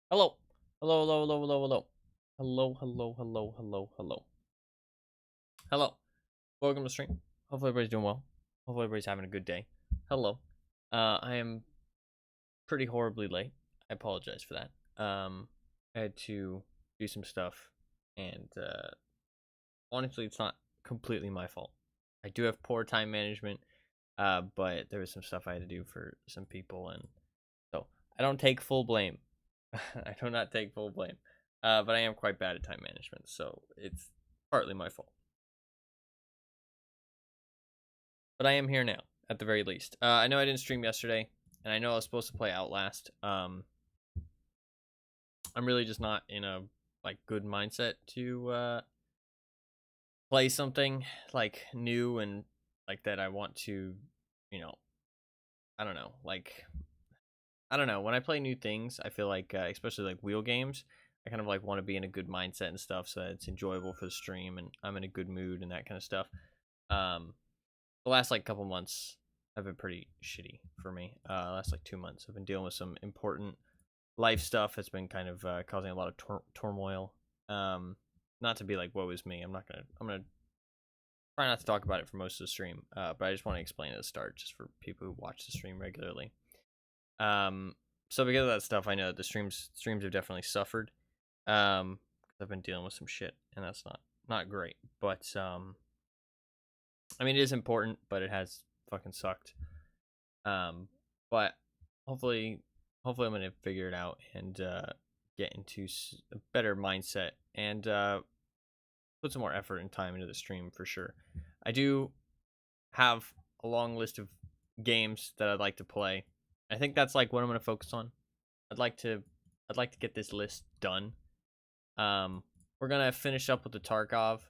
Hello. Hello, hello, hello, hello, hello. Hello, hello, hello, hello, hello. Hello. Welcome to stream. Hopefully everybody's doing well. Hopefully everybody's having a good day. Hello. I am pretty horribly late. I apologize for that. I had to do some stuff and honestly it's not completely my fault. I do have poor time management, but there was some stuff I had to do for some people, and so I don't take full blame. I do not take full blame. But I am quite bad at time management, so it's partly my fault. But I am here now, at the very least. I know I didn't stream yesterday, and I know I was supposed to play Outlast. I'm really just not in a good mindset to play something like new and like that. I want to, you know, I don't know, I don't know. When I play new things, I feel like, especially like wheel games, I kind of like want to be in a good mindset and stuff, so that it's enjoyable for the stream and I'm in a good mood and that kind of stuff. Um, the last like couple months have been pretty shitty for me. Last like 2 months, I've been dealing with some important life stuff that's been kind of causing a lot of turmoil. Not to be like, woe is me. I'm gonna try not to talk about it for most of the stream. But I just want to explain at the start, just for people who watch the stream regularly. So because of that stuff, I know that the streams have definitely suffered. I've been dealing with some shit, and that's not great. But I mean, it is important, but it has fucking sucked. But hopefully I'm gonna figure it out and get into a better mindset and put some more effort and time into the stream for sure. I do have a long list of games that I'd like to play. I think that's like what I'm gonna focus on. I'd like to get this list done. We're gonna finish up with the Tarkov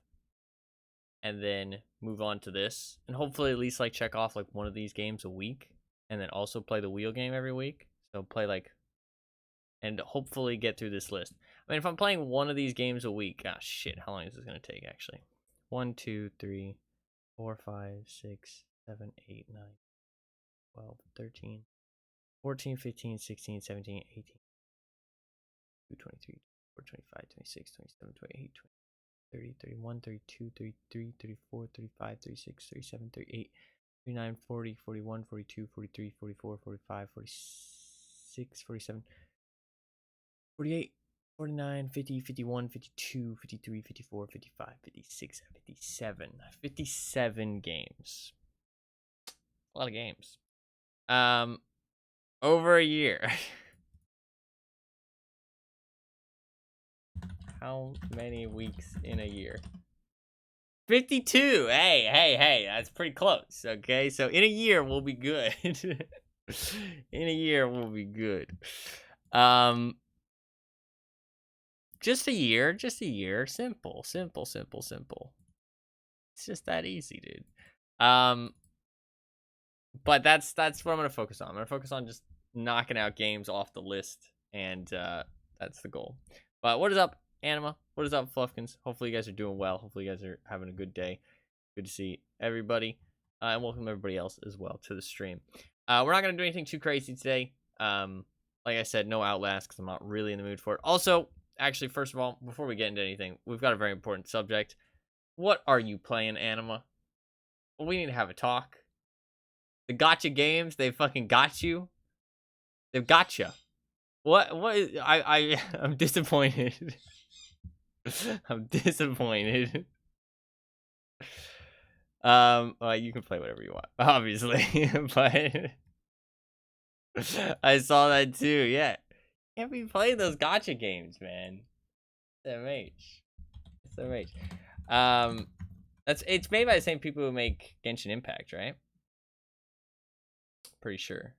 and then move on to this, and hopefully at least like check off like one of these games a week, and then also play the wheel game every week. So play like, and hopefully get through this list. I mean, if I'm playing one of these games a week, shit, how long is this gonna take actually? 1, 2, 3, 4, 5, 6, 7, 8, 9, 12, 13, 14, 15, 16, 17, 18, 23, 24, 25, 26, 27, 28, 30, 31, 32, 33, 34, 35, 36, 37, 38, 39, 40, 41, 42, 43, 44, 45, 46, 47, 48, 49, 50, 51, 52, 53, 54, 55, 56, 57. 57 games. A lot of games. Over a year. How many weeks in a year? 52. Hey, that's pretty close. Okay, so in a year we'll be good. In a year we'll be good. Just a year. Simple. It's just that easy, dude. But that's what I'm gonna focus on. I'm gonna focus on just knocking out games off the list, and that's the goal. But what is up, Anima? What is up, Fluffkins? Hopefully you guys are doing well. Hopefully you guys are having a good day. Good to see everybody, and welcome everybody else as well to the stream. We're not gonna do anything too crazy today. Like I said, no Outlast because I'm not really in the mood for it. Also, actually, first of all, before we get into anything, we've got a very important subject. What are you playing, Anima? Well, we need to have a talk. The gotcha games, they fucking got you. They've got you. What is, I'm disappointed. I'm disappointed. Well, you can play whatever you want, obviously, but I saw that too. Yeah, can't be playing those gotcha games, man. SMH, SMH. It's made by the same people who make Genshin Impact, right? Pretty sure.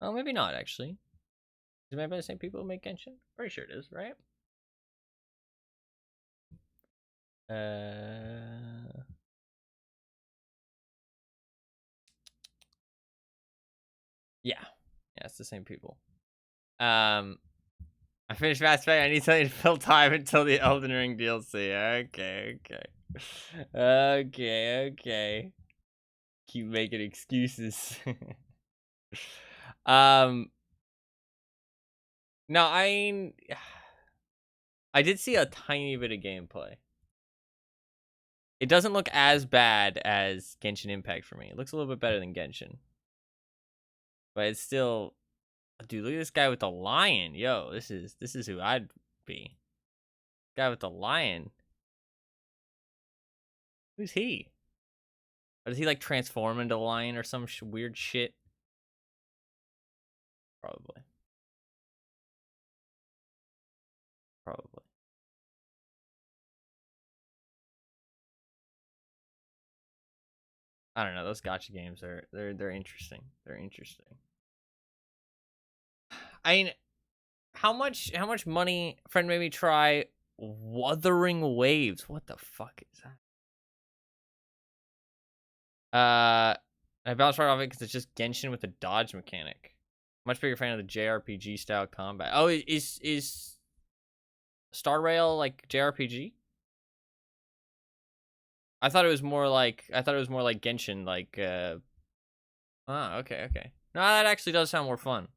Oh, maybe not actually. Is it made by the same people who make Genshin? Pretty sure it is, right? Yeah, it's the same people. I finished Mass Effect. I need something to fill time until the Elden Ring DLC. Okay. Keep making excuses. No, I did see a tiny bit of gameplay. It doesn't look as bad as Genshin Impact for me. It looks a little bit better than Genshin. But it's still... Dude, look at this guy with the lion. Yo, this is who I'd be. Guy with the lion. Who's he? Or does he like transform into a lion or some weird shit? Probably. Probably. I don't know. Those gacha games are they're interesting. They're interesting. I mean, how much money? Friend made me try Wuthering Waves. What the fuck is that? I bounced right off it because it's just Genshin with a dodge mechanic. Much bigger fan of the JRPG style combat. Oh, is Star Rail like JRPG? I thought it was more like Genshin, like okay. No, that actually does sound more fun.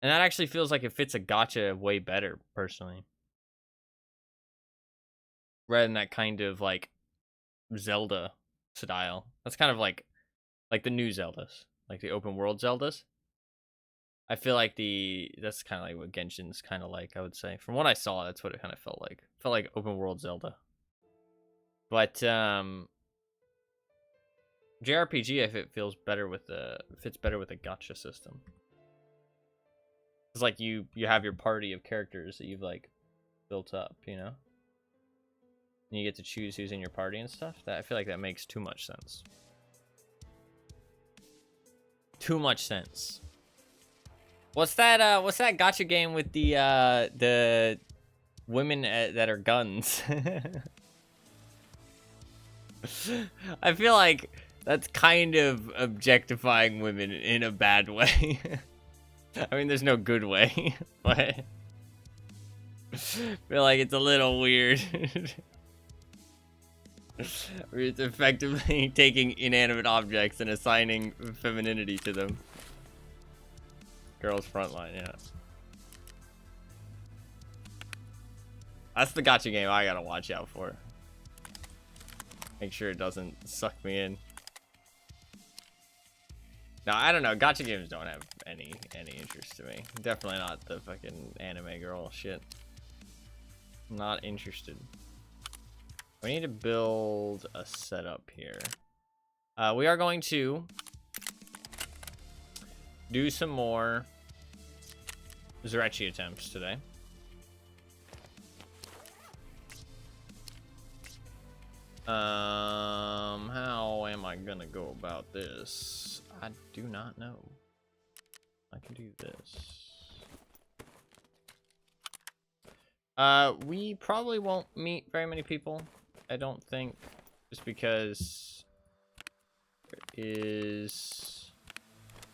And that actually feels like it fits a gacha way better, personally. Rather than that kind of like Zelda style. That's kind of like the new Zeldas, like the open world Zeldas. I feel like that's kind of like what Genshin's kind of like, I would say. From what I saw, that's what it kind of felt like. It felt like open world Zelda. But JRPG, if it fits better with a gacha system. It's like you have your party of characters that you've like built up, you know? And you get to choose who's in your party and stuff. That I feel like that makes too much sense. Too much sense. What's that gacha game with the women that are guns? I feel like that's kind of objectifying women in a bad way. I mean, there's no good way, but I feel like it's a little weird. It's effectively taking inanimate objects and assigning femininity to them. Girls Frontline, yeah. That's the gacha game I gotta watch out for. Make sure it doesn't suck me in. No, I don't know. Gacha games don't have any interest to me. Definitely not the fucking anime girl shit. Not interested. We need to build a setup here. We are going to do some more Zurechi attempts today. How am I gonna go about this? I do not know. I can do this. We probably won't meet very many people, I don't think, just because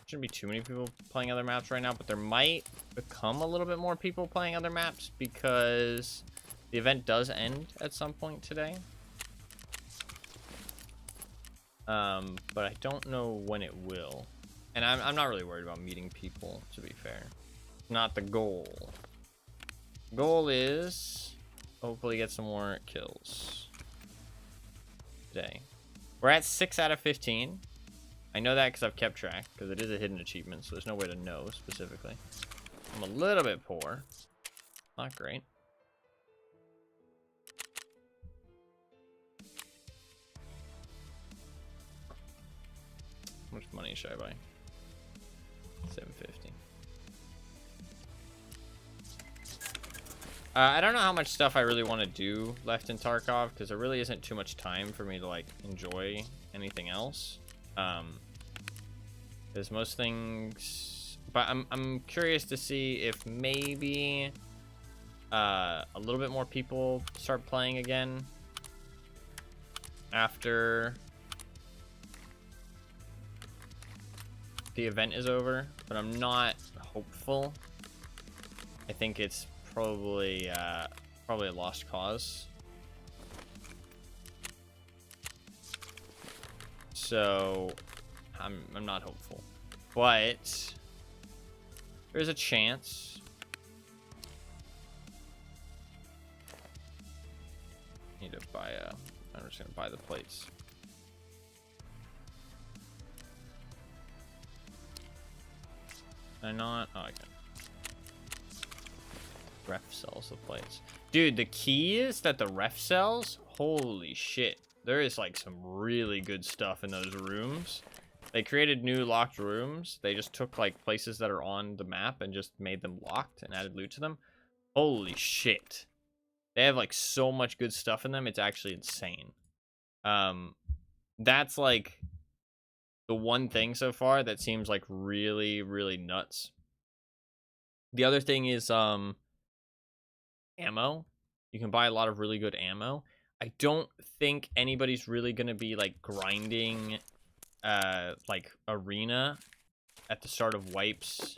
shouldn't be too many people playing other maps right now, but there might become a little bit more people playing other maps because the event does end at some point today. But I don't know when it will. And I'm not really worried about meeting people, to be fair. Not the goal. Goal is hopefully get some more kills today. We're at 6 out of 15. I know that because I've kept track, because it is a hidden achievement, so there's no way to know specifically. I'm a little bit poor. Not great. How much money should I buy? 750. I don't know how much stuff I really want to do left in Tarkov, because there really isn't too much time for me to like enjoy anything else. There's most things, but I'm curious to see if maybe a little bit more people start playing again after the event is over, but I'm not hopeful. I think it's probably a lost cause. So I'm not hopeful, but there's a chance we're just gonna buy the plates. Can I not? Oh, I can. Ref sells the plates. Dude, the key is that the ref sells, holy shit. There is like some really good stuff in those rooms. They created new locked rooms. They just took like places that are on the map and just made them locked and added loot to them. Holy shit. They have like so much good stuff in them. It's actually insane. That's like the one thing so far that seems like really, really nuts. The other thing is ammo. You can buy a lot of really good ammo. I don't think anybody's really gonna be like grinding like arena at the start of wipes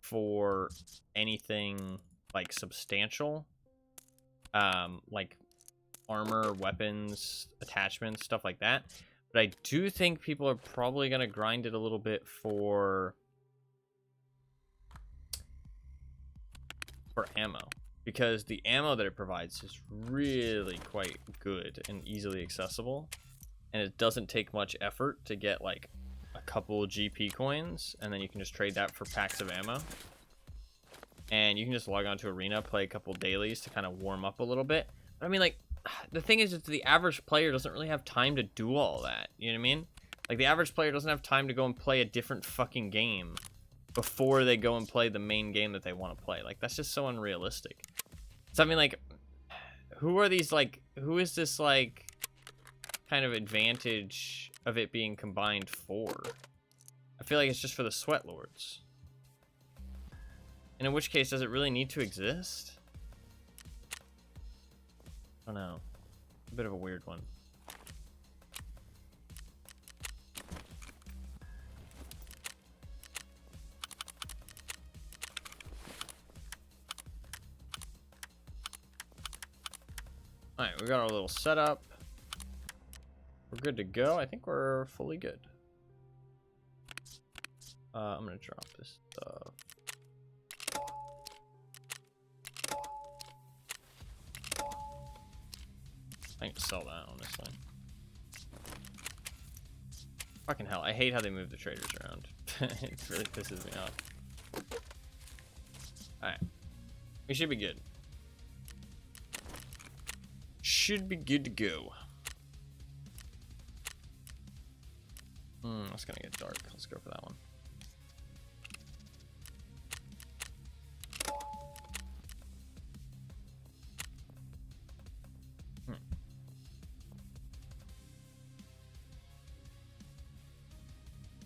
for anything like substantial. Like armor, weapons, attachments, stuff like that. But I do think people are probably gonna grind it a little bit for ammo, because the ammo that it provides is really quite good and easily accessible, and it doesn't take much effort to get like a couple GP coins, and then you can just trade that for packs of ammo, and you can just log on to arena, play a couple dailies to kind of warm up a little bit. But I mean, like, the thing is that the average player doesn't really have time to do all that, you know what I mean? Like, the average player doesn't have time to go and play a different fucking game before they go and play the main game that they want to play. Like, that's just so unrealistic. So I mean, like, who are these, like, who is this, like, kind of advantage of it being combined for? I feel like it's just for the sweat lords. And in which case, does it really need to exist? I don't know. A bit of a weird one. Alright, we got our little setup. We're good to go. I think we're fully good. I'm gonna drop this stuff. I can sell that, honestly. Fucking hell, I hate how they move the traders around. It really pisses me off. Alright. We should be good. Should be good to go. It's gonna get dark. Let's go for that one.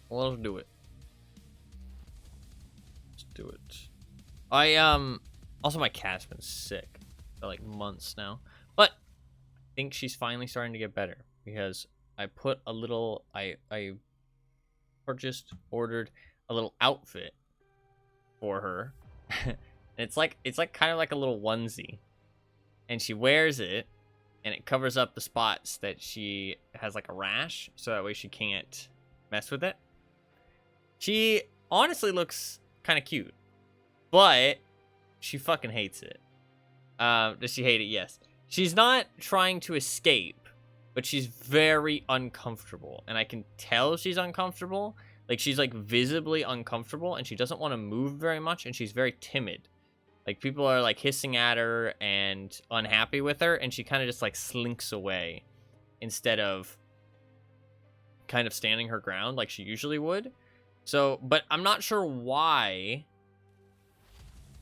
Well, let's do it. Let's do it. Also my cat's been sick for like months now. But I think she's finally starting to get better, because I put a little I ordered a little outfit for her. And it's like kind of like a little onesie. And she wears it, and it covers up the spots that she has like a rash, so that way she can't mess with it. She honestly looks kind of cute, but she fucking hates it. Does she hate it? Yes. She's not trying to escape, but she's very uncomfortable, and I can tell she's uncomfortable. Like, she's like visibly uncomfortable, and she doesn't want to move very much, and she's very timid. Like, people are like hissing at her and unhappy with her, and she kind of just like slinks away instead of kind of standing her ground like she usually would. So, but I'm not sure why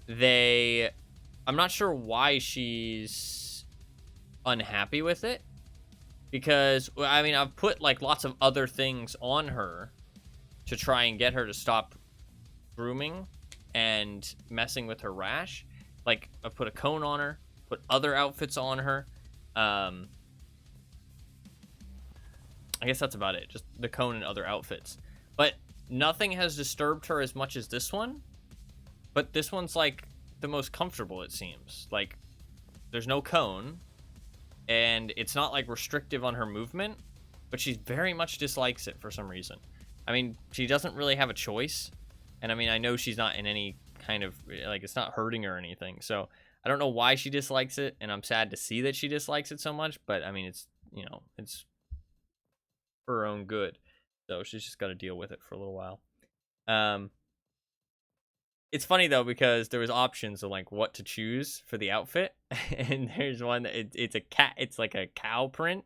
I'm not sure why she's unhappy with it, because I mean, I've put like lots of other things on her to try and get her to stop grooming and messing with her rash. Like, I put a cone on her, put other outfits on her. I guess that's about it, just the cone and other outfits. But nothing has disturbed her as much as this one. But this one's like the most comfortable, it seems. Like, there's no cone, and it's not like restrictive on her movement, but she very much dislikes it for some reason. I mean, she doesn't really have a choice. And I mean, I know she's not in any kind of, like, it's not hurting her or anything. So I don't know why she dislikes it, and I'm sad to see that she dislikes it so much. But I mean, it's you know, it's for her own good. So she's just got to deal with it for a little while. It's funny though because there was options of like what to choose for the outfit, and there's one that it's a cat. It's like a cow print,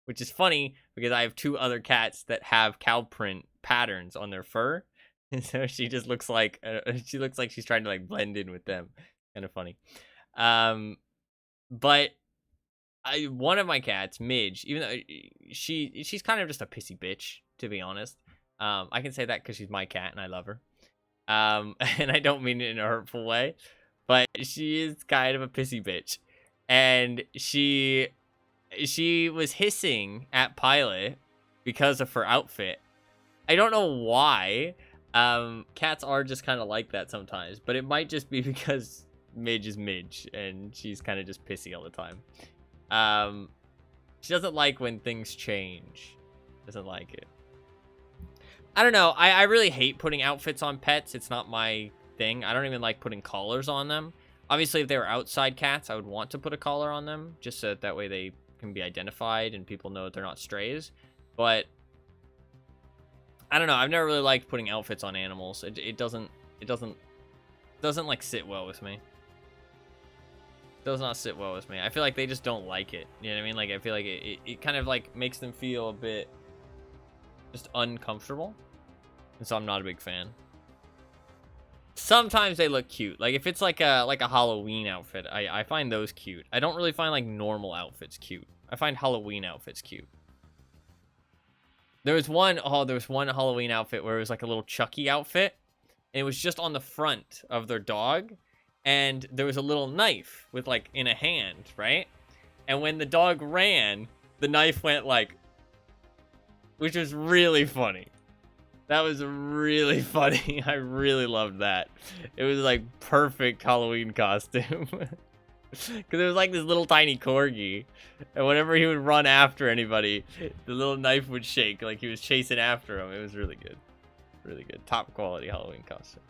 which is funny because I have 2 other cats that have cow print patterns on their fur, and so she just looks like she looks like she's trying to like blend in with them. Kind of funny. But one of my cats, Midge, even though she's kind of just a pissy bitch, to be honest. I can say that because she's my cat and I love her. And I don't mean it in a hurtful way, but she is kind of a pissy bitch, and she was hissing at Pilot because of her outfit. I don't know why. Cats are just kind of like that sometimes, but it might just be because Midge is Midge and she's kind of just pissy all the time. She doesn't like when things change. Doesn't like it. I don't know. I really hate putting outfits on pets. It's not my thing. I don't even like putting collars on them. Obviously, if they were outside cats, I would want to put a collar on them, just so that way they can be identified and people know that they're not strays. But I don't know. I've never really liked putting outfits on animals. It doesn't like sit well with me. It does not sit well with me. I feel like they just don't like it. You know what I mean? Like I feel like it kind of like makes them feel a bit just uncomfortable. And so I'm not a big fan. Sometimes they look cute. Like if it's like a Halloween outfit, I find those cute. I don't really find like normal outfits cute. I find Halloween outfits cute. There was one Halloween outfit where it was like a little Chucky outfit, and it was just on the front of their dog, and there was a little knife with like in a hand, right? And when the dog ran, the knife went like, which was really funny. That was really funny. I really loved that. It was like perfect Halloween costume. Because it was like this little tiny corgi. And whenever he would run after anybody, the little knife would shake like he was chasing after him. It was really good. Really good. Top quality Halloween costume.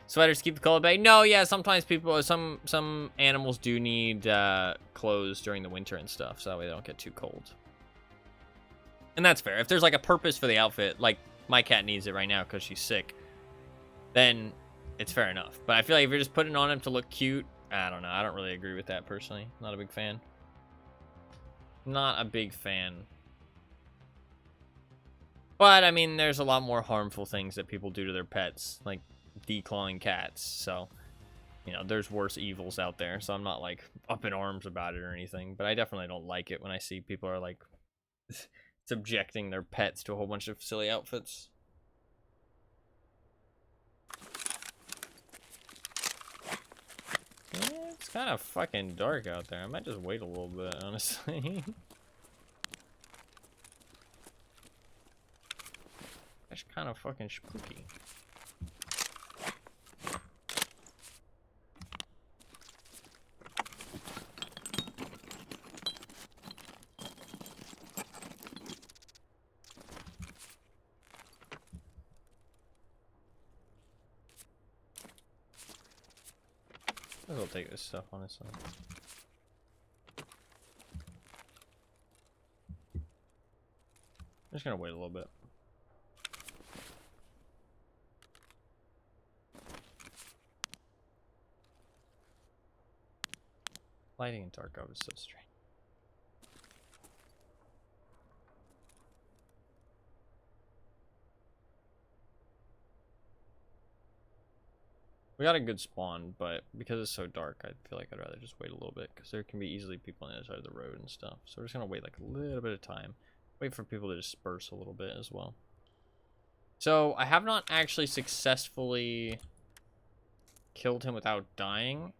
Sweaters keep the cold at bay. No, yeah, sometimes some animals do need clothes during the winter and stuff. So that way they don't get too cold. And that's fair. If there's like a purpose for the outfit, like my cat needs it right now because she's sick, then it's fair enough. But I feel like if you're just putting it on him to look cute, I don't know. I don't really agree with that personally. Not a big fan. Not a big fan. But I mean, there's a lot more harmful things that people do to their pets, like declawing cats. So, you know, there's worse evils out there. So I'm not like up in arms about it or anything. But I definitely don't like it when I see people are like subjecting their pets to a whole bunch of silly outfits. Yeah, it's kind of fucking dark out there. I might just wait a little bit, honestly. That's kind of fucking spooky. I'll take this stuff, honestly. I'm just gonna wait a little bit. Lighting in dark out is so strange. We got a good spawn, but because it's so dark, I feel like I'd rather just wait a little bit because there can be easily people on the other side of the road and stuff. So we're just gonna wait like a little bit of time. Wait for people to disperse a little bit as well. So I have not actually successfully killed him without dying.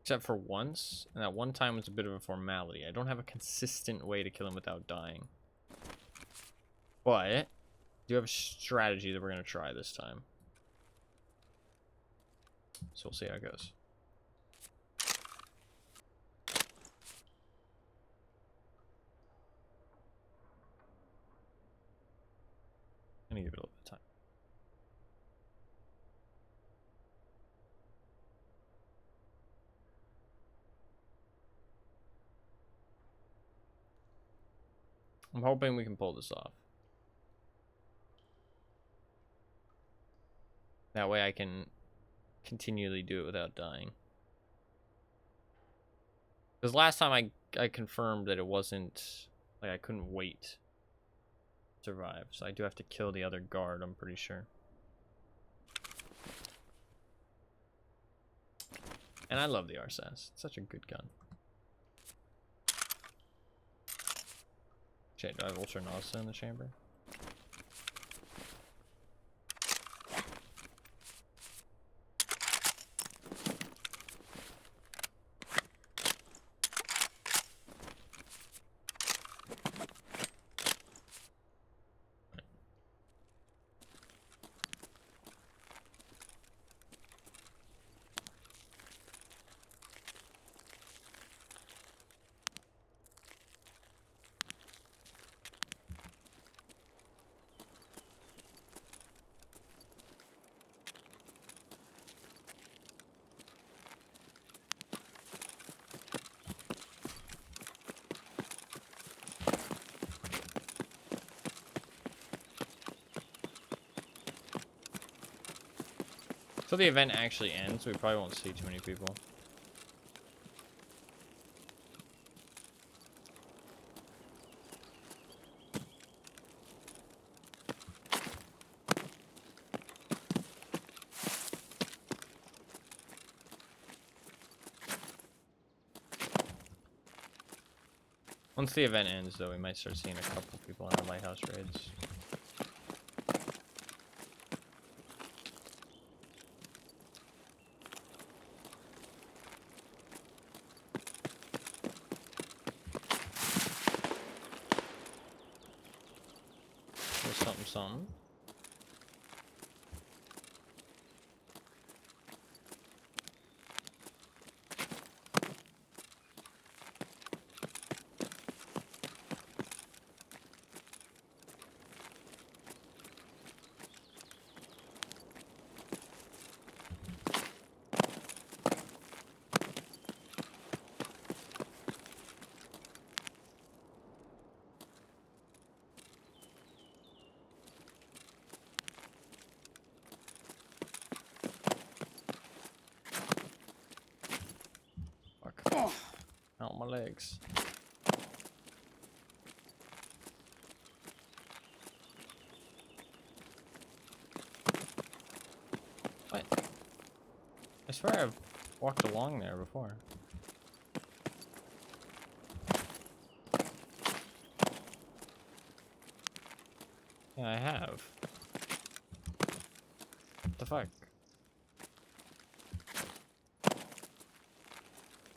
Except for once. And that one time was a bit of a formality. I don't have a consistent way to kill him without dying. But I do have a strategy that we're going to try this time. So we'll see how it goes. I'm going to give it a little bit of time. I'm hoping we can pull this off. That way I can continually do it without dying. Because last time I confirmed that it wasn't, like, I couldn't wait to survive. So I do have to kill the other guard, I'm pretty sure. And I love the RSS. It's such a good gun. Shit, do I have Ultra Nausea in the chamber? So the event actually ends, we probably won't see too many people. Once the event ends, though, we might start seeing a couple people in our lighthouse raids. There's something. Fuck. Out my legs. What? I swear I've walked along there before. Yeah, I have. What the fuck?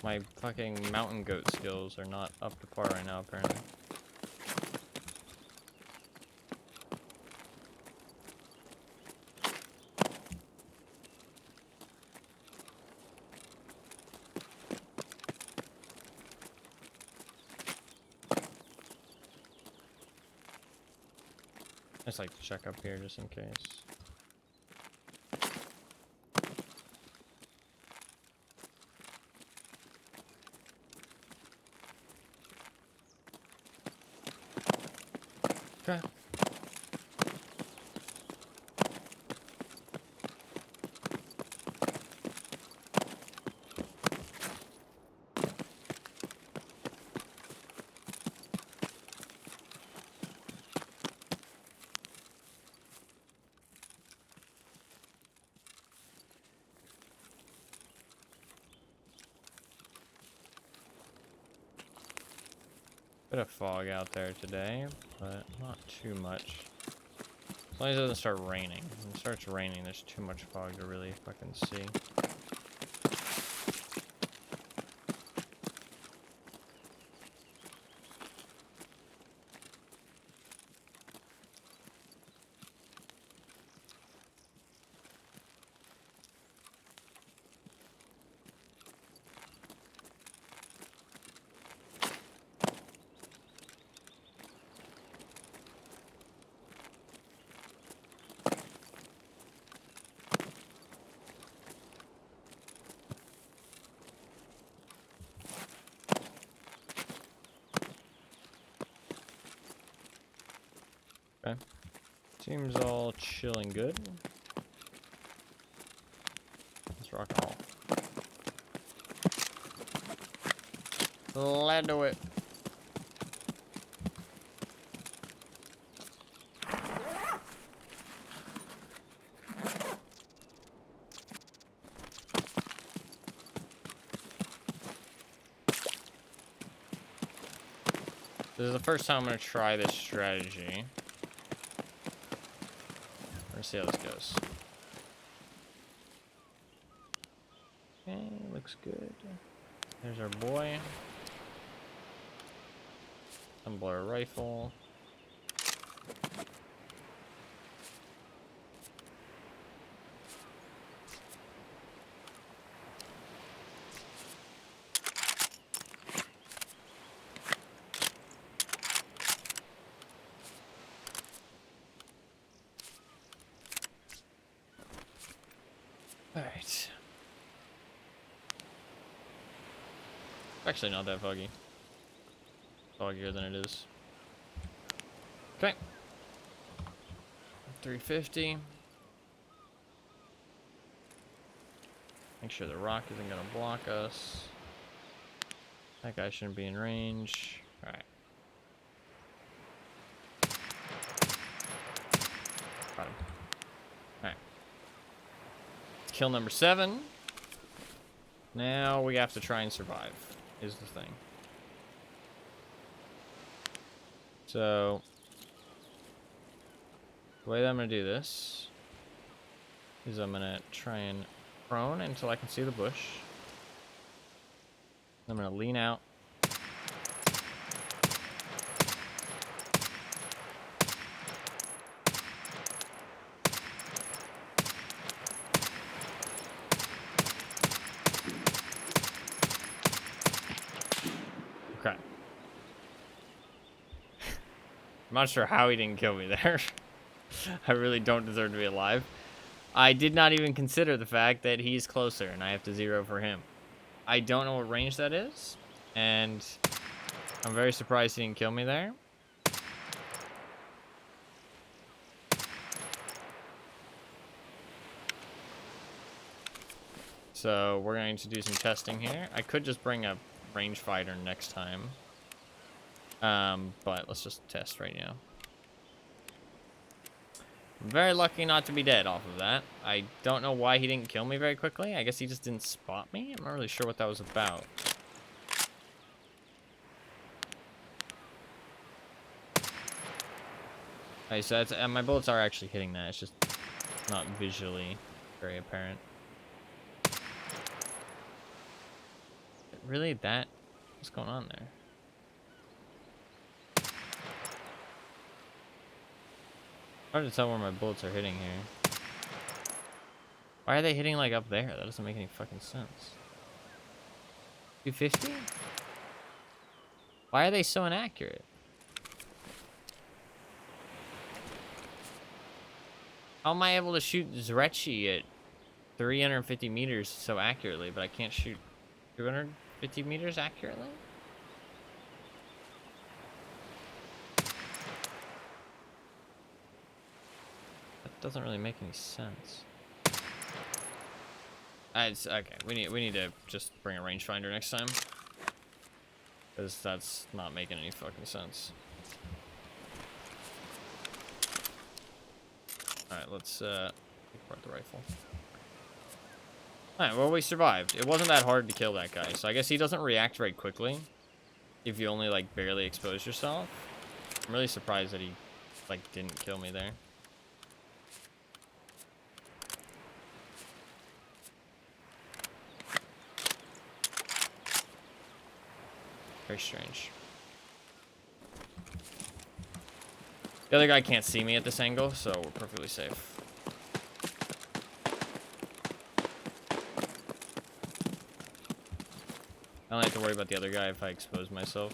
My fucking mountain goat skills are not up to par right now, apparently. I just like to check up here just in case. Okay. Bit of fog out there today, but not too much. As long as it doesn't start raining. When it starts raining, there's too much fog to really fucking see. Seems all chill and good. Let's rock and roll. Let's do it. This is the first time I'm going to try this strategy. Let's see how this goes. Okay, looks good. There's our boy. Tumbler rifle. Alright. Actually not that foggy. Foggier than it is. Okay. 350. Make sure the rock isn't gonna block us. That guy shouldn't be in range. Alright. Got him. Alright. Kill number 7. Now we have to try and survive, is the thing. So, the way that I'm going to do this is I'm going to try and prone until I can see the bush. I'm going to lean out. Okay. I'm not sure how he didn't kill me there. I really don't deserve to be alive. I did not even consider the fact that he's closer and I have to 0 for him. I don't know what range that is, and I'm very surprised he didn't kill me there. So we're going to do some testing here. I could just bring a rangefinder next time. But let's just test right now. I'm very lucky not to be dead off of that. I don't know why he didn't kill me very quickly. I guess he just didn't spot me. I'm not really sure what that was about. Okay, so that's, my bullets are actually hitting that. It's just not visually very apparent. Really? That? What's going on there? Hard to tell where my bullets are hitting here. Why are they hitting like up there? That doesn't make any fucking sense. 250? Why are they so inaccurate? How am I able to shoot Zrechi at 350 meters so accurately, but I can't shoot 250 meters accurately? Doesn't really make any sense. It's okay. We need to just bring a rangefinder next time, because that's not making any fucking sense. All right, let's take apart the rifle. All right, well, we survived. It wasn't that hard to kill that guy, so I guess he doesn't react very quickly if you only like barely expose yourself. I'm really surprised that he like didn't kill me there. Very strange. The other guy can't see me at this angle, so we're perfectly safe. I don't have to worry about the other guy if I expose myself.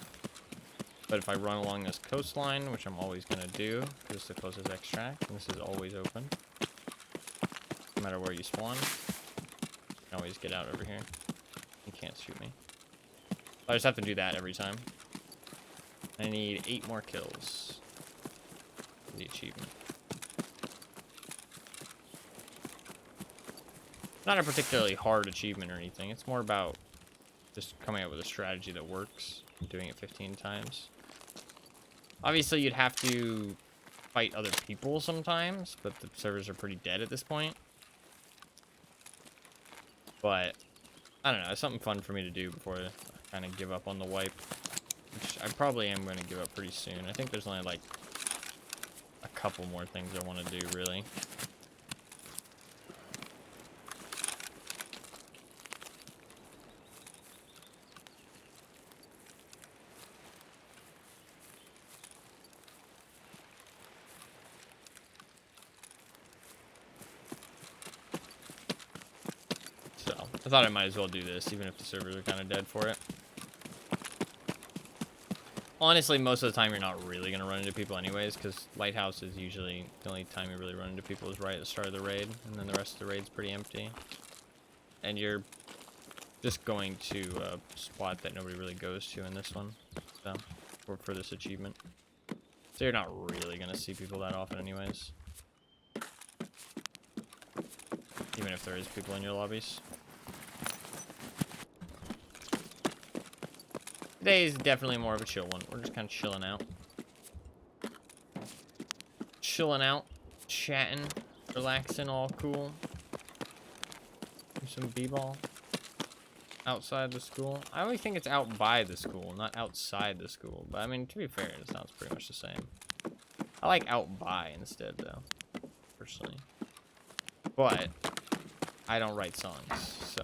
But if I run along this coastline, which I'm always going to do, because it's the closest extract, and this is always open. No matter where you spawn, you can always get out over here. You can't shoot me. I just have to do that every time. I need 8 more kills for the achievement. Not a particularly hard achievement or anything. It's more about just coming up with a strategy that works and doing it 15 times. Obviously, you'd have to fight other people sometimes, but the servers are pretty dead at this point. But, I don't know, it's something fun for me to do before I kind of give up on the wipe. Which I probably am going to give up pretty soon. I think there's only, like, a couple more things I want to do, really. So, I thought I might as well do this, even if the servers are kind of dead for it. Honestly, most of the time you're not really going to run into people anyways, because Lighthouse is usually the only time you really run into people is right at the start of the raid, and then the rest of the raid's pretty empty. And you're just going to a spot that nobody really goes to in this one, so, for this achievement. So you're not really going to see people that often anyways. Even if there is people in your lobbies. Today is definitely more of a chill one. We're just kind of chilling out. Chilling out, chatting, relaxing, all cool. Do some b-ball. Outside the school. I only think it's out by the school, not outside the school. But I mean, to be fair, it sounds pretty much the same. I like out by instead, though, personally. But I don't write songs, so.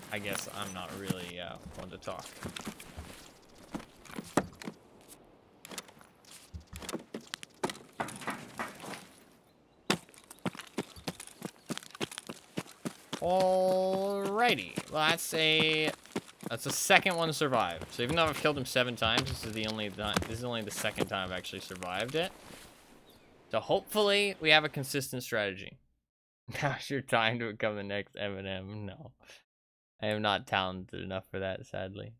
I guess I'm not really one to talk. Alrighty, well that's a second one survived. So even though I've killed him 7 times, this is only the second time I've actually survived it. So hopefully we have a consistent strategy. Now's your time to become the next Eminem. No, I am not talented enough for that, sadly.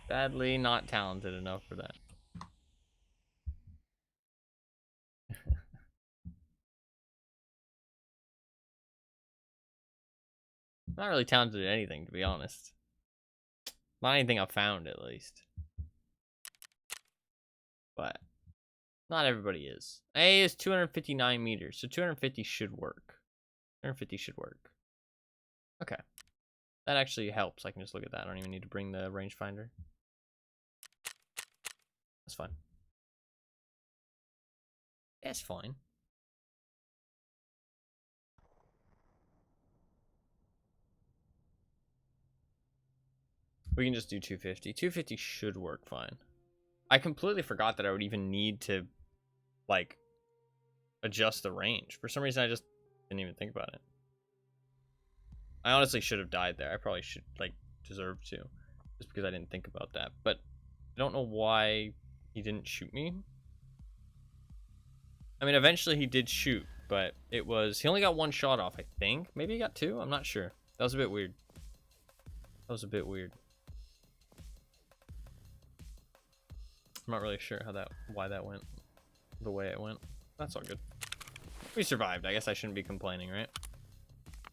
Sadly, not talented enough for that. Not really talented at anything, to be honest. Not anything I've found, at least. But not everybody is. A is 259 meters, so 250 should work. 250 should work. Okay. That actually helps. I can just look at that. I don't even need to bring the rangefinder. That's fine. That's fine. We can just do 250. 250 should work fine. I completely forgot that I would even need to, like, adjust the range. For some reason, I just didn't even think about it. I honestly should have died there. I probably should, like, deserve to. Just because I didn't think about that. But I don't know why he didn't shoot me. I mean, eventually he did shoot, but it was... He only got 1 shot off, I think. Maybe he got 2? I'm not sure. That was a bit weird. That was a bit weird. I'm not really sure why that went the way it went. That's all good. We survived. I guess I shouldn't be complaining, right?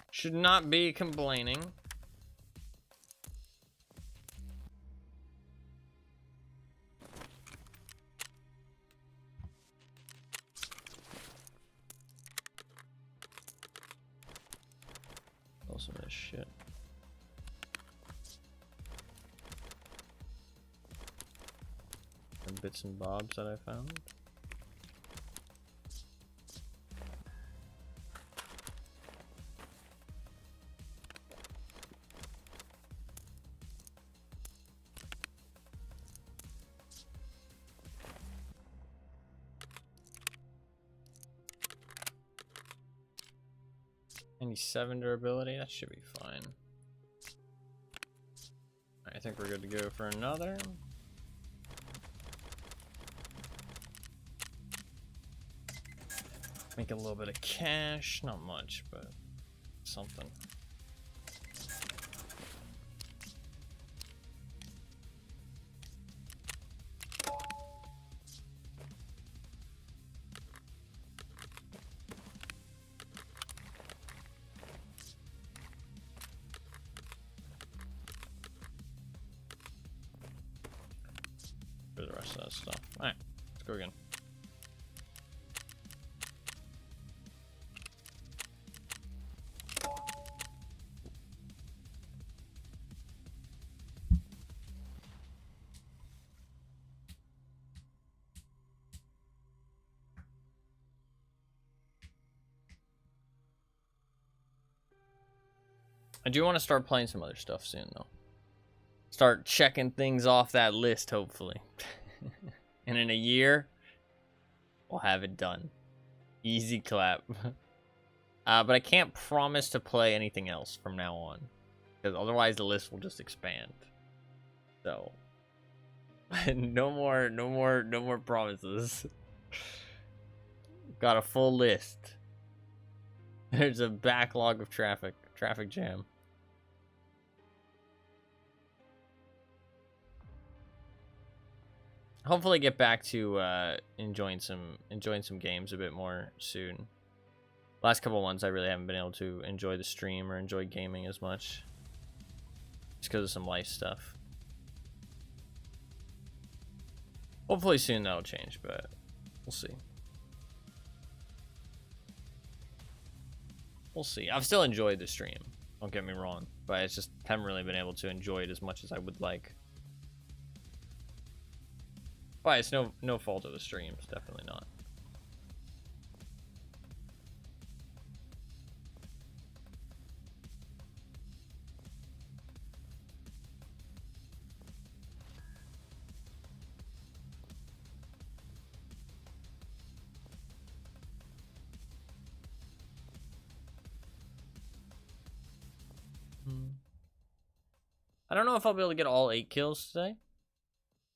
Should not be complaining. Also this shit. And bits and bobs that I found. Any 7 durability, that should be fine. I think we're good to go for another. Make a little bit of cash, not much, but something. that stuff. Alright, let's go again. I do want to start playing some other stuff soon, though. Start checking things off that list, hopefully. And in a year, we'll have it done. Easy clap. But I can't promise to play anything else from now on, because otherwise the list will just expand. So, no more promises. Got a full list. There's a backlog of traffic jam. Hopefully get back to enjoying some games a bit more soon. Last couple ones I really haven't been able to enjoy the stream or enjoy gaming as much, just because of some life stuff. Hopefully soon that'll change, but we'll see. We'll see. I've still enjoyed the stream, don't get me wrong, but it's just haven't really been able to enjoy it as much as I would like. But it's no fault of the streams, definitely not. I don't know if I'll be able to get all 8 kills today.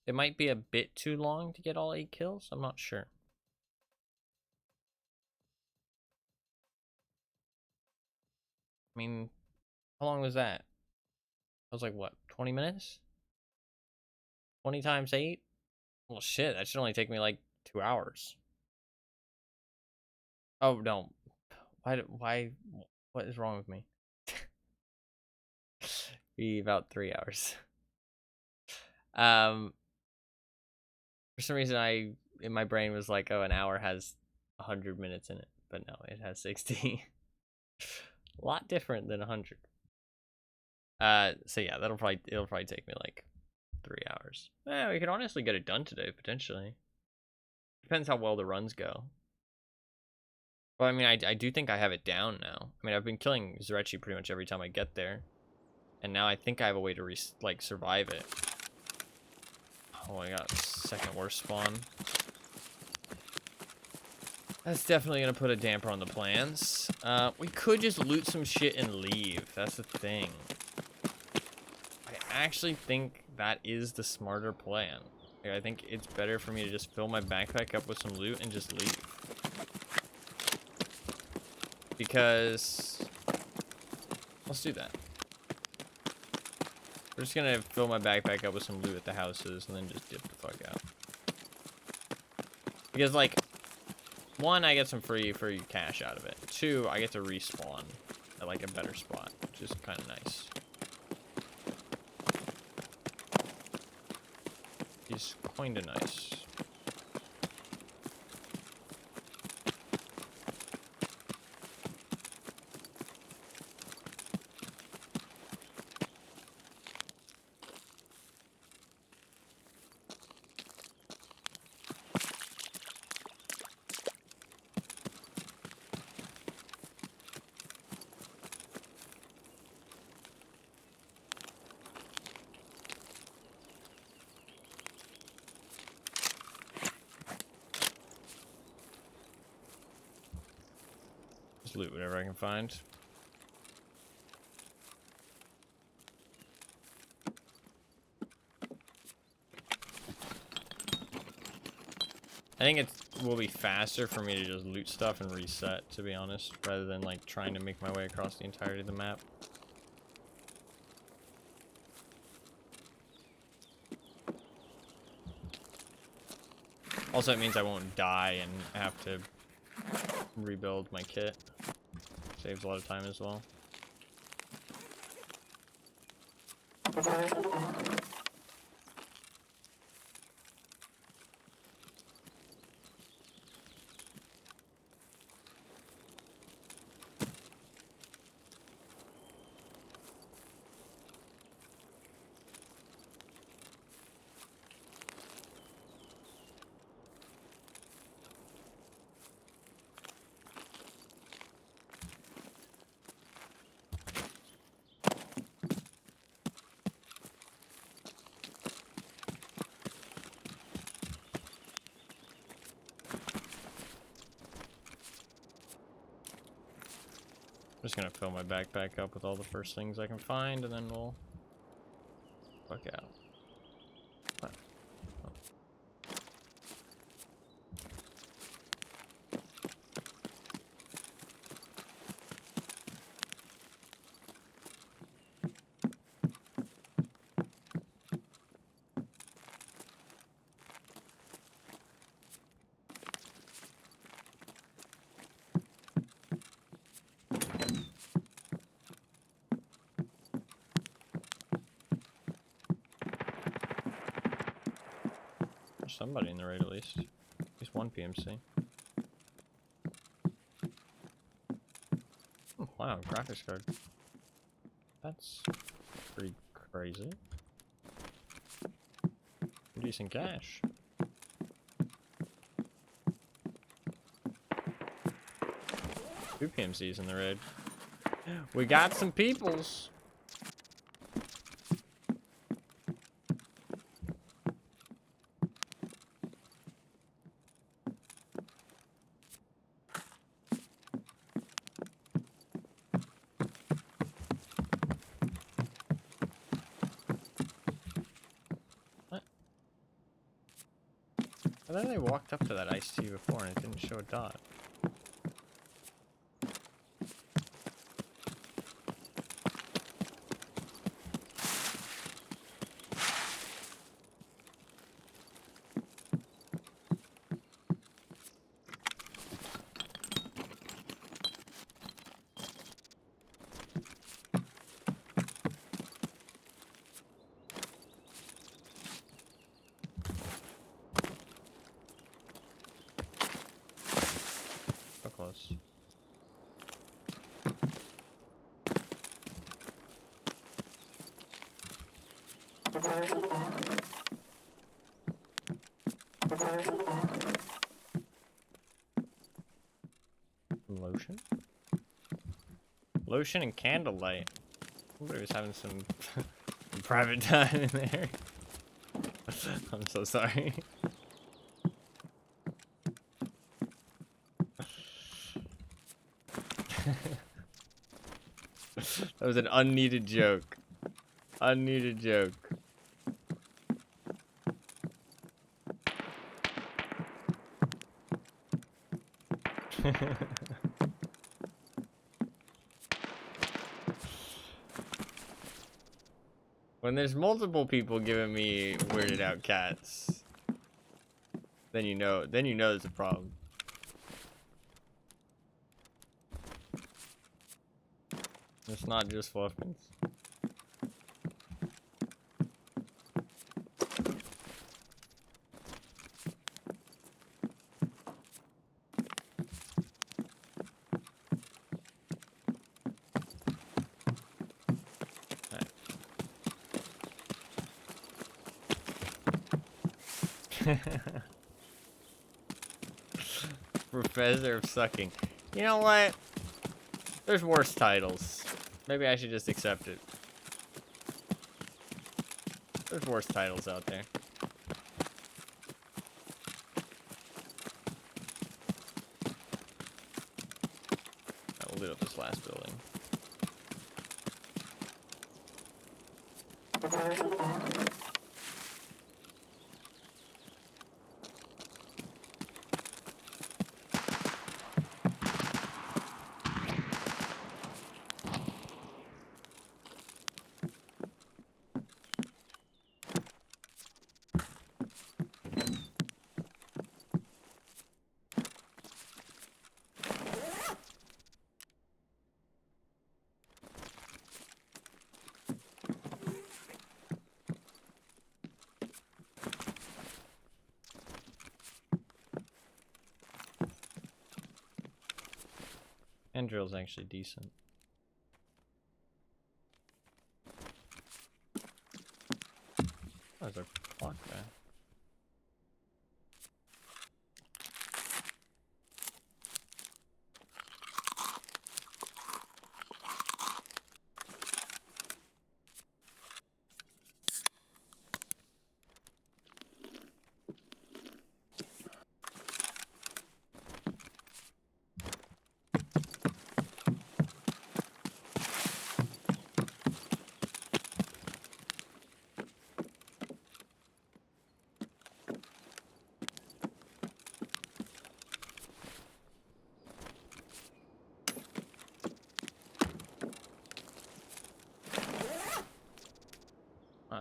It might be a bit too long to get all 8 kills. I'm not sure. I mean, how long was that? I was like, what, 20 minutes? 20 times 8? Well, shit, that should only take me like 2 hours. Oh, no. Why, what is wrong with me? Be about 3 hours. For some reason, in my brain was like, oh, an hour has 100 minutes in it, but no, it has 60. A lot different than 100. So yeah, it'll probably take me like 3 hours. We could honestly get it done today, potentially. Depends how well the runs go. But I mean, I do think I have it down now. I mean, I've been killing Zurechi pretty much every time I get there, and now I think I have a way to survive it. Oh my god, second worst spawn. That's definitely gonna put a damper on the plans. We could just loot some shit and leave. That's the thing. I actually think that is the smarter plan. Like, I think it's better for me to just fill my backpack up with some loot and just leave. Because let's do that. We're just gonna fill my backpack up with some loot at the houses and then just dip the fuck out. Because, like, 1, I get some free cash out of it. 2, I get to respawn at, like, a better spot, which is kind of nice. It's kind of nice. Loot whatever I can find. I think it will be faster for me to just loot stuff and reset, to be honest, rather than like trying to make my way across the entirety of the map. Also, it means I won't die and have to rebuild my kit. Saves a lot of time as well. just gonna fill my backpack up with all the first things I can find, and then we'll fuck out. What? Oh. There's somebody in the raid at least. At least one PMC. Oh, wow, graphics card. That's pretty crazy. Decent cash. Two PMCs in the raid. We got some peoples. I thought they walked up to that iced tea before and it didn't show a dot. So close. Lotion? Lotion and candlelight. Somebody was having some private time in there. I'm so sorry. That was an unneeded joke. Unneeded joke. When there's multiple people giving me weirded out cats, then you know there's a problem. It's not just Fluffins. Professor of Sucking. You know what? There's worse titles. Maybe I should just accept it. There's worse titles out there. I'll loot up this last building. And drill's actually decent. Oh, there's a clock there.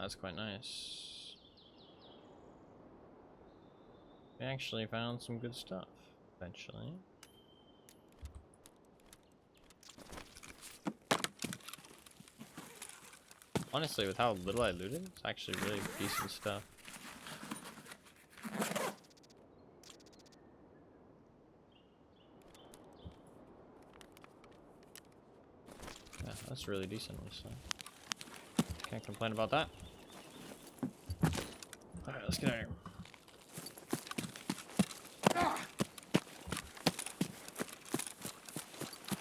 that's quite nice. We actually found some good stuff, eventually. Honestly, with how little I looted, it's actually really decent stuff. Yeah, that's really decent, honestly. Can't complain about that. Alright, let's get out of here.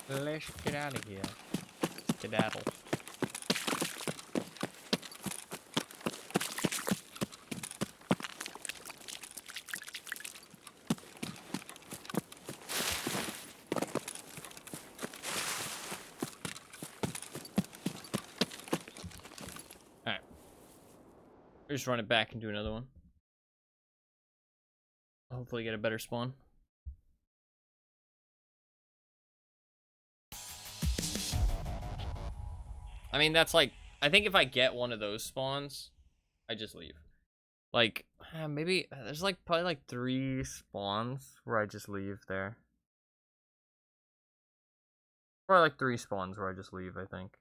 Let's get out of here. Skedaddle. Alright. Just run it back and do another one. Hopefully get a better spawn. I mean, that's like, I think if I get one of those spawns, I just leave. Like, maybe, there's like probably like 3 spawns where I just leave there. Probably like 3 spawns where I just leave, I think.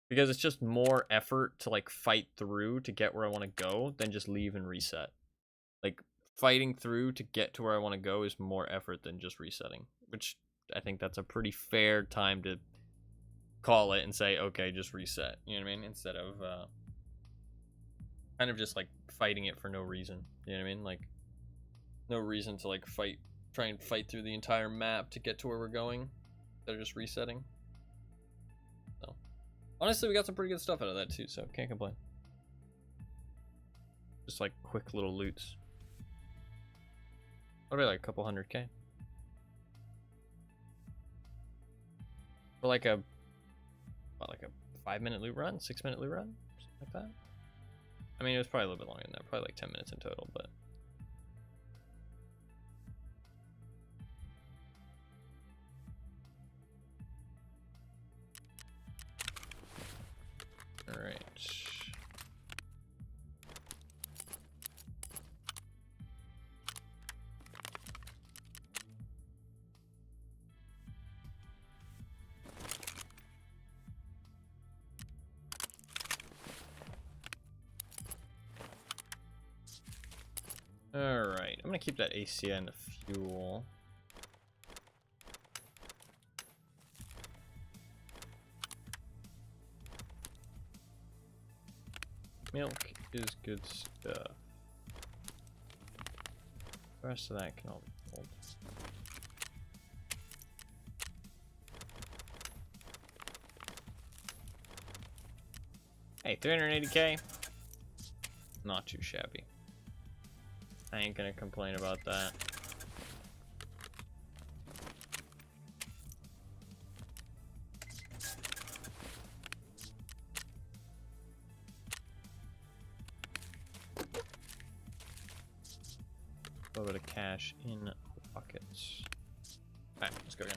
Because it's just more effort to like fight through to get where I want to go than just leave and reset. Like, fighting through to get to where I want to go is more effort than just resetting. Which, I think that's a pretty fair time to call it and say, okay, just reset. You know what I mean? Instead of kind of just like fighting it for no reason. You know what I mean? Like, no reason to like try and fight through the entire map to get to where we're going. Instead of just resetting. So, honestly, we got some pretty good stuff out of that too, so can't complain. Just like quick little loots. Probably like a couple 100K. For like a 5-minute loot run, 6-minute loot run, something like that. I mean, it was probably a little bit longer than that, probably like 10 minutes in total, but. All right. Alright, I'm gonna keep that AC and the fuel. Milk is good stuff. The rest of that can all be pulled. Hey, 380K? Not too shabby. I ain't gonna complain about that. A little bit of cash in the pockets. Alright, let's go again.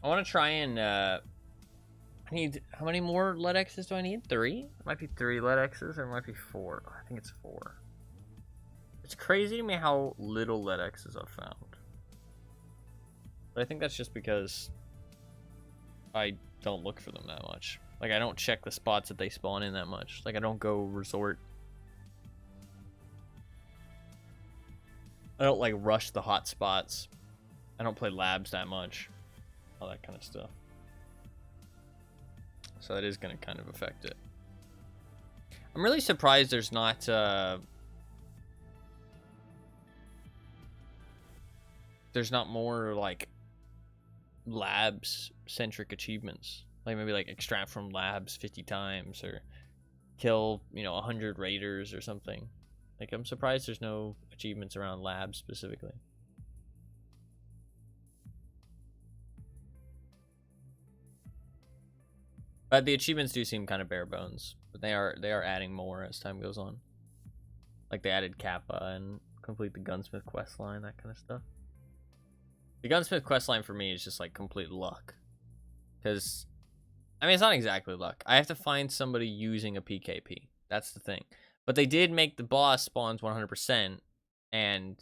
I want to try and, I need, how many more lead X's do I need? 3? It might be 3 lead X's, or it might be 4. I think it's 4. It's crazy to me how little lead X's I've found. But I think that's just because I don't look for them that much. Like, I don't check the spots that they spawn in that much. Like, I don't go resort. I don't, like, rush the hot spots. I don't play labs that much. All that kind of stuff. So that is going to kind of affect it. I'm really surprised there's not more like labs centric achievements, like maybe like extract from labs 50 times or kill 100 raiders or something. Like, I'm surprised there's no achievements around labs specifically. But the achievements do seem kind of bare bones. But they are adding more as time goes on. Like they added Kappa and complete the Gunsmith quest line, that kind of stuff. The Gunsmith quest line for me is just like complete luck. Because, I mean, it's not exactly luck. I have to find somebody using a PKP. That's the thing. But they did make the boss spawns 100%, and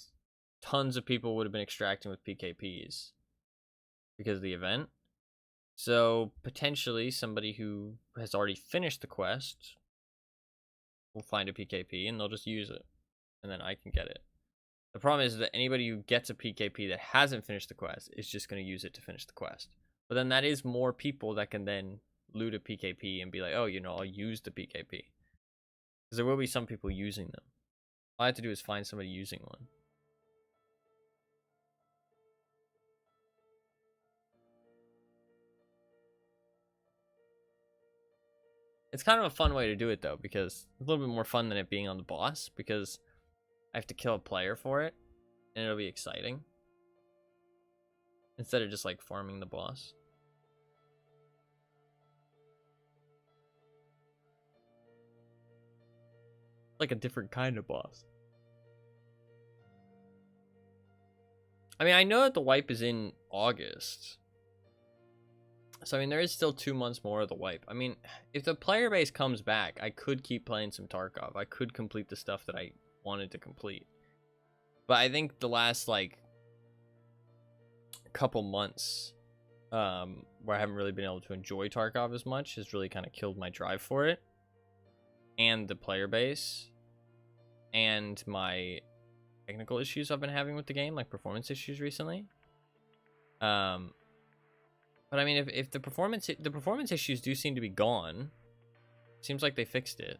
tons of people would have been extracting with PKPs because of the event. So, potentially, somebody who has already finished the quest will find a PKP, and they'll just use it. And then I can get it. The problem is that anybody who gets a PKP that hasn't finished the quest is just going to use it to finish the quest. But then that is more people that can then loot a PKP and be like, oh, you know, I'll use the PKP. Because there will be some people using them. All I have to do is find somebody using one. It's kind of a fun way to do it, though, because it's a little bit more fun than it being on the boss, because I have to kill a player for it, and it'll be exciting. Instead of just, like, farming the boss. Like a different kind of boss. I mean, I know that the wipe is in August. So, I mean, there is still 2 months more of the wipe. I mean, if the player base comes back, I could keep playing some Tarkov. I could complete the stuff that I wanted to complete. But I think the last, like, couple months where I haven't really been able to enjoy Tarkov as much has really kind of killed my drive for it. And the player base. And my technical issues I've been having with the game, like performance issues recently. But I mean, if the performance issues do seem to be gone, seems like they fixed it.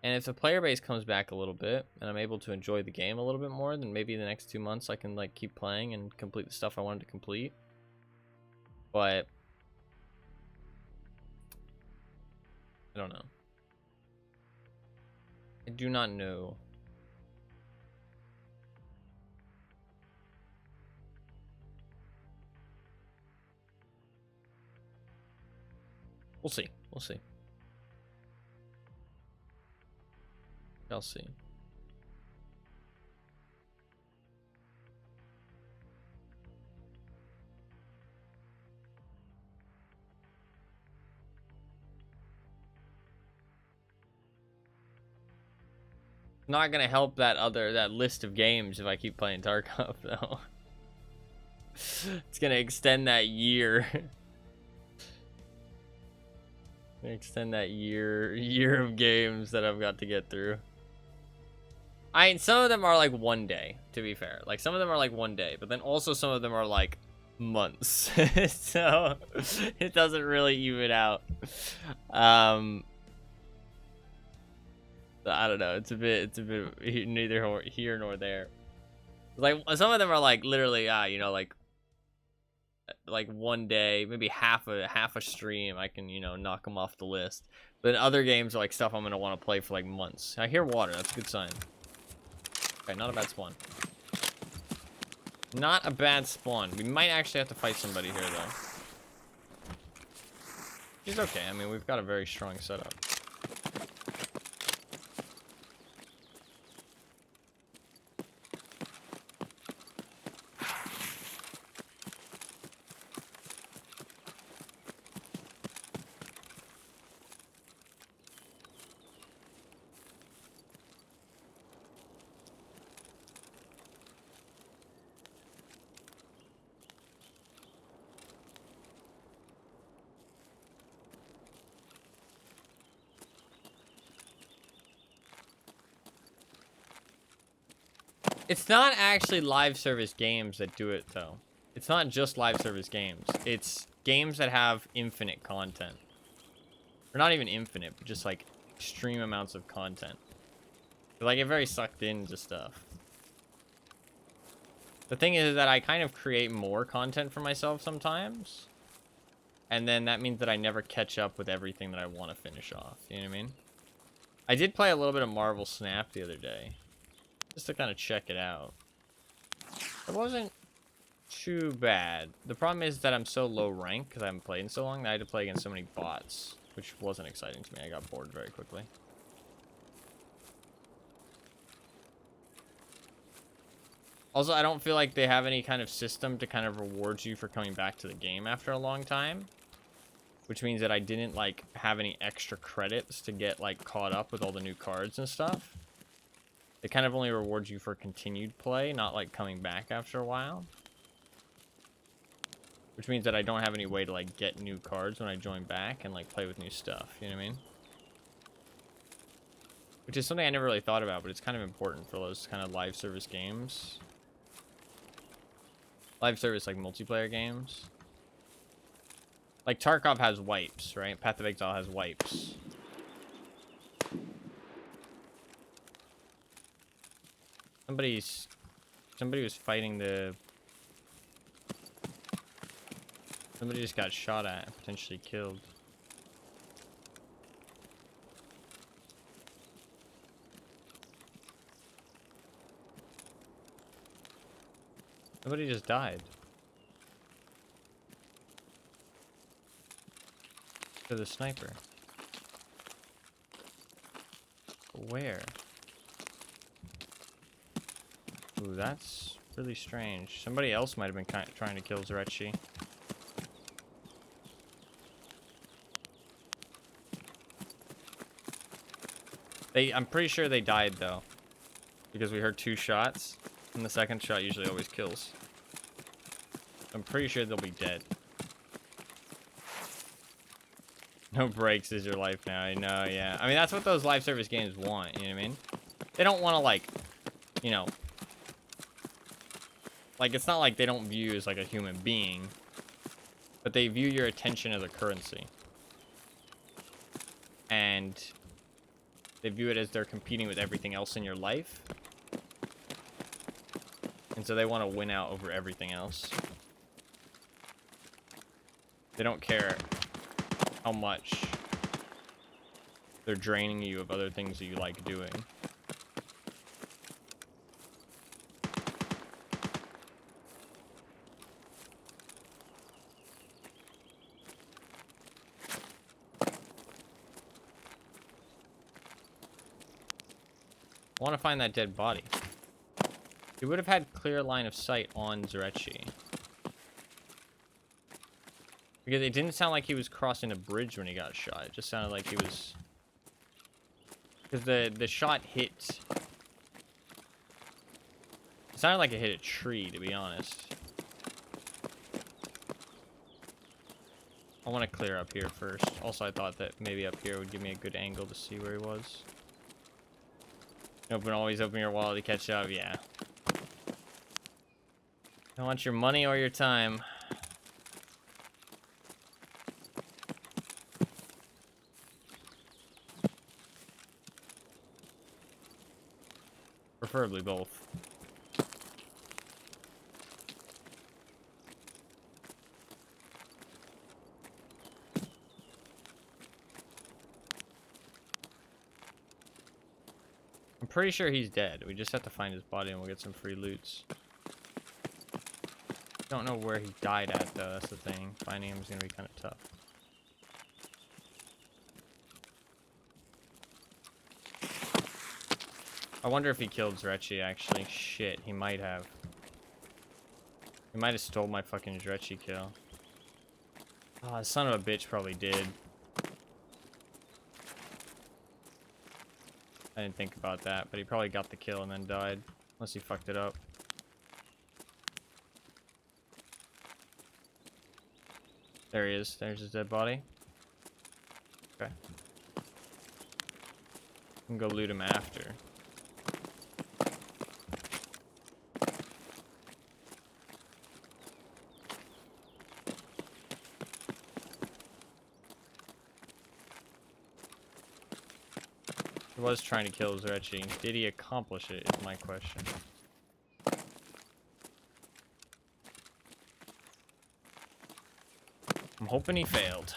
And if the player base comes back a little bit, and I'm able to enjoy the game a little bit more, then maybe in the next 2 months I can like keep playing and complete the stuff I wanted to complete. But I don't know. I do not know. We'll see. We'll see. I'll see. Not gonna help that list of games if I keep playing Tarkov though. It's gonna extend that year. Extend that year of games that I've got to get through. I mean, some of them are like 1 day, to be fair. Like, some of them are like 1 day, but then also some of them are like months. So, it doesn't really even out. I don't know. It's a bit neither here nor there. Like, some of them are like literally, you know, like 1 day, maybe half a stream, I can, you know, knock them off the list. But then other games are like stuff I'm gonna want to play for like months. I hear water. That's a good sign. Okay, not a bad spawn. Not a bad spawn. We might actually have to fight somebody here though. She's okay. I mean, we've got a very strong setup. It's not actually live service games that do it, though. It's not just live service games. It's games that have infinite content. Or not even infinite, but just, like, extreme amounts of content. Like, I get very sucked into stuff. The thing is that I kind of create more content for myself sometimes. And then that means that I never catch up with everything that I want to finish off. You know what I mean? I did play a little bit of Marvel Snap the other day. Just to kind of check it out. It wasn't too bad. The problem is that I'm so low rank because I haven't played in so long that I had to play against so many bots, which wasn't exciting to me. I got bored very quickly. Also, I don't feel like they have any kind of system to kind of reward you for coming back to the game after a long time. Which means that I didn't, like, have any extra credits to get, like, caught up with all the new cards and stuff. They kind of only reward you for continued play, not, like, coming back after a while. Which means that I don't have any way to, like, get new cards when I join back and, like, play with new stuff. You know what I mean? Which is something I never really thought about, but it's kind of important for those kind of live service games. Live service, like, multiplayer games. Like, Tarkov has wipes, right? Path of Exile has wipes. Somebody was fighting the... Somebody just got shot at and potentially killed. Somebody just died. To the sniper. Where? Ooh, that's really strange. Somebody else might have been trying to kill Zurechi. I'm pretty sure they died though, because we heard 2 shots, and the second shot usually always kills. I'm pretty sure they'll be dead. No breaks is your life now. I know, yeah. I mean, that's what those live service games want, you know what I mean? They don't want to, like, you know... Like, it's not like they don't view you as, like, a human being. But they view your attention as a currency. And... they view it as they're competing with everything else in your life. And so they want to win out over everything else. They don't care how much they're draining you of other things that you like doing. I want to find that dead body. He would have had clear line of sight on Zurechi. Because it didn't sound like he was crossing a bridge when he got shot. It just sounded like he was... Because the shot hit... It sounded like it hit a tree, to be honest. I want to clear up here first. Also, I thought that maybe up here would give me a good angle to see where he was. Always open your wallet to catch up. Yeah. I want your money or your time. Preferably both. I'm pretty sure he's dead. We just have to find his body and we'll get some free loots. Don't know where he died at though, that's the thing. Finding him is gonna be kind of tough. I wonder if he killed Zurechi actually. Shit, he might have. He might have stole my fucking Zurechi kill. Oh, son of a bitch probably did. I didn't think about that, but he probably got the kill and then died. Unless he fucked it up. There he is. There's his dead body. Okay. We can go loot him after. He was trying to kill Zurechi. Did he accomplish it, is my question. I'm hoping he failed.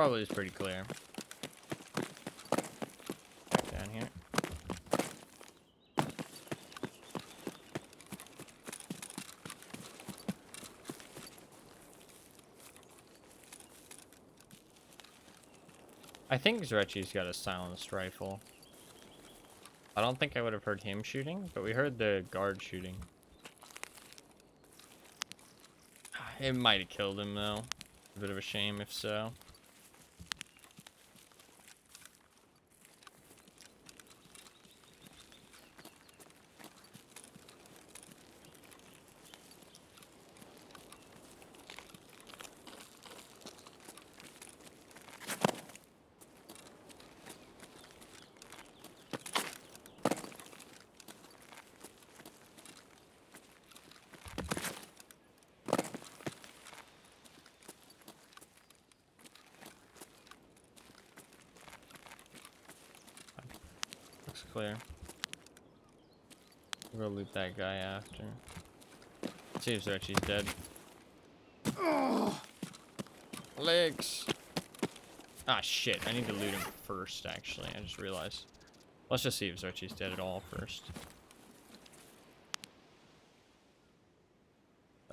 Probably is pretty clear. Back down here. I think Zrechi's got a silenced rifle. I don't think I would have heard him shooting, but we heard the guard shooting. It might have killed him, though. A bit of a shame if so. Looks clear. We'll go loot that guy after. See if Zrechi's dead. Oh, legs. Ah, shit. I need to loot him first, actually. I just realized. Let's just see if Zrechi's dead at all first.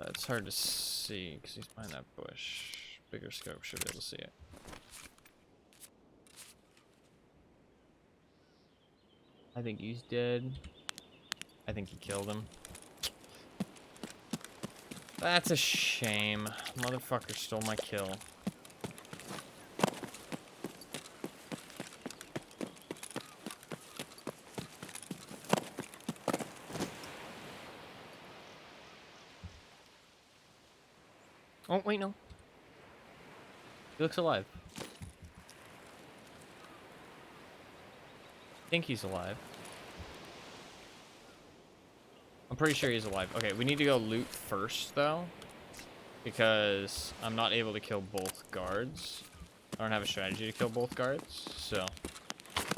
It's hard to see because he's behind that bush. Bigger scope should be able to see it. I think he's dead. I think he killed him. That's a shame. Motherfucker stole my kill. Oh, wait, no. He looks alive. I think he's alive. I'm pretty sure he's alive. Okay, we need to go loot first, though. Because I'm not able to kill both guards. I don't have a strategy to kill both guards. So,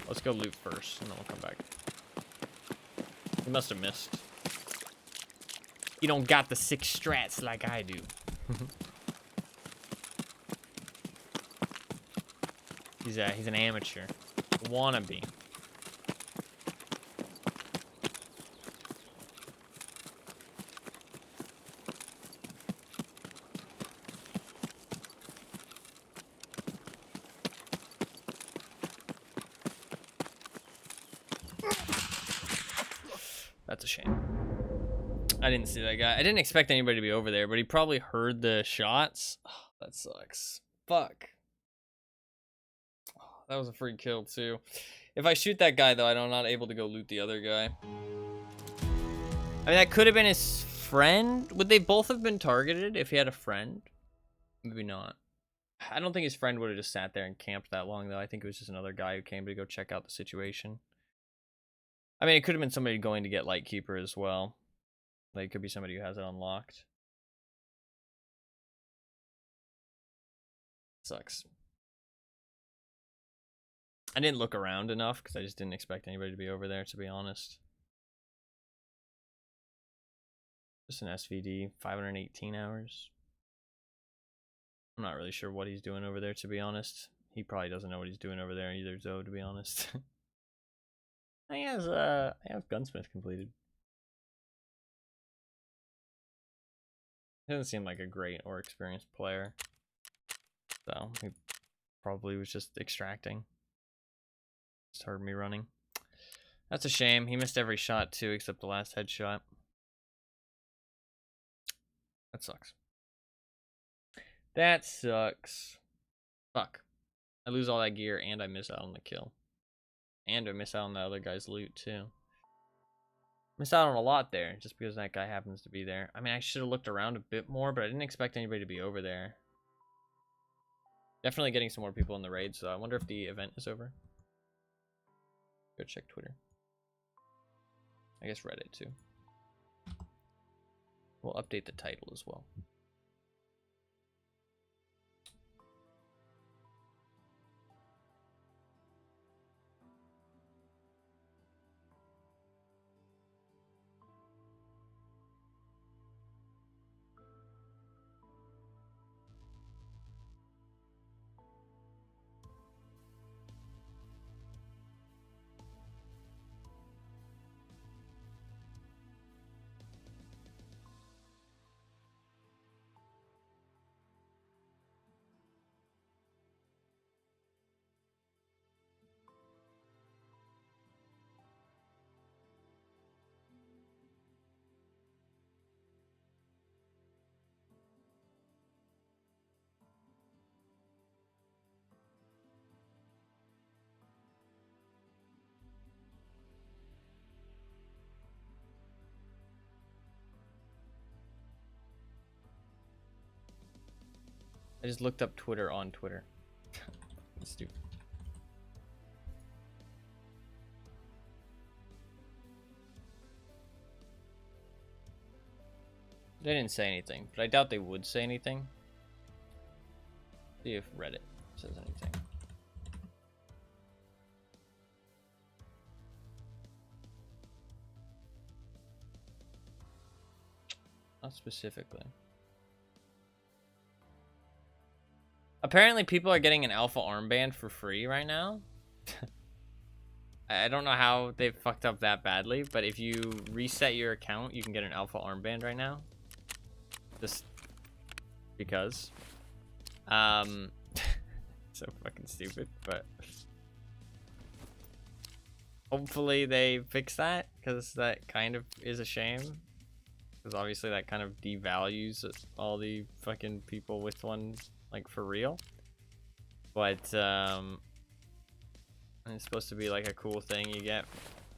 let's go loot first, and then we'll come back. He must have missed. You don't got the 6 strats like I do. He's an amateur. Wannabe. That's a shame. I didn't see that guy. I didn't expect anybody to be over there, but he probably heard the shots. Oh, that sucks. Fuck. Oh, that was a free kill, too. If I shoot that guy, though, I'm not able to go loot the other guy. I mean, that could have been his friend. Would they both have been targeted if he had a friend? Maybe not. I don't think his friend would have just sat there and camped that long, though. I think it was just another guy who came to go check out the situation. I mean, it could have been somebody going to get Lightkeeper as well. Like, it could be somebody who has it unlocked. Sucks. I didn't look around enough because I just didn't expect anybody to be over there, to be honest. Just an SVD, 518 hours. I'm not really sure what he's doing over there, to be honest. He probably doesn't know what he's doing over there either, Zoe, to be honest. He has Gunsmith completed. He doesn't seem like a great or experienced player. So, he probably was just extracting. Just heard me running. That's a shame. He missed every shot, too, except the last headshot. That sucks. That sucks. Fuck. I lose all that gear, and I miss out on the kill. And I miss out on the other guy's loot, too. Miss out on a lot there, just because that guy happens to be there. I mean, I should have looked around a bit more, but I didn't expect anybody to be over there. Definitely getting some more people in the raid, so I wonder if the event is over. Go check Twitter. I guess Reddit, too. We'll update the title as well. I just looked up Twitter on Twitter. That's stupid. They didn't say anything, but I doubt they would say anything. See if Reddit says anything. Not specifically. Apparently people are getting an alpha armband for free right now. I don't know how they fucked up that badly, but if you reset your account, you can get an alpha armband right now. Just because. So fucking stupid, but hopefully they fix that, because that kind of is a shame. Because obviously that kind of devalues all the fucking people with one, like, for real. But it's supposed to be like a cool thing you get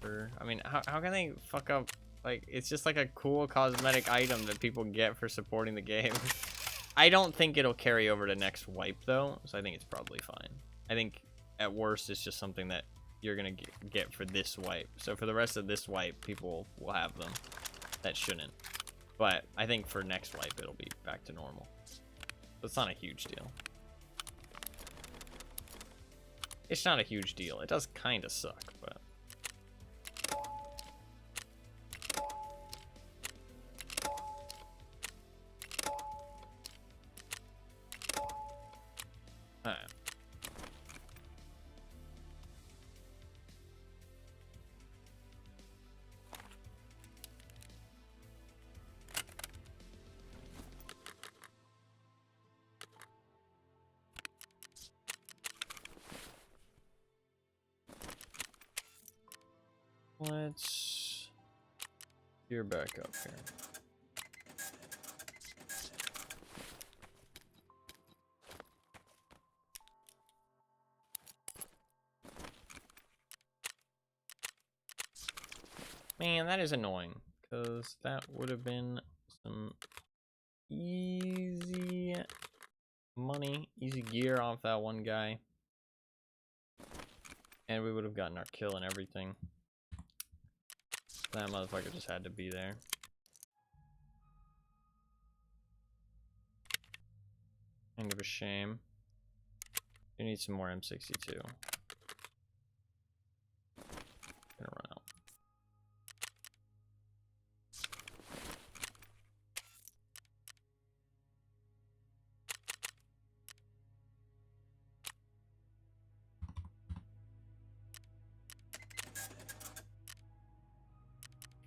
for, I mean, how can they fuck up, like, it's just like a cool cosmetic item that people get for supporting the game. I don't think it'll carry over to next wipe though, so I think it's probably fine. I think at worst it's just something that you're gonna get for this wipe. So for the rest of this wipe, people will have them. That shouldn't. But I think for next wipe, it'll be back to normal. So it's not a huge deal. It's not a huge deal. It does kind of suck, but... Alright. Let's gear back up here. Man, that is annoying, because that would have been some easy money, easy gear off that one guy. And we would have gotten our kill and everything. That motherfucker just had to be there. Kind of a shame. You need some more M62. Gonna run out.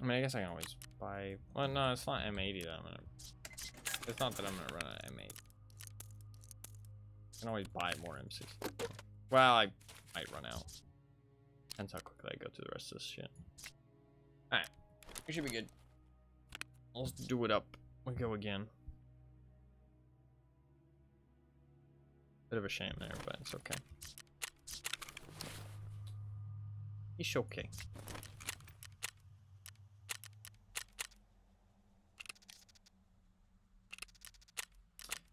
I mean, I guess I can always buy... Well, no, it's not M80 that I'm gonna... It's not that I'm gonna run an M8. I can always buy more M60. Well, I might run out. Depends how quickly I go through the rest of this shit. Alright. We should be good. Let's do it up. We go again. Bit of a shame there, but it's okay. It's okay.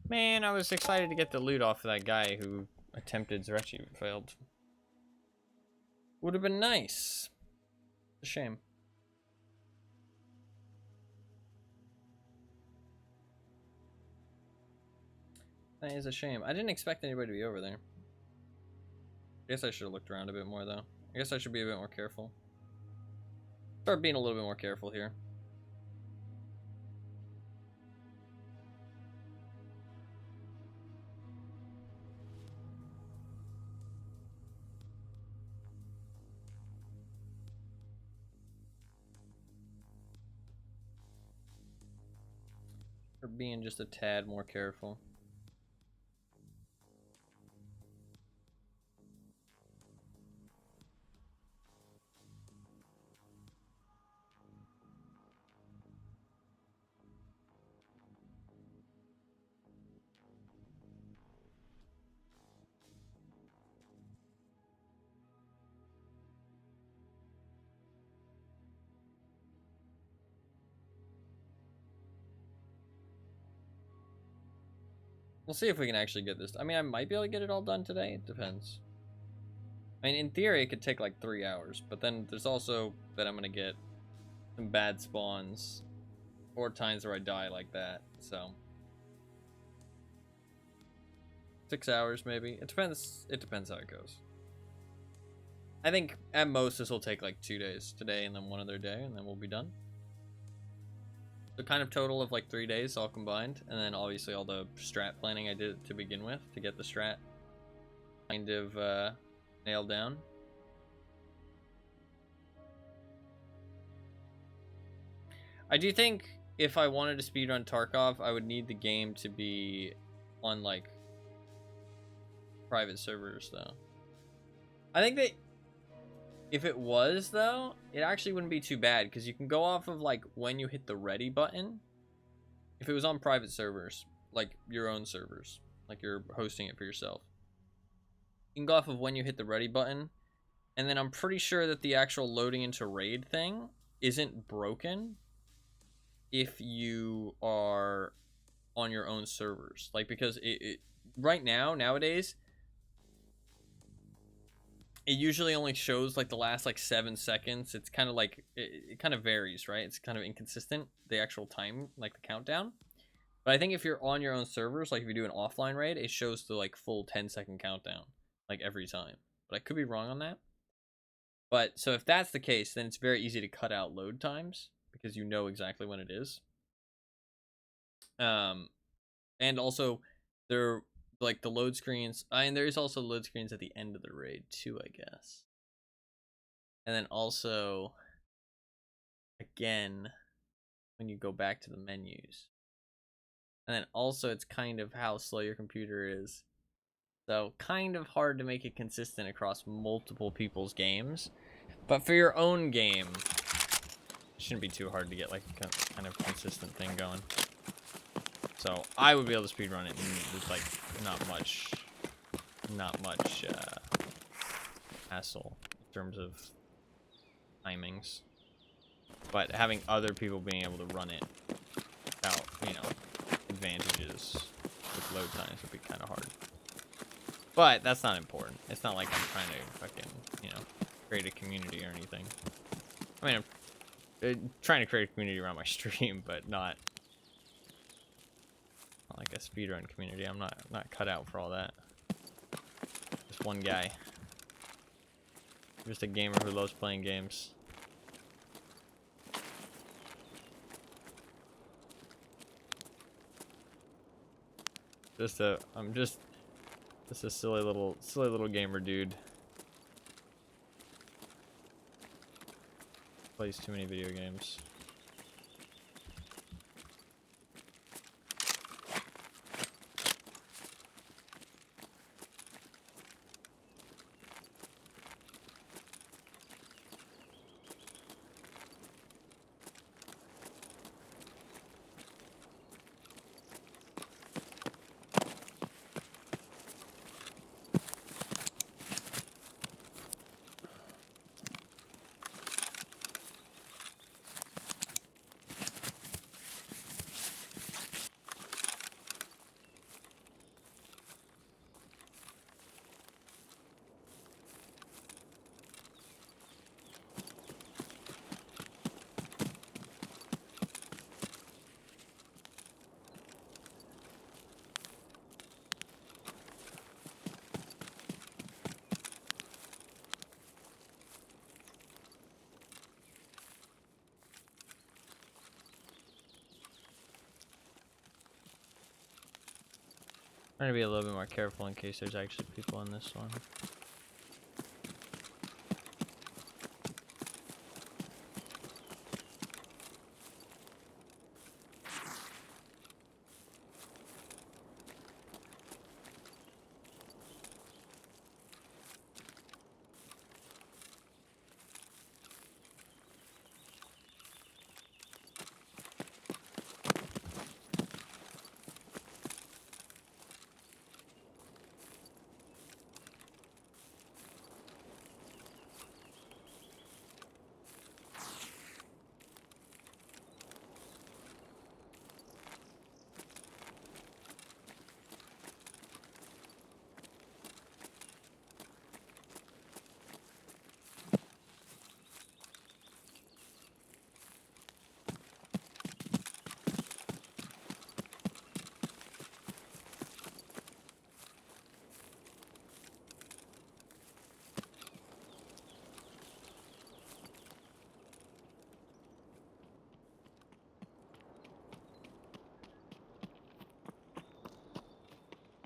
Man, I was excited to get the loot off of that guy who attempted Zerechi but failed. Would have been nice. A shame. That is a shame. I didn't expect anybody to be over there. I guess I should have looked around a bit more though. I guess I should be a bit more careful. Start being a little bit more careful here. Or being just a tad more careful. We'll see if we can actually get this. I mean, I might be able to get it all done today. It depends. I mean, in theory, it could take like 3 hours, but then there's also that I'm gonna get some bad spawns or times where I die like that. So 6 hours maybe. It depends. It depends how it goes. I think at most this will take like 2 days, today and then one other day, and then we'll be done. So kind of total of like 3 days all combined, and then obviously all the strat planning I did to begin with to get the strat kind of nailed down. I do think if I wanted to speedrun Tarkov, I would need the game to be on like private servers though. I think that if it was though, it actually wouldn't be too bad because you can go off of like when you hit the ready button. If it was on private servers, like your own servers, like you're hosting it for yourself, you can go off of when you hit the ready button, and then I'm pretty sure that the actual loading into raid thing isn't broken if you are on your own servers. Like, because it right now, nowadays, it usually only shows like the last like 7 seconds. It's kind of like it kind of varies, right? It's kind of inconsistent, the actual time, like the countdown. But I think if you're on your own servers, like if you do an offline raid, it shows the like full 10-second countdown like every time. But I could be wrong on that. But so if that's the case, then it's very easy to cut out load times because you know exactly when it is. And also there, like the load screens, and there's also load screens at the end of the raid too, I guess. And then also, again, when you go back to the menus. And then also it's kind of how slow your computer is. So kind of hard to make it consistent across multiple people's games. But for your own game, it shouldn't be too hard to get like a kind of consistent thing going. So I would be able to speedrun it with like not much hassle in terms of timings. But having other people being able to run it without, you know, advantages with load times would be kind of hard. But that's not important. It's not like I'm trying to fucking, you know, create a community or anything. I mean, I'm trying to create a community around my stream, but not like a speedrun community. I'm not cut out for all that. Just one guy. Just a gamer who loves playing games. I'm just a silly little gamer dude. Plays too many video games. I'm trying to be a little bit more careful in case there's actually people in this one.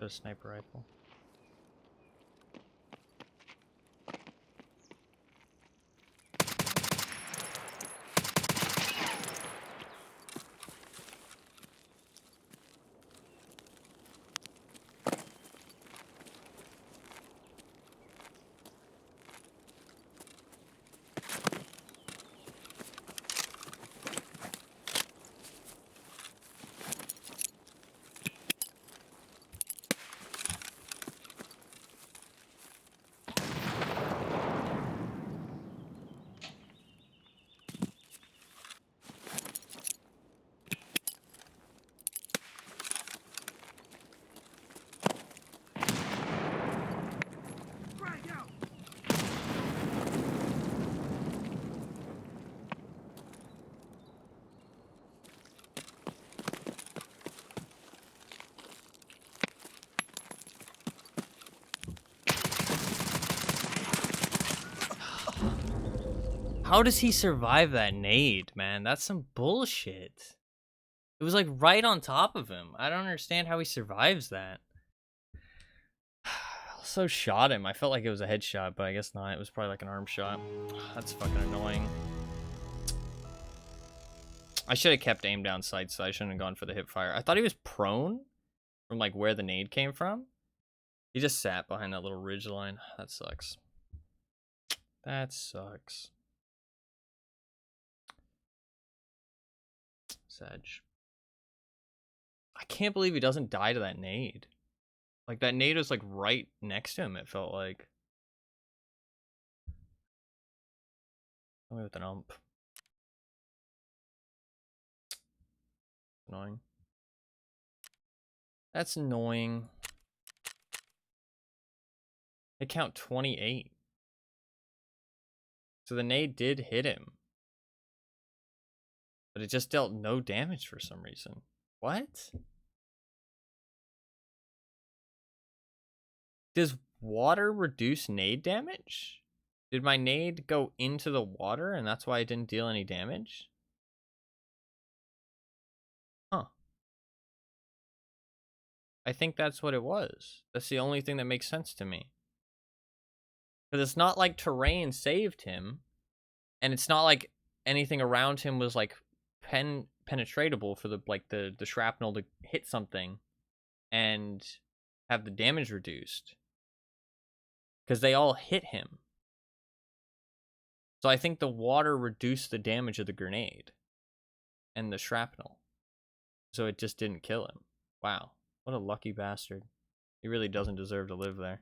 a sniper rifle. How does he survive that nade, man? That's some bullshit. It was like right on top of him. I don't understand how he survives that. Also shot him. I felt like it was a headshot, but I guess not. It was probably like an arm shot. That's fucking annoying. I should have kept aim down sight, so I shouldn't have gone for the hip fire. I thought he was prone from like where the nade came from. He just sat behind that little ridge line. That sucks. That sucks. Sedge. I can't believe he doesn't die to that nade. Like, that nade was, like, right next to him, it felt like. Tell me with an ump. Annoying. That's annoying. They count 28. So the nade did hit him. But it just dealt no damage for some reason. What? Does water reduce nade damage? Did my nade go into the water and that's why it didn't deal any damage? Huh. I think that's what it was. That's the only thing that makes sense to me. Because it's not like terrain saved him. And it's not like anything around him was like penetratable for the shrapnel to hit something and have the damage reduced, because they all hit him. So I think the water reduced the damage of the grenade and the shrapnel, so it just didn't kill him. Wow, what a lucky bastard. He really doesn't deserve to live there.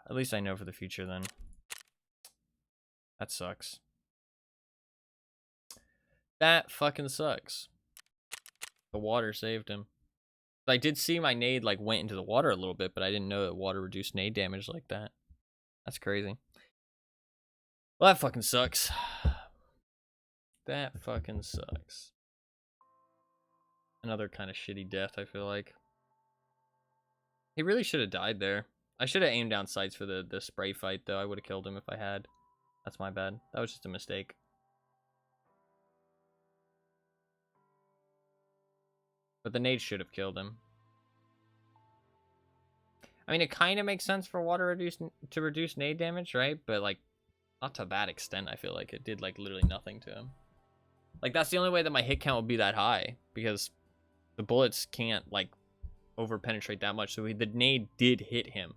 At least I know for the future then. That sucks. That fucking sucks. The water saved him. I did see my nade like went into the water a little bit, but I didn't know that water reduced nade damage like that. That's crazy. Well, that fucking sucks. That fucking sucks. Another kind of shitty death, I feel like. He really should have died there. I should have aimed down sights for the spray fight, though. I would have killed him if I had. That's my bad. That was just a mistake. But the nade should have killed him. I mean, it kind of makes sense for water to reduce nade damage, right? But, like, not to that extent, I feel like. It did, like, literally nothing to him. Like, that's the only way that my hit count would be that high. Because the bullets can't, like, over-penetrate that much. So the nade did hit him.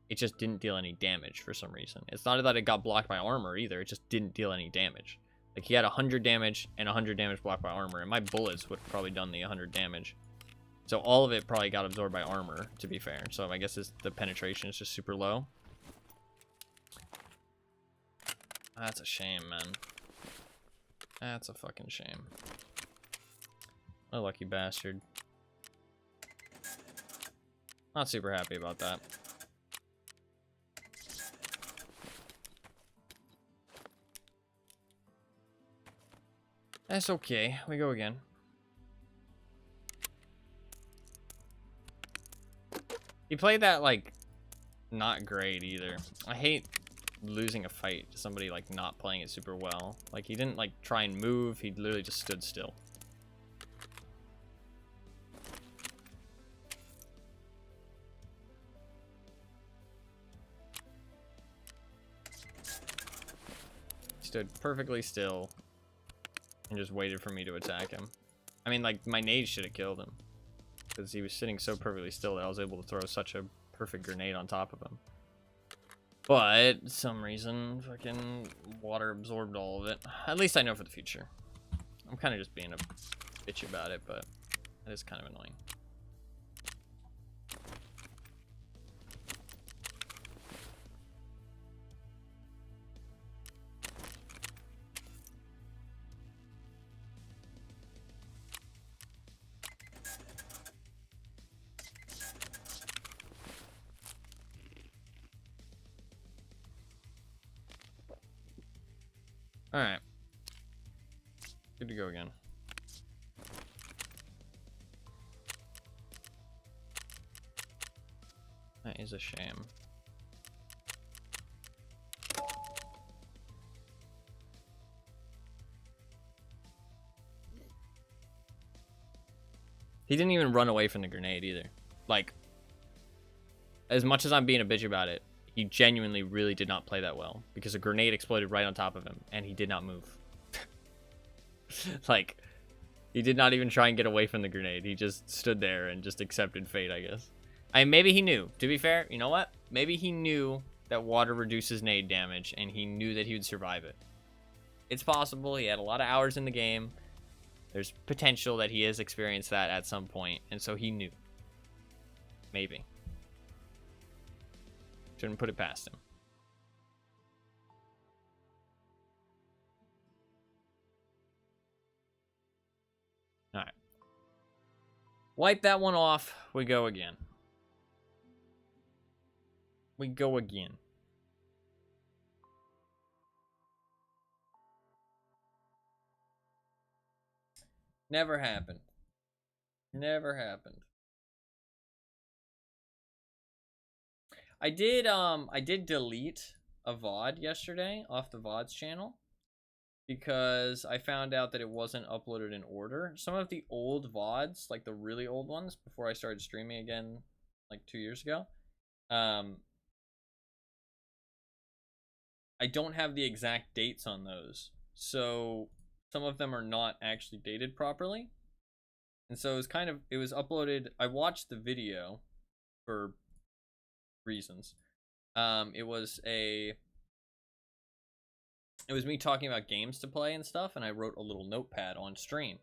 It just didn't deal any damage for some reason. It's not that it got blocked by armor, either. It just didn't deal any damage. Like, he had 100 damage and 100 damage blocked by armor. And my bullets would have probably done the 100 damage. So all of it probably got absorbed by armor, to be fair. So I guess the penetration is just super low. That's a shame, man. That's a fucking shame. What a lucky bastard. Not super happy about that. That's okay. We go again. He played that, like, not great either. I hate losing a fight to somebody, like, not playing it super well. Like, he didn't, like, try and move. He literally just stood still. stood perfectly still and just waited for me to attack him. I mean, like, my nade should have killed him. Because he was sitting so perfectly still that I was able to throw such a perfect grenade on top of him. But, some reason, fucking water absorbed all of it. At least I know for the future. I'm kind of just being a bitch about it, but that is kind of annoying. Alright. Good to go again. That is a shame. He didn't even run away from the grenade either. Like, as much as I'm being a bitch about it, he genuinely really did not play that well. Because a grenade exploded right on top of him, and he did not move. Like, he did not even try and get away from the grenade. He just stood there and just accepted fate, I guess. I mean, maybe he knew. To be fair, you know what? Maybe he knew that water reduces nade damage, and he knew that he would survive it. It's possible. He had a lot of hours in the game. There's potential that he has experienced that at some point, and so he knew. Maybe. Shouldn't put it past him. Alright. Wipe that one off. We go again. We go again. Never happened. Never happened. I did delete a VOD yesterday off the VODs channel because I found out that it wasn't uploaded in order. Some of the old VODs, like the really old ones before I started streaming again like 2 years ago, I don't have the exact dates on those. So some of them are not actually dated properly. And so it was uploaded. I watched the video for reasons. It was me talking about games to play and stuff, and I wrote a little notepad on stream.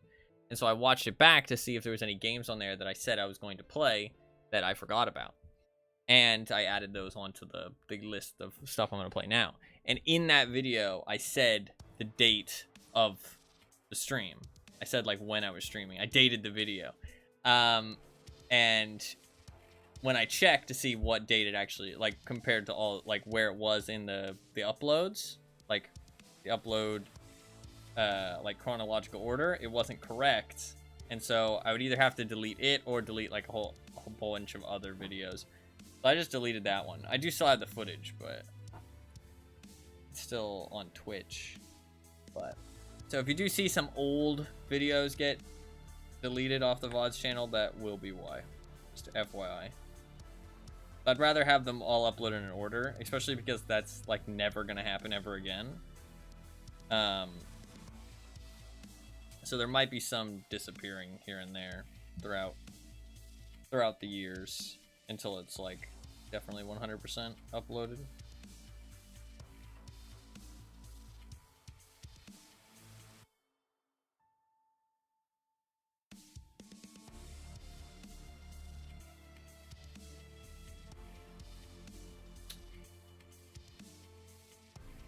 And so I watched it back to see if there was any games on there that I said I was going to play that I forgot about. And I added those onto the list of stuff I'm going to play now. And in that video, I said the date of the stream. I said, like, when I was streaming. I dated the video. And when I checked to see what date it actually, like, compared to all, like, where it was in the uploads, like, the upload, like, chronological order, it wasn't correct. And so I would either have to delete it or delete, like, a whole bunch of other videos. So I just deleted that one. I do still have the footage, but it's still on Twitch. But so if you do see some old videos get deleted off the VODs channel, that will be why. Just FYI. I'd rather have them all uploaded in order, especially because that's like never gonna happen ever again. So there might be some disappearing here and there throughout the years until it's like definitely 100% uploaded.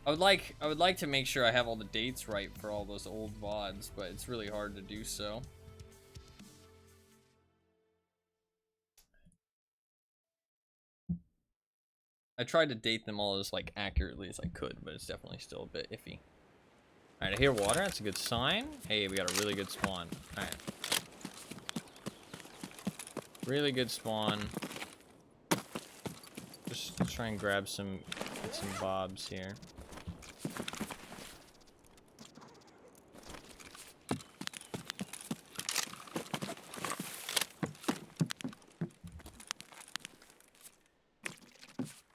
I would like to make sure I have all the dates right for all those old VODs, but it's really hard to do so. I tried to date them all as like accurately as I could, but it's definitely still a bit iffy. Alright, I hear water. That's a good sign. Hey, we got a really good spawn. Alright. Really good spawn. Just try and grab some bits and bobs here.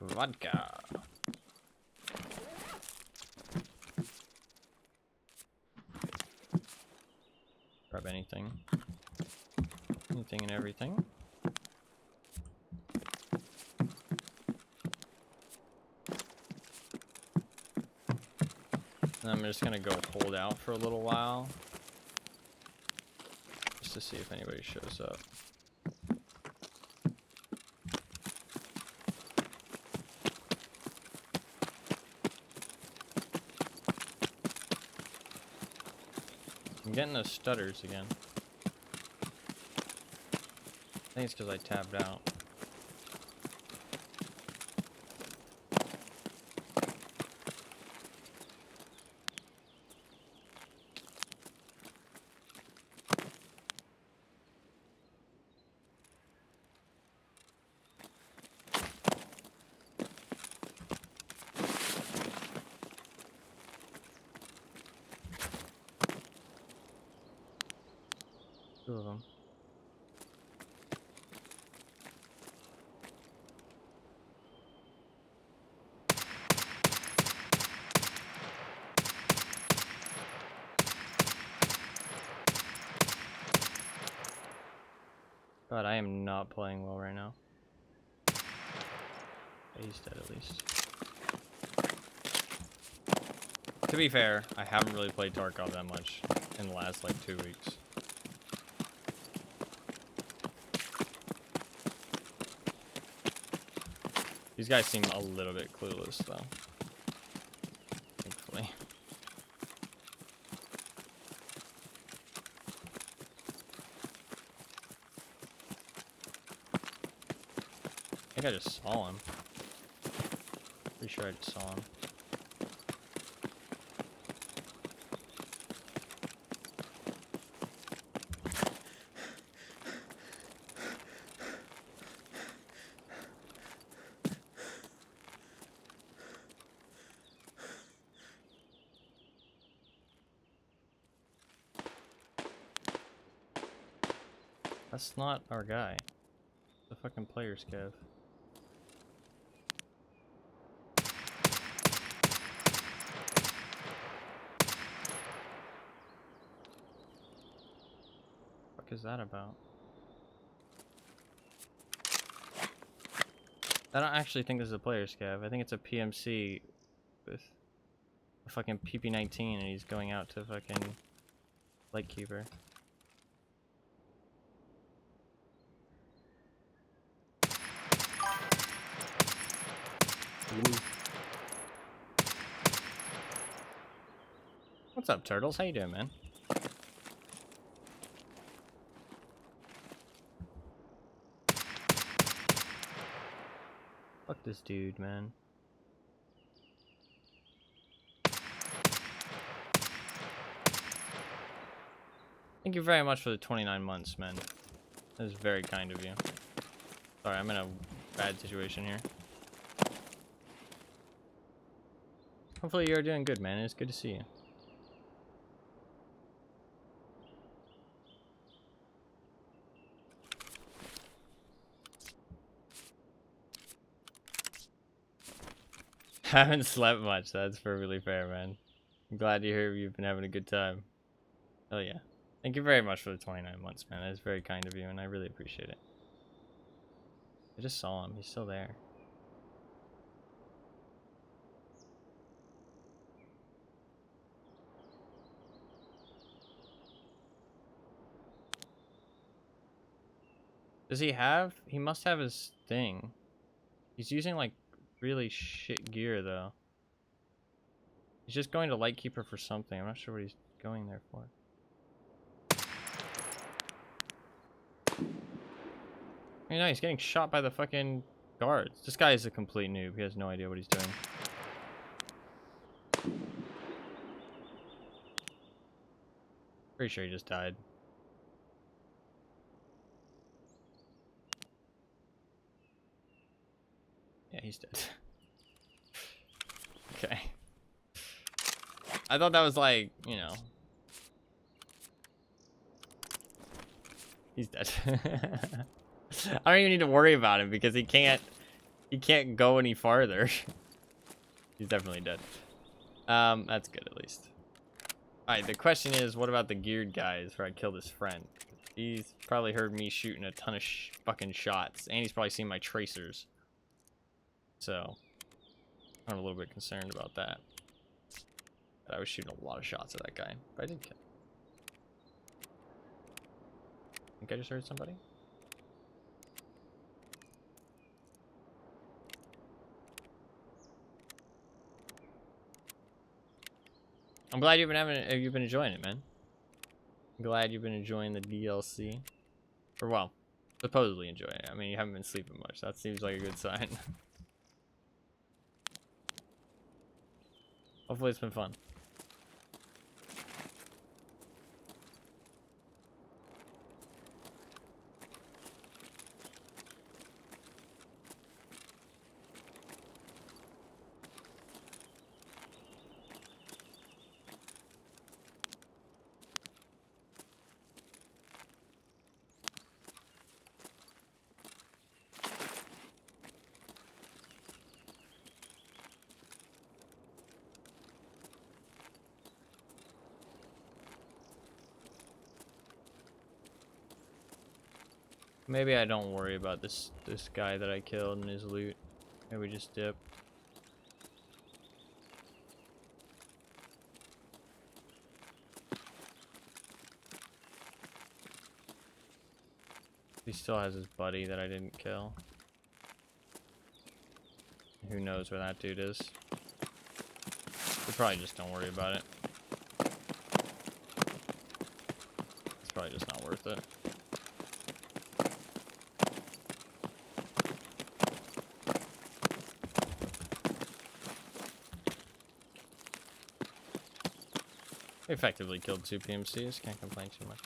Vodka. grab anything. Anything and everything. And I'm just gonna go hold out for a little while. Just to see if anybody shows up. I'm getting those stutters again. I think it's because I tabbed out. Two of them. God, I am not playing well right now. He's dead at least. To be fair, I haven't really played Tarkov that much in the last like 2 weeks. These guys seem a little bit clueless though. Thankfully. I think I just saw him. Pretty sure I just saw him. That's not our guy. The fucking player scav. What is that about? I don't actually think this is a player scav. I think it's a PMC with a fucking PP-19 and he's going out to fucking Lightkeeper. What's up, Turtles? How you doing, man? Fuck this dude, man. Thank you very much for the 29 months, man. That is very kind of you. Sorry, I'm in a bad situation here. Hopefully you're doing good, man. It's good to see you. Haven't slept much. That's perfectly fair, man. I'm glad to hear you've been having a good time. Hell yeah. Thank you very much for the 29 months, man. That is very kind of you, and I really appreciate it. I just saw him. He's still there. Does he have? He must have his thing. He's using, like, really shit gear, though. He's just going to Lightkeeper for something. I'm not sure what he's going there for. You know, he's getting shot by the fucking guards. This guy is a complete noob. He has no idea what he's doing. Pretty sure he just died. Yeah, he's dead. Okay. I thought that was like, you know. He's dead. I don't even need to worry about him because he can't go any farther. He's definitely dead. That's good at least. Alright, the question is, what about the geared guys where I killed his friend? He's probably heard me shooting a ton of fucking shots, and he's probably seen my tracers. So, I'm a little bit concerned about that. But I was shooting a lot of shots at that guy, but I did kill him. I think I just heard somebody. I'm glad you've been enjoying it, man. I'm glad you've been enjoying the DLC. Or, well, supposedly enjoying it. I mean, you haven't been sleeping much. That seems like a good sign. Hopefully it's been fun. Maybe I don't worry about this guy that I killed and his loot. Maybe we just dip. He still has his buddy that I didn't kill. Who knows where that dude is? We probably just don't worry about it. It's probably just not worth it. We effectively killed 2 PMCs, can't complain too much.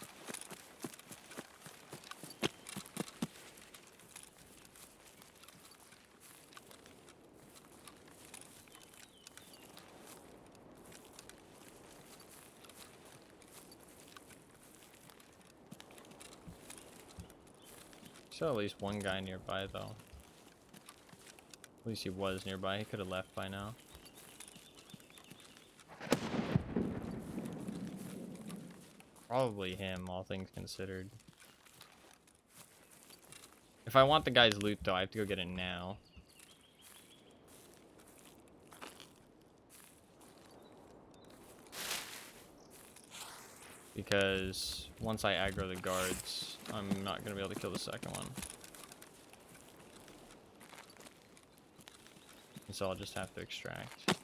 Still at least one guy nearby though. At least he was nearby, he could have left by now. Probably him, all things considered. If I want the guy's loot though, I have to go get it now. Because once I aggro the guards, I'm not going to be able to kill the second one. And so I'll just have to extract.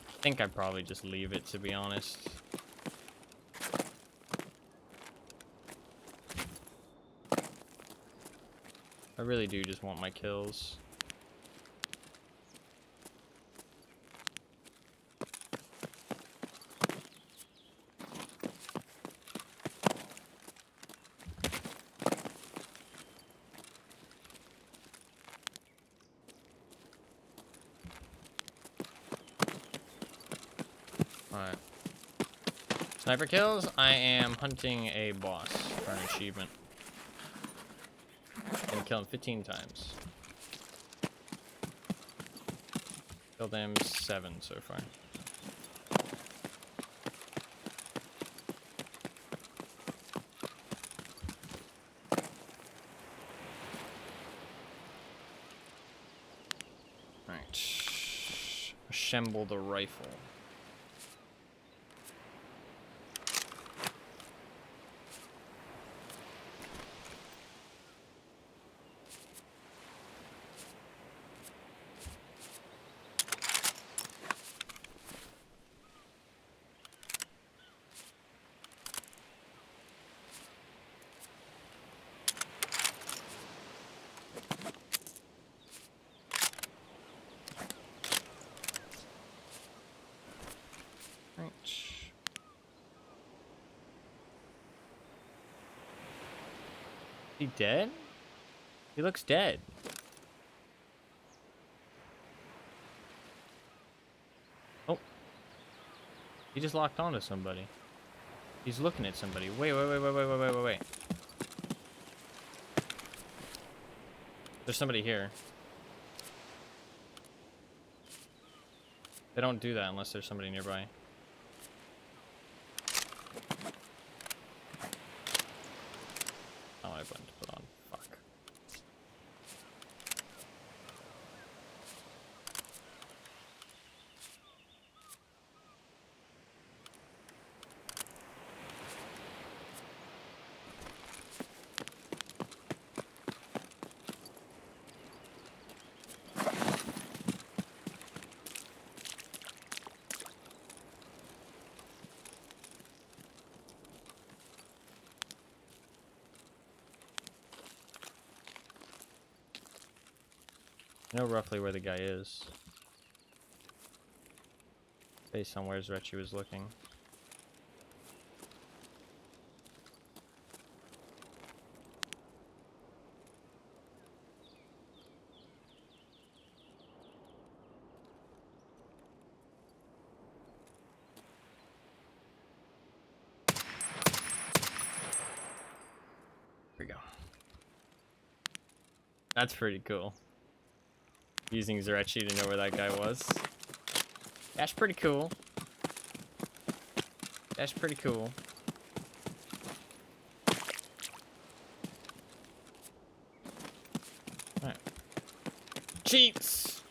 I think I'd probably just leave it, to be honest. I really do just want my kills. Alright. Sniper kills, I am hunting a boss for an achievement. Gonna kill him 15 times. Killed him 7 so far. Alright. Assemble the rifle. He dead? He looks dead. Oh. He just locked onto somebody. He's looking at somebody. Wait. There's somebody here. They don't do that unless there's somebody nearby. Oh, I have button to put on. Fuck. I know roughly where the guy is. Based on where Zrechi was looking. Here we go. That's pretty cool. Using Zrechi to know where that guy was. That's pretty cool. That's pretty cool. Alright. Cheats!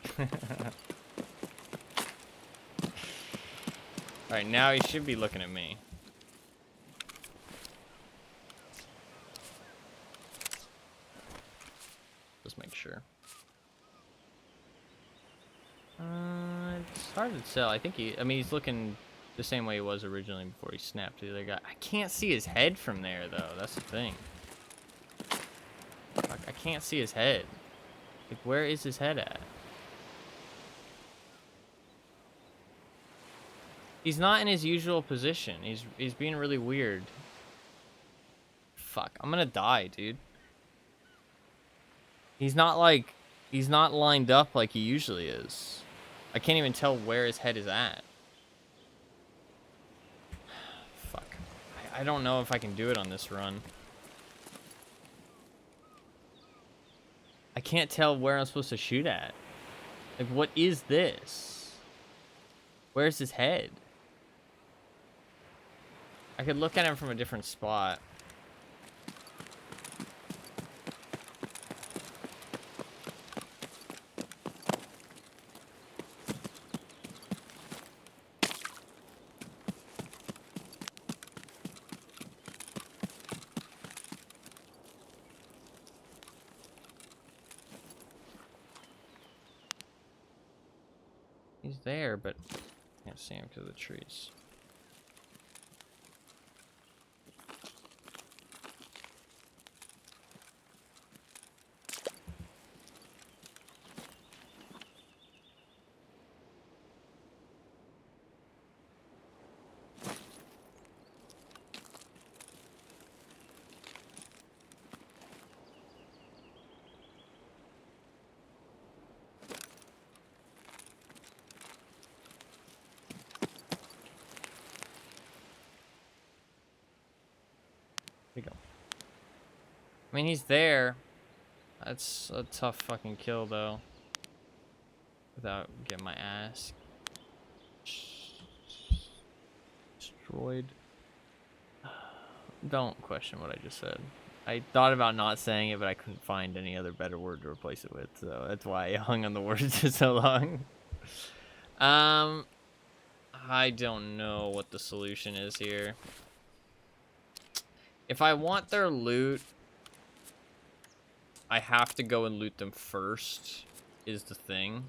Alright, now he should be looking at me. Just make sure. It's hard to tell. I think I mean, he's looking the same way he was originally before he snapped to the other guy. I can't see his head from there, though. That's the thing. Fuck, I can't see his head. Like, where is his head at? He's not in his usual position. He's being really weird. Fuck, I'm gonna die, dude. He's not lined up like he usually is. I can't even tell where his head is at. Fuck. I don't know if I can do it on this run. I can't tell where I'm supposed to shoot at. Like, what is this? Where's his head? I could look at him from a different spot. He's there, but I can't see him because of the trees. There we go. I mean, he's there. That's a tough fucking kill, though. Without getting my ass destroyed. Don't question what I just said. I thought about not saying it, but I couldn't find any other better word to replace it with, so that's why I hung on the words for so long. I don't know what the solution is here. If I want their loot, I have to go and loot them first, is the thing.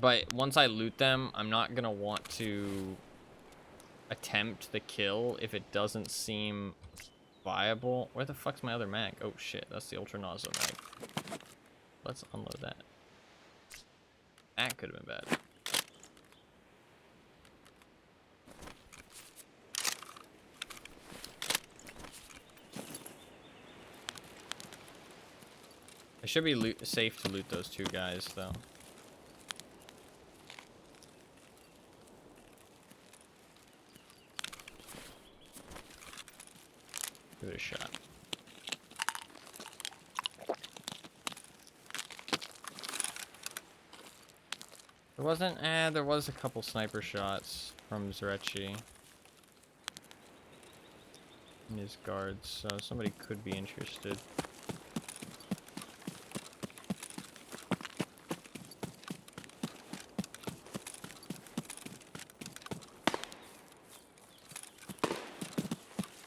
But once I loot them, I'm not gonna want to attempt the kill if it doesn't seem viable. Where the fuck's my other mag? Oh shit, that's the ultra nozzle mag. Let's unload that. That could have been bad. I should be safe to loot those two guys, though. another shot. There was a couple sniper shots from Zrechi in his guards, so somebody could be interested.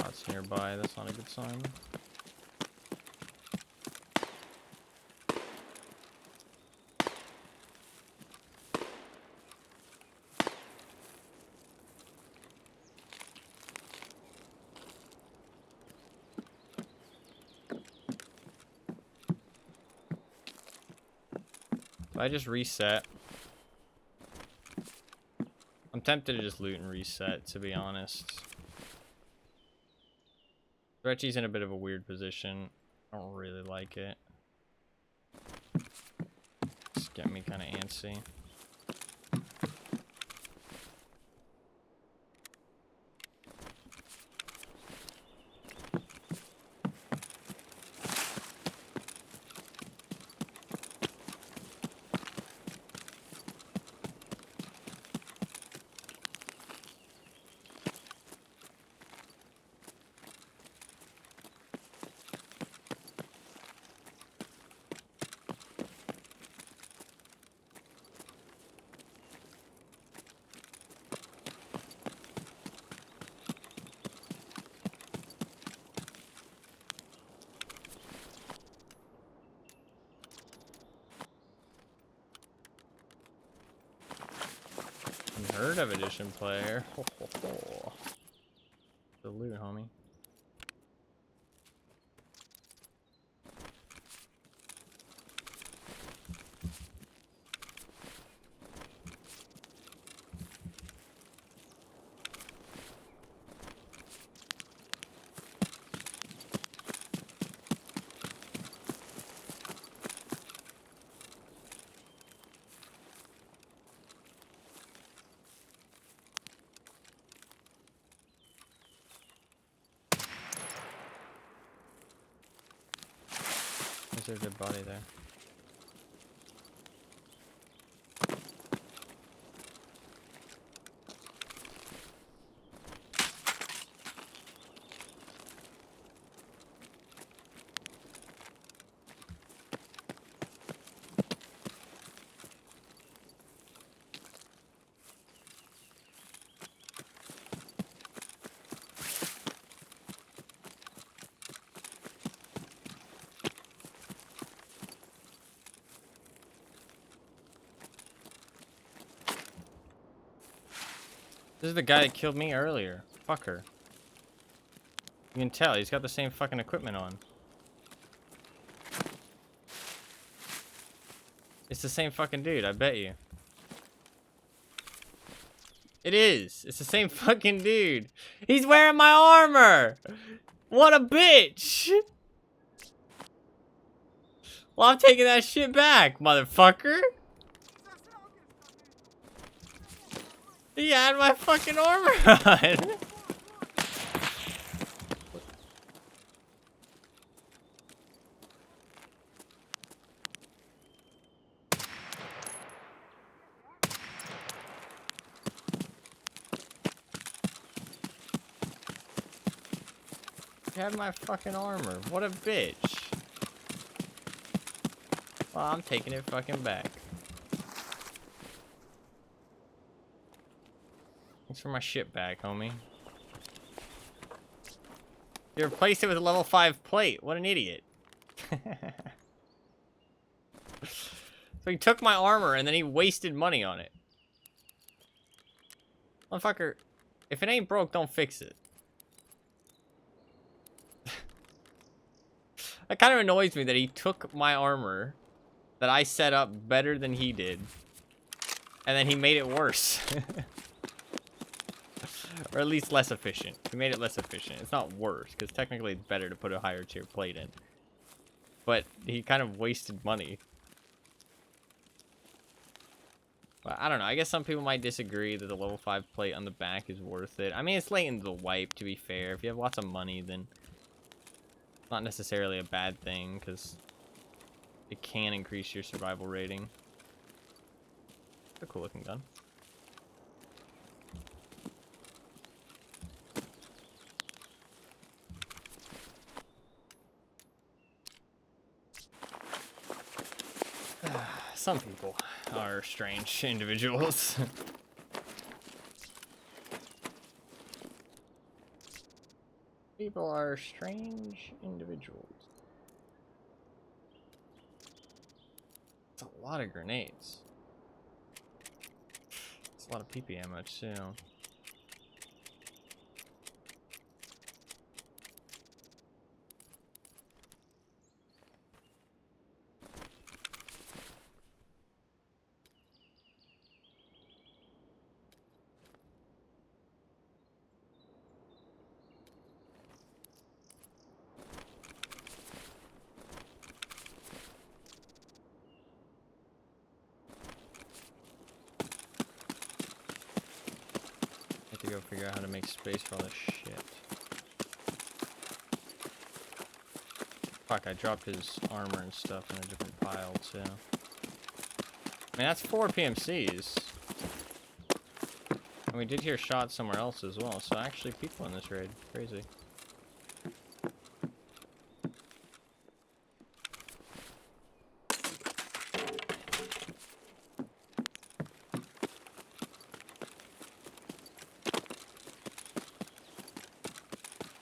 Shots nearby, that's not a good sign. I just reset. I'm tempted to just loot and reset, to be honest. Zrechi's in a bit of a weird position. I don't really like it. It's getting me kind of antsy. Unheard of edition player. Ho, ho, ho. The loot, homie. There's a dead body there. This is the guy that killed me earlier. Fucker. You can tell, he's got the same fucking equipment on. It's the same fucking dude, I bet you. It is. It's the same fucking dude. He's wearing my armor! What a bitch! Well, I'm taking that shit back, motherfucker. He had my fucking armor on. He had my fucking armor. What a bitch. Well, I'm taking it fucking back. Thanks for my shit back, homie. You replaced it with a level 5 plate. What an idiot. So he took my armor and then he wasted money on it. Motherfucker, if it ain't broke, don't fix it. That kind of annoys me that he took my armor that I set up better than he did. And then he made it worse. Or at least less efficient. He made it less efficient. It's not worse, because technically it's better to put a higher tier plate in. But he kind of wasted money. But I don't know. I guess some people might disagree that the level 5 plate on the back is worth it. I mean, it's late into the wipe, to be fair. If you have lots of money, then Not necessarily a bad thing, because it can increase your survival rating. It's a cool looking gun. Some people are strange individuals. People are strange individuals. It's a lot of grenades. It's a lot of PP ammo too. Have to go figure out how to make space for all this shit. Fuck, I dropped his armor and stuff in a different pile too. I mean, that's 4 PMCs. And we did hear shots somewhere else as well, so actually people in this raid. Crazy.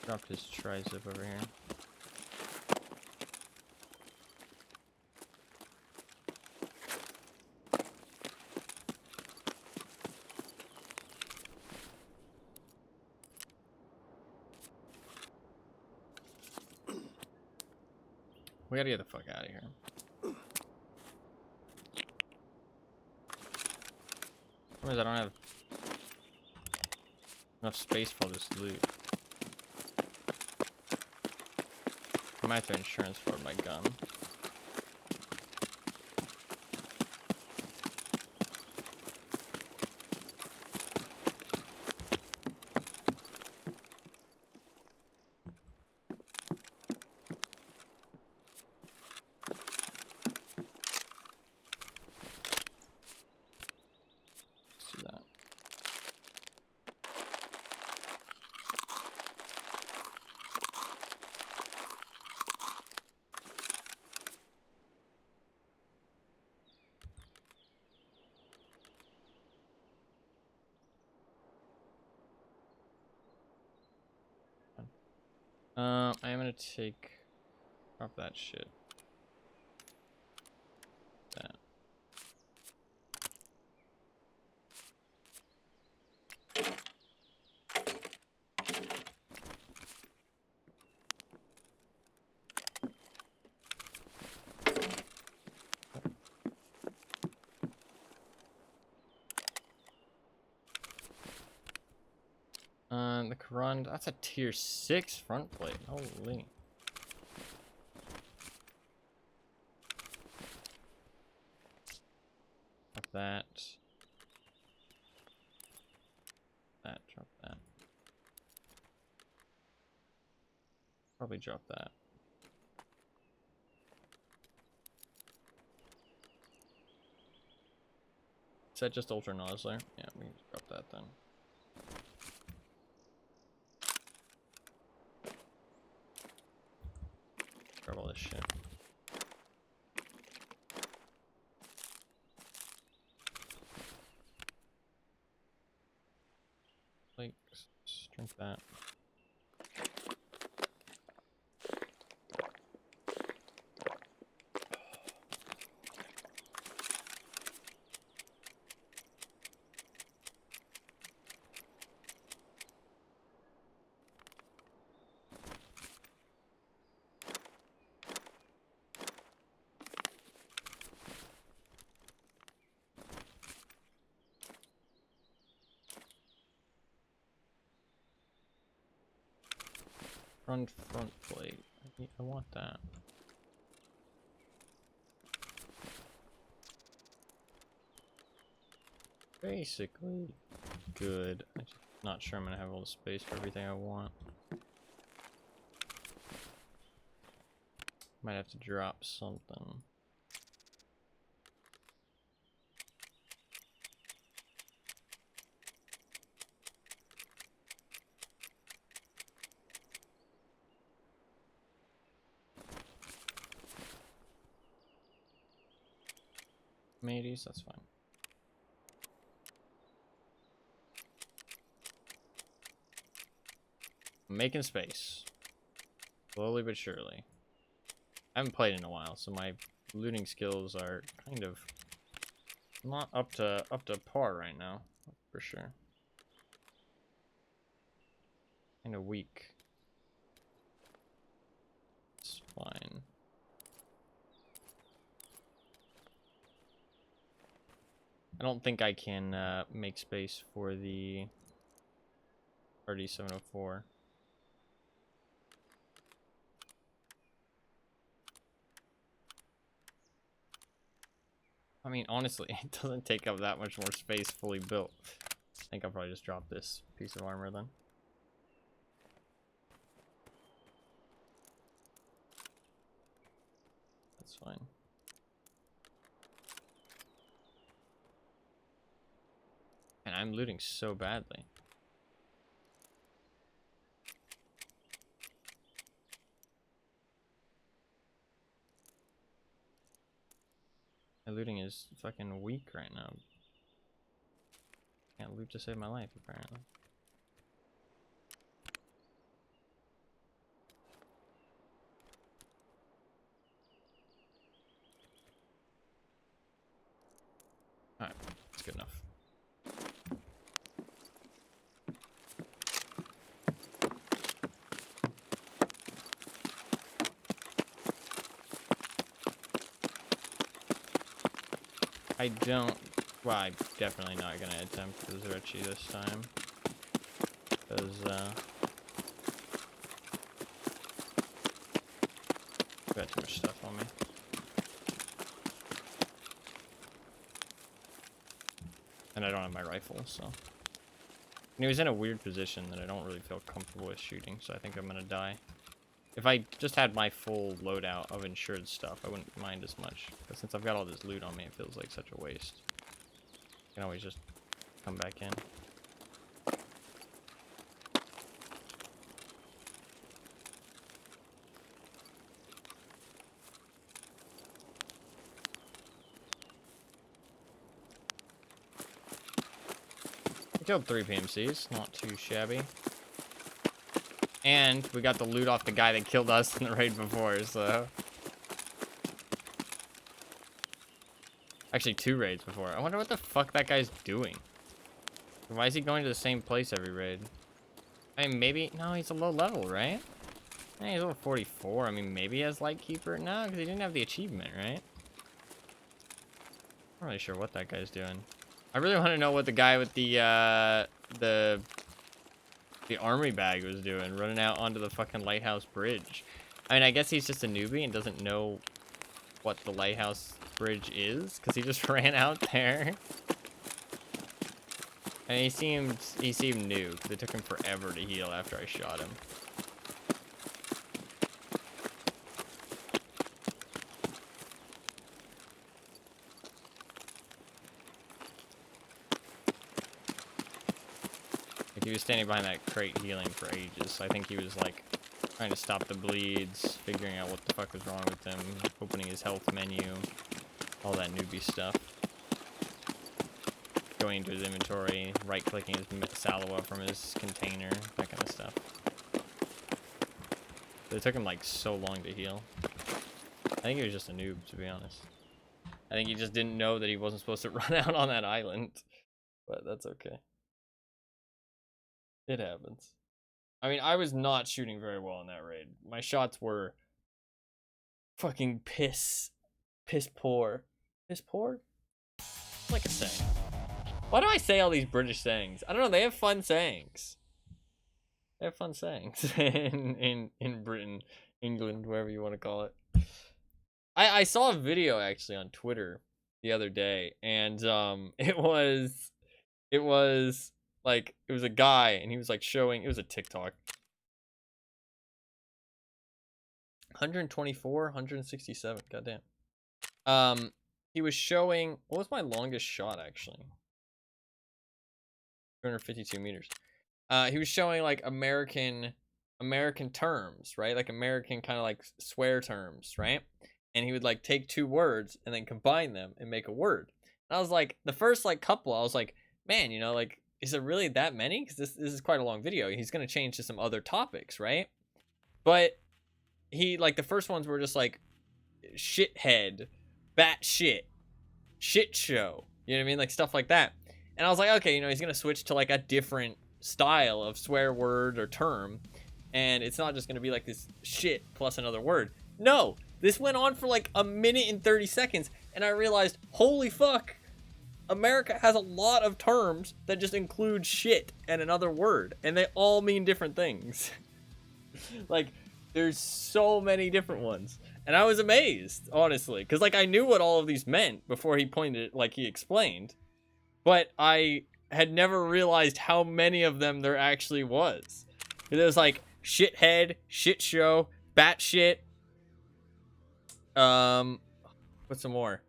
Dropped his tricep over here. We gotta get the fuck out of here. Otherwise, I don't have enough space for all this loot. I might have to insurance for my gun. I am gonna drop that shit. That. The Quran, that's a tier 6 front plate. Holy. Drop that. Drop that. Probably drop that. Is that just Ultra Nozzler? Yeah, we can just drop that then. Grab all this shit. Like, drink that. Front plate. I want that. Basically good. I'm just not sure I'm gonna have all the space for everything I want. Might have to drop something. Mateys, that's fine. I'm making space. Slowly but surely. I haven't played in a while, so my looting skills are kind of not up to par right now, for sure. Kind of weak. It's fine. I don't think I can make space for the RD704. I mean, honestly, it doesn't take up that much more space fully built. I think I'll probably just drop this piece of armor then. That's fine. And I'm looting so badly. My looting is fucking weak right now. Can't loot to save my life, apparently. Alright, that's good enough. I don't... Well, I'm definitely not gonna attempt the Zrechi this time. Because, I've got too much stuff on me. And I don't have my rifle, so... And he was in a weird position that I don't really feel comfortable with shooting, so I think I'm gonna die. If I just had my full loadout of insured stuff, I wouldn't mind as much. But since I've got all this loot on me, it feels like such a waste. I can always just come back in. I killed 3 PMCs, not too shabby. And we got the loot off the guy that killed us in the raid before, so... Actually, 2 raids before. I wonder what the fuck that guy's doing. Why is he going to the same place every raid? I mean, maybe... No, he's a low level, right? Yeah, he's level 44. I mean, maybe he has Lightkeeper? No, because he didn't have the achievement, right? I'm not really sure what that guy's doing. I really want to know what the guy with the army bag was doing, running out onto the fucking lighthouse bridge. I mean, I guess he's just a newbie and doesn't know what the lighthouse bridge is, because he just ran out there. And he seemed new, because it took him forever to heal after I shot him. Like, he was standing behind that crate healing for ages, so I think he was, like, trying to stop the bleeds, figuring out what the fuck was wrong with him, opening his health menu, all that newbie stuff. Going into his inventory, right-clicking his Salawa from his container, that kind of stuff. But it took him, like, so long to heal. I think he was just a noob, to be honest. I think he just didn't know that he wasn't supposed to run out on that island. But that's okay. It happens. I mean, I was not shooting very well in that raid. My shots were fucking piss poor. Piss poor? It's like a saying. Why do I say all these British sayings? I don't know, they have fun sayings. They have fun sayings in Britain, England, wherever you want to call it. I saw a video actually on Twitter the other day, and it was like, it was a guy, and he was like showing, it was a TikTok. 124, 167. Goddamn. He was showing, what was my longest shot actually? 252 meters. He was showing like American terms, right? Like American kind of like swear terms, right? And he would like take two words and then combine them and make a word. And I was like, the first like couple, I was like, man, you know, like, is it really that many? Because this is quite a long video. He's gonna change to some other topics, right? But he like the first ones were just like shithead, bat shit show. You know what I mean? Like stuff like that. And I was like, okay, you know, he's gonna switch to like a different style of swear word or term, and it's not just gonna be like this shit plus another word. No, this went on for like a minute and 30 seconds, and I realized, holy fuck, America has a lot of terms that just include shit and another word, and they all mean different things. Like, there's so many different ones. And I was amazed, honestly, because like I knew what all of these meant before he pointed it, like he explained, but I had never realized how many of them there actually was. There was like shithead, shit show, batshit. What's some more?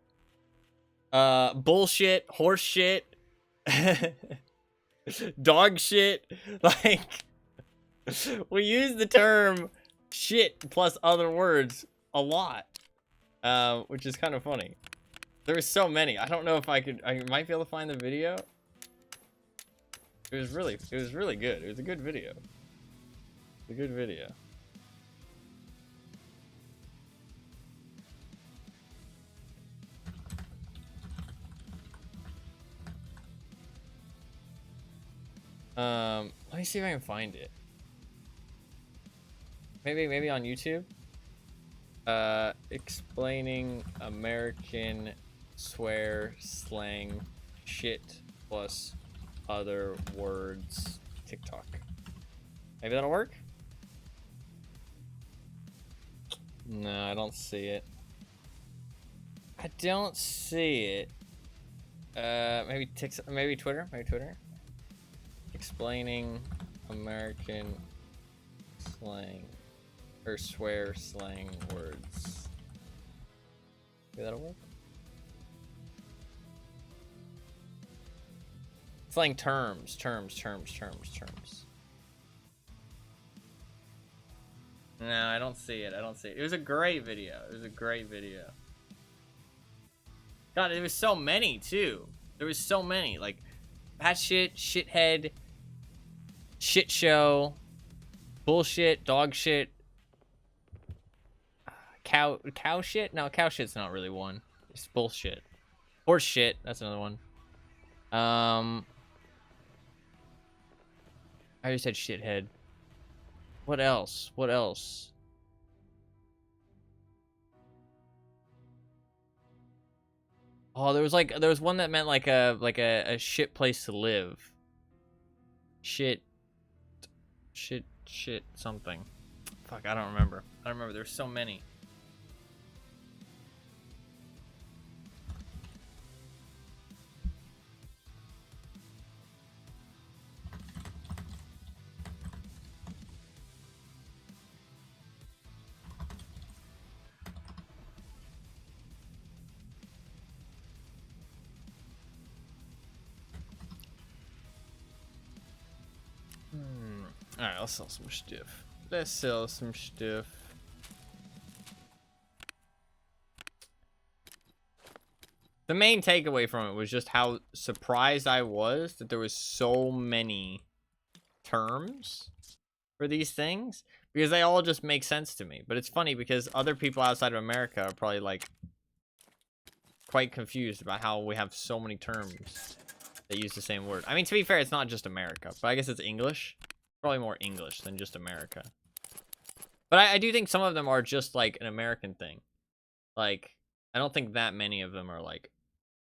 Bullshit, horse shit, dog shit. Like, we use the term shit plus other words a lot, which is kind of funny. There was so many. I don't know if I might be able to find the video. It was really good. It was a good video. It's a good video. Let me see if I can find it. Maybe on YouTube. Explaining American swear slang shit plus other words TikTok. Maybe that'll work? No, I don't see it. I don't see it. Maybe Twitter? Maybe Twitter? Explaining American slang or swear slang words. Maybe that'll work. Slang terms. No, I don't see it. It was a great video. God, there was so many too. There was so many. Like, batshit, shithead, shit show, bullshit, dog shit, cow shit. No, cow shit's not really one. It's bullshit. Horse shit. That's another one. I already said shithead. What else? Oh, there was one that meant like a shit place to live. Shit something. Fuck, I don't remember. There's so many. Alright, let's sell some stuff. The main takeaway from it was just how surprised I was that there was so many terms for these things, because they all just make sense to me. But it's funny because other people outside of America are probably like quite confused about how we have so many terms that use the same word. I mean, to be fair, it's not just America, but I guess it's English. Probably more English than just America. But I do think some of them are just like an American thing. Like, I don't think that many of them are like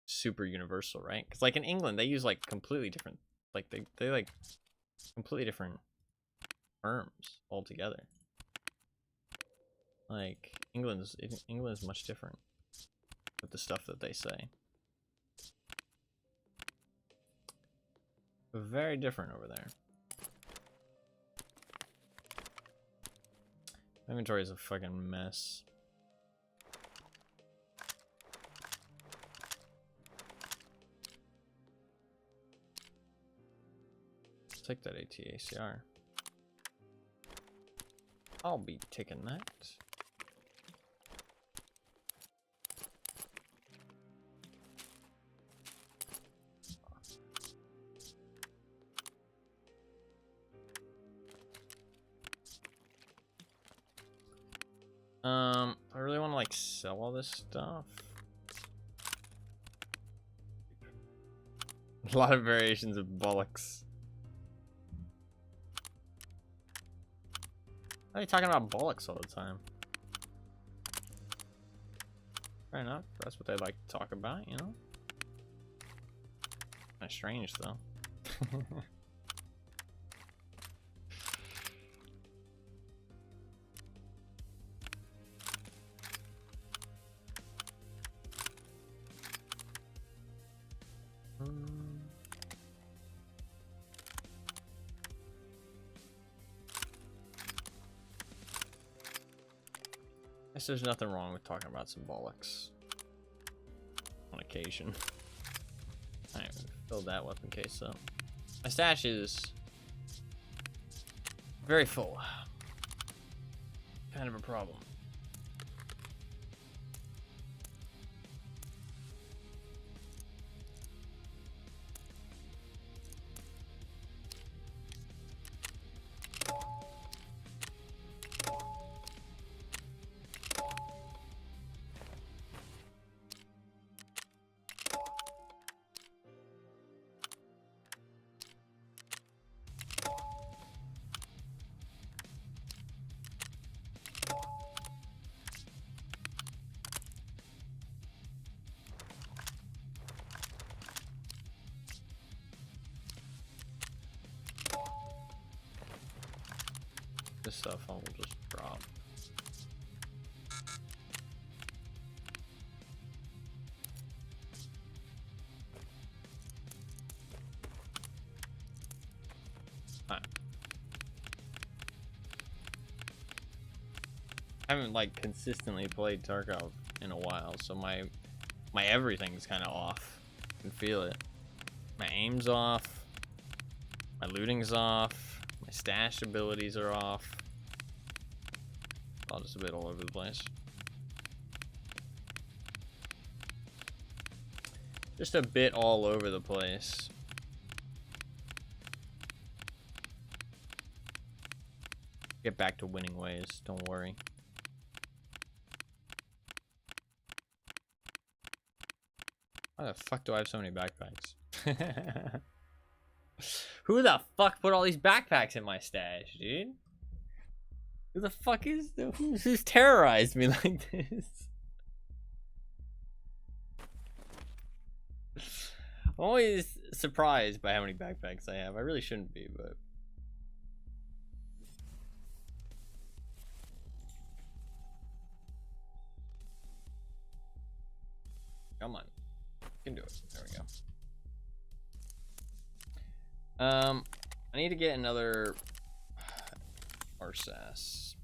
super universal, right? Because like in England, they use like completely different, like they like completely different terms altogether. Like England is much different with the stuff that they say. Very different over there. Inventory is a fucking mess. Let's take that ATACR. I'll be taking that. I really want to like sell all this stuff. A lot of variations of bollocks. Why are you talking about bollocks all the time? Fair enough. That's what they like to talk about, you know? Kind of strange, though. Guess there's nothing wrong with talking about some bollocks on occasion. Alright, fill that weapon case up. My stash is very full. Kind of a problem. This stuff I will just drop. Alright. I haven't like consistently played Tarkov in a while, so my everything's kind of off. I can feel it. My aim's off. My looting's off. My stash abilities are off. All just a bit all over the place. Just a bit all over the place. Get back to winning ways, don't worry. Why the fuck do I have so many backpacks? Who the fuck put all these backpacks in my stash, dude? Who the fuck is who's terrorized me like this? I'm always surprised by how many backpacks I have. I really shouldn't be, but come on. You can do it. There we go. I need to get another RSAS.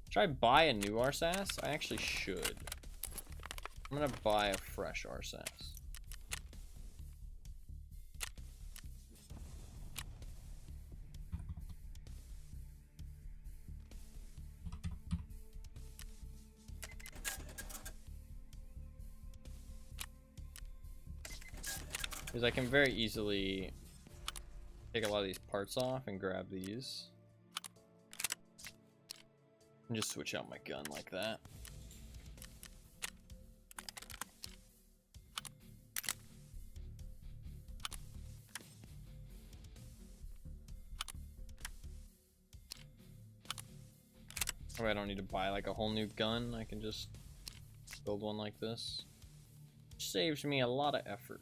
Should I buy a new RSAS? I actually should. I'm gonna buy a fresh RSAS. Because I can very easily take a lot of these parts off and grab these. And just switch out my gun like that. Oh, I don't need to buy like a whole new gun. I can just build one like this. Which saves me a lot of effort.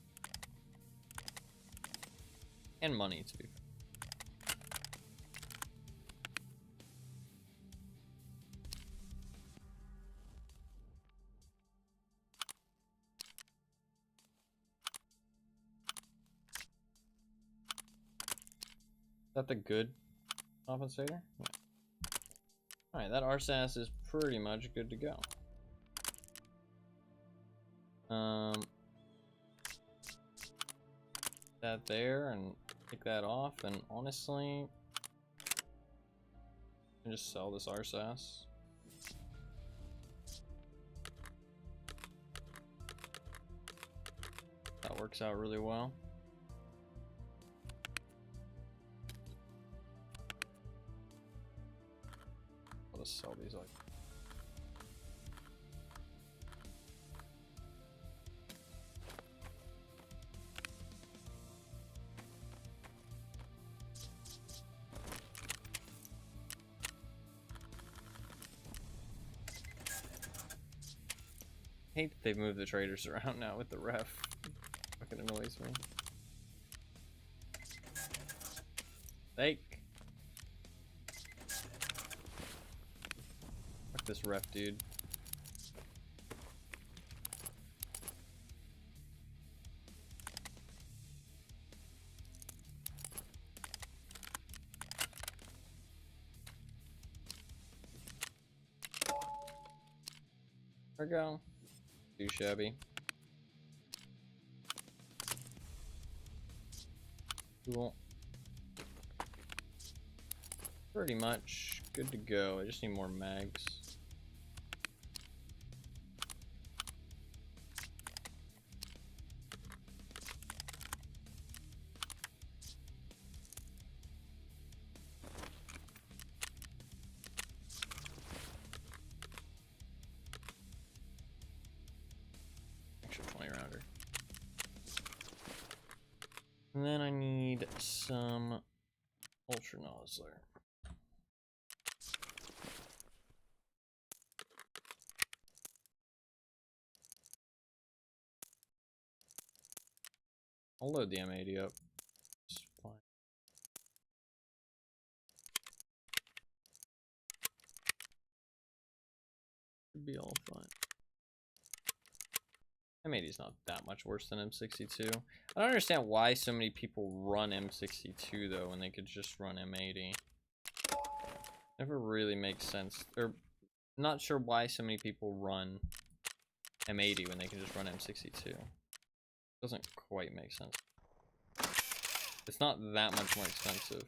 And money, to be fair. Is that the good Compensator? Yeah. Alright, that RSAS is pretty much good to go. That there and take that off, and honestly, I can just sell this RSAS. That works out really well. I'll just sell these like. I hate that they've moved the traders around now with the ref. Fucking annoys me. Fake. Fuck this ref, dude. There we go. Too shabby. Cool. Pretty much good to go. I just need more mags. Extra 20 rounder. And then I need some ultra nozzler. I'll load the M80 up. It's fine. Should be all fine. M80 is not that much worse than M62. I don't understand why so many people run M62 though when they could just run M80. Never really makes sense. Or not sure why so many people run M80 when they can just run M62. Doesn't quite make sense. It's not that much more expensive.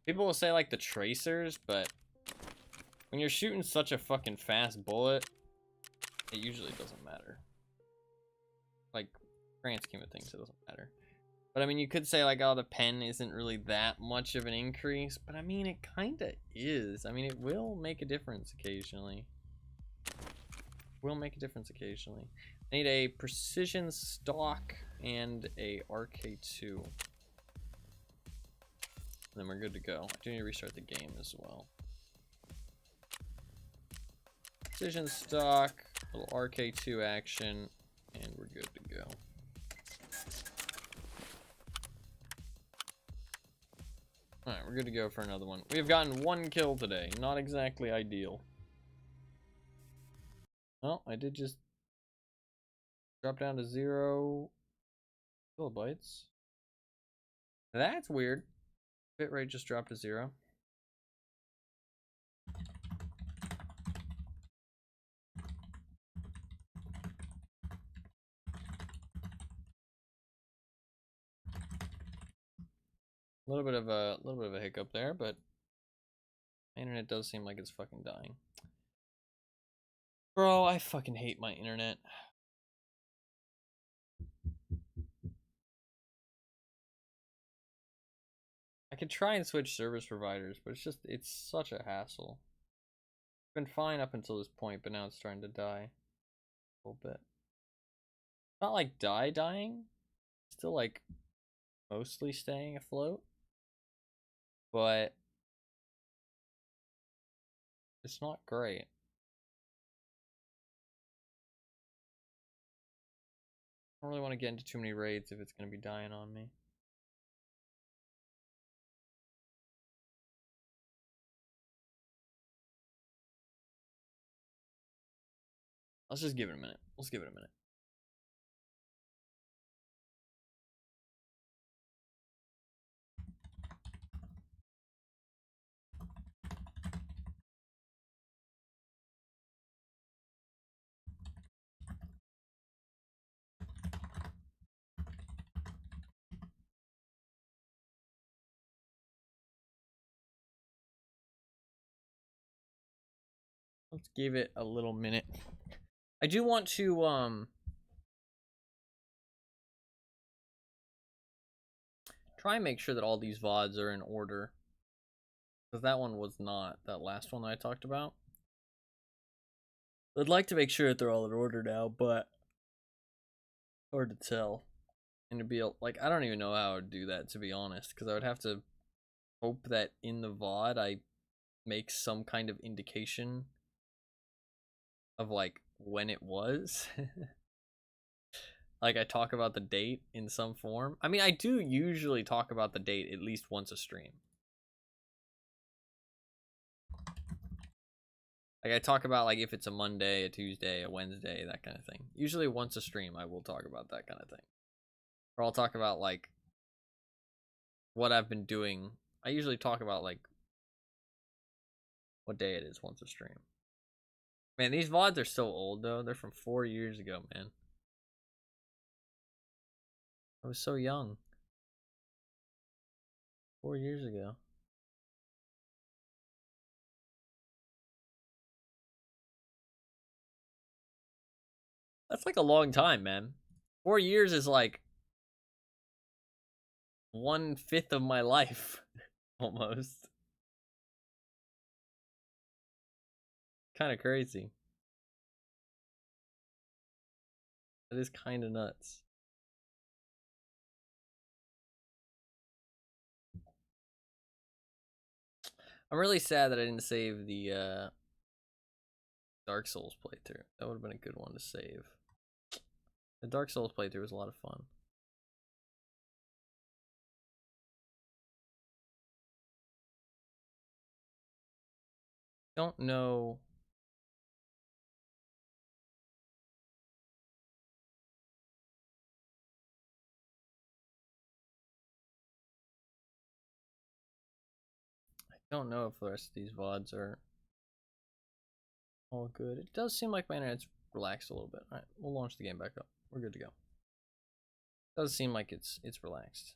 People will say like the tracers, but when you're shooting such a fucking fast bullet, it usually doesn't matter. Like, grand scheme of things, it doesn't matter. But I mean, you could say like, oh, the pen isn't really that much of an increase, but I mean, it kind of is. I mean, it will make a difference occasionally. Will make a difference occasionally. I need a precision stock and a RK2. And then we're good to go. I do need to restart the game as well. Precision stock, little RK2 action, and we're good to go. Alright, we're good to go for another one. We have gotten 1 kill today. Not exactly ideal. Well, I did just drop down to 0 kilobytes. That's weird. Bitrate just dropped to 0. A little bit of a hiccup there, but my internet does seem like it's fucking dying. Bro, I fucking hate my internet. I could try and switch service providers, but it's such a hassle. It's been fine up until this point, but now it's starting to die a little bit. Not like dying. Still like mostly staying afloat. But it's not great. I don't really want to get into too many raids if it's going to be dying on me. Let's just give it a minute. Let's give it a minute. Let's give it a little minute. I do want to try and make sure that all these VODs are in order. Because that one was not, that last one that I talked about. I'd like to make sure that they're all in order now, but hard to tell. And to be like, I don't even know how I would do that, to be honest, because I would have to hope that in the VOD I make some kind of indication of like when it was. Like I talk about the date in some form. I mean, I do usually talk about the date at least once a stream. Like I talk about like if it's a Monday, a Tuesday, a Wednesday, that kind of thing. Usually once a stream I will talk about that kind of thing. Or I'll talk about like what I've been doing. I usually talk about like what day it is once a stream. Man, these VODs are so old though. They're from 4 years ago, man. I was so young. 4 years ago. That's like a long time, man. 4 years is like 1/5 of my life, almost. Kind of crazy. That is kind of nuts. I'm really sad that I didn't save the Dark Souls playthrough. That would have been a good one to save. The Dark Souls playthrough was a lot of fun. Don't know. I don't know if the rest of these VODs are all good. It does seem like my internet's relaxed a little bit. Alright, we'll launch the game back up. We're good to go. It does seem like it's relaxed.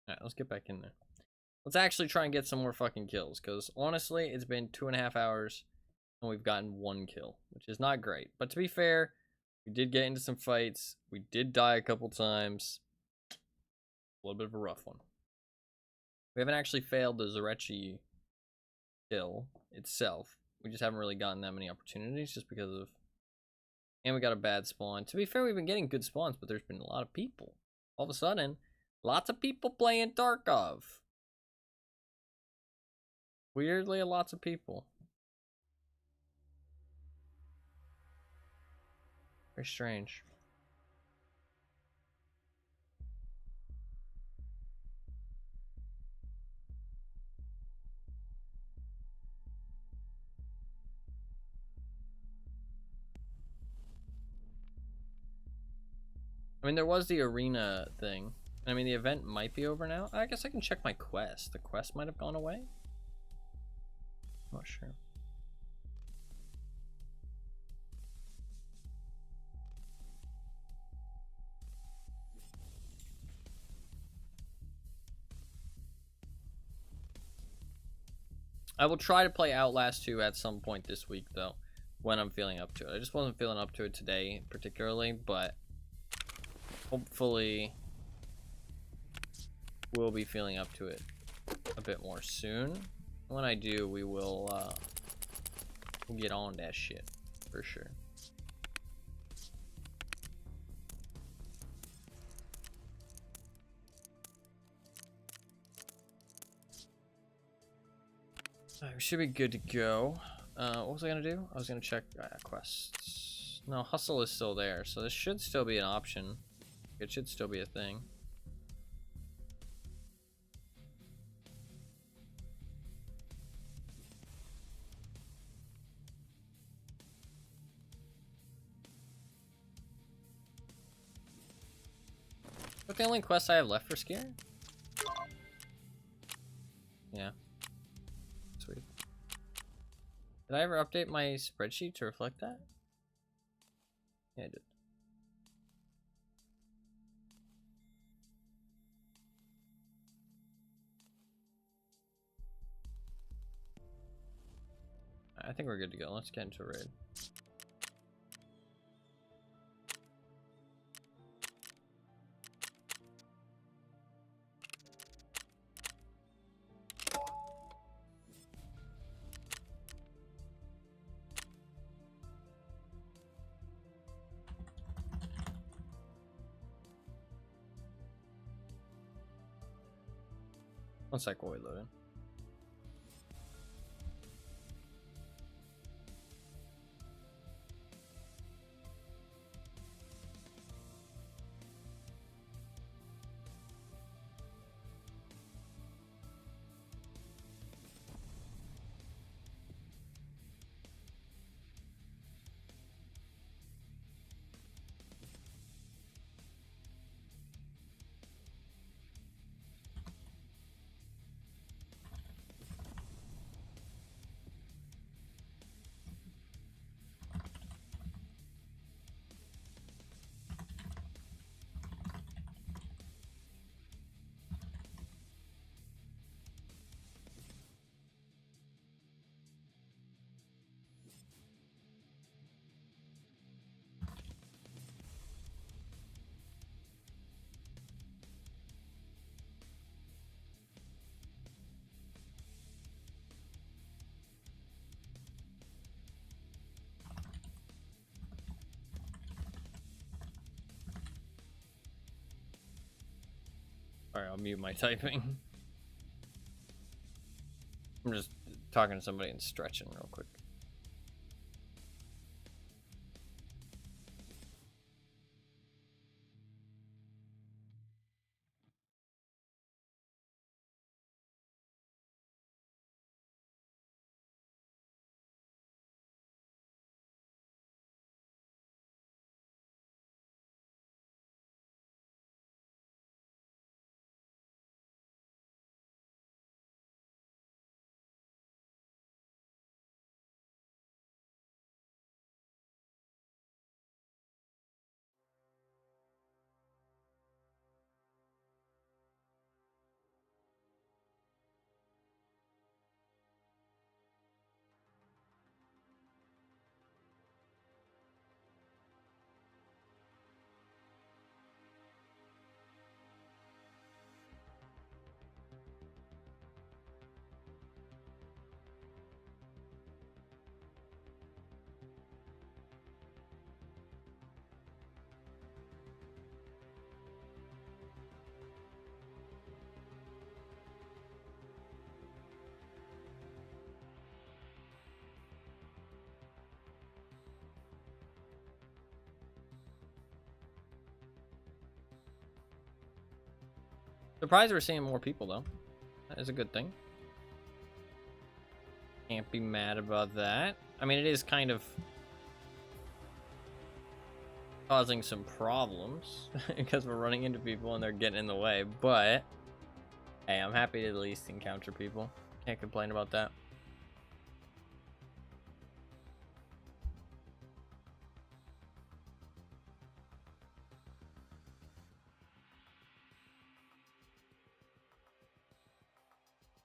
Alright, let's get back in there. Let's actually try and get some more fucking kills, because honestly, it's been 2.5 hours and we've gotten 1 kill, which is not great. But to be fair, we did get into some fights. We did die a couple times. A little bit of a rough one. We haven't actually failed the Zarechi kill itself. We just haven't really gotten that many opportunities just because of... And we got a bad spawn. To be fair, we've been getting good spawns, but there's been a lot of people. All of a sudden, lots of people playing Tarkov. Weirdly, lots of people. Very strange. I mean, there was the arena thing. I mean, the event might be over now. I guess I can check my quest. The quest might have gone away. I'm not sure. I will try to play Outlast 2 at some point this week, though, when I'm feeling up to it. I just wasn't feeling up to it today, particularly, but hopefully we'll be feeling up to it a bit more soon. When I do, we will we'll get on that shit for sure. Alright, we should be good to go. What was I gonna do? I was gonna check quests. No, hustle is still there, so this should still be an option. It should still be a thing. the only quest I have left for Skier? Yeah. Sweet. Did I ever update my spreadsheet to reflect that? Yeah, I did. I think we're good to go. Let's get into a raid. One sec while we load in. Alright, I'll mute my typing. I'm just talking to somebody and stretching real quick. Surprised we're seeing more people though. That is a good thing. Can't be mad about that. I mean, it is kind of causing some problems because we're running into people and they're getting in the way, but hey, I'm happy to at least encounter people. Can't complain about that.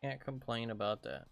Can't complain about that.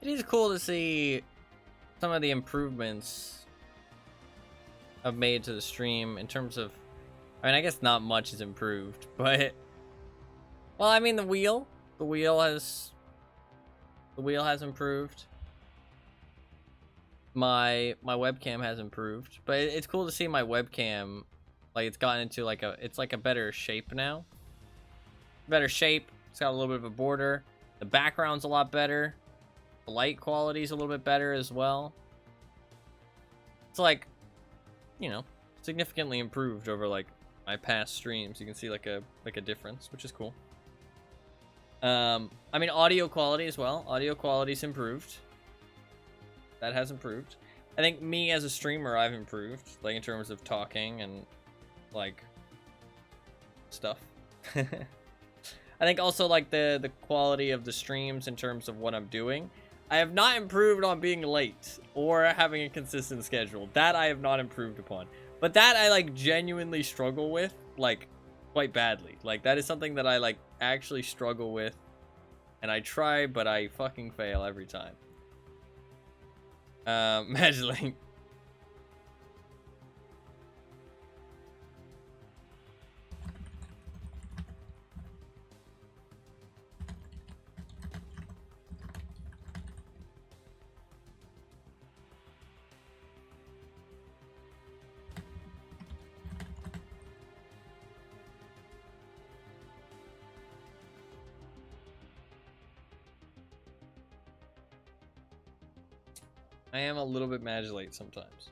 It is cool to see some of the improvements I've made to the stream in terms of, I mean, I guess not much is improved, but, well, I mean, the wheel has improved. my webcam has improved, but it's cool to see my webcam, like, it's gotten into like a better shape now. Better shape. It's got a little bit of a border. The background's a lot better. The light quality's a little bit better as well. It's like, you know, significantly improved over like my past streams. You can see like a difference, which is cool. I mean, audio quality as well. Audio quality's improved. That has improved. I think me as a streamer, I've improved, like in terms of talking and like stuff. I think also like the quality of the streams in terms of what I'm doing. I have not improved on being late or having a consistent schedule. That I have not improved upon. But that I like genuinely struggle with, like, quite badly. Like, that is something that I like actually struggle with. And I try, but I fucking fail every time. Imagine. I am a little bit mad late sometimes.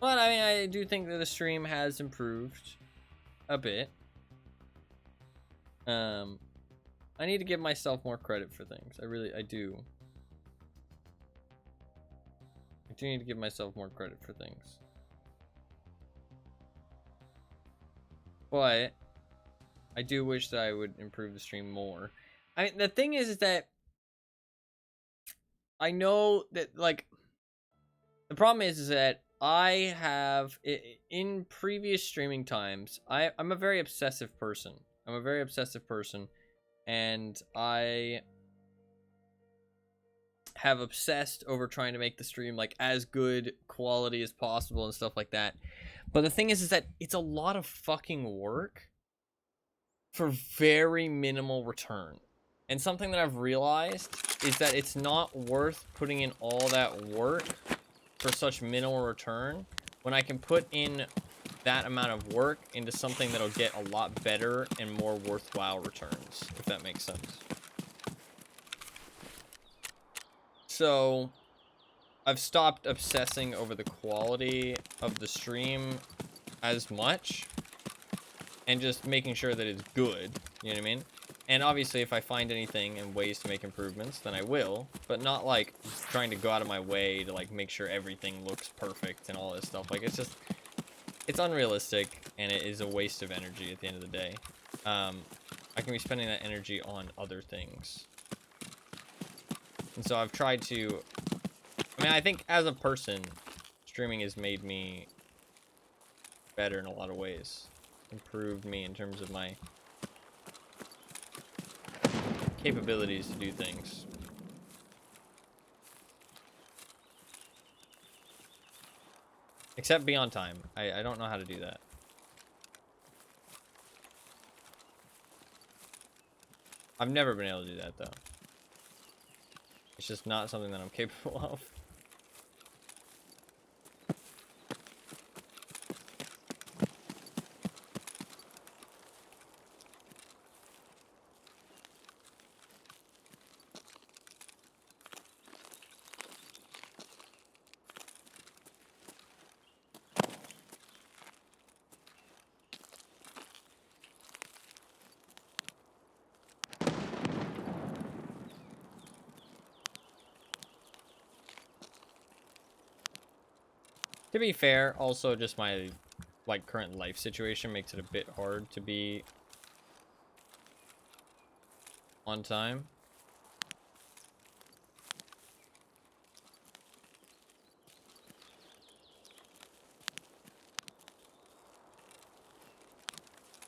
But, I mean, I do think that the stream has improved a bit. I need to give myself more credit for things. I do. I do need to give myself more credit for things. But I do wish that I would improve the stream more. I mean, the thing is that I know that, like, the problem is that I have, in previous streaming times, I'm a very obsessive person. I'm a very obsessive person, and I have obsessed over trying to make the stream, like, as good quality as possible and stuff like that. But the thing is that it's a lot of fucking work for very minimal return. And something that I've realized is that it's not worth putting in all that work for such minimal return when I can put in that amount of work into something that'll get a lot better and more worthwhile returns, if that makes sense. So I've stopped obsessing over the quality of the stream as much and just making sure that it's good, you know what I mean? And obviously, if I find anything and ways to make improvements, then I will. But not, like, trying to go out of my way to, like, make sure everything looks perfect and all this stuff. Like, it's just... It's unrealistic, and it is a waste of energy at the end of the day. I can be spending that energy on other things. And so I've tried to... I mean, I think as a person, streaming has made me better in a lot of ways. Improved me in terms of my capabilities to do things. Except be on time. I don't know how to do that. I've never been able to do that, though. It's just not something that I'm capable of. To be fair, also just my, like, current life situation makes it a bit hard to be on time.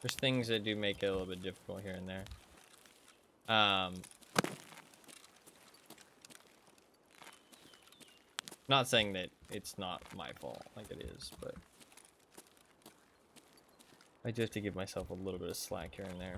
There's things that do make it a little bit difficult here and there. Not saying that it's not my fault, like it is, but I do have to give myself a little bit of slack here and there.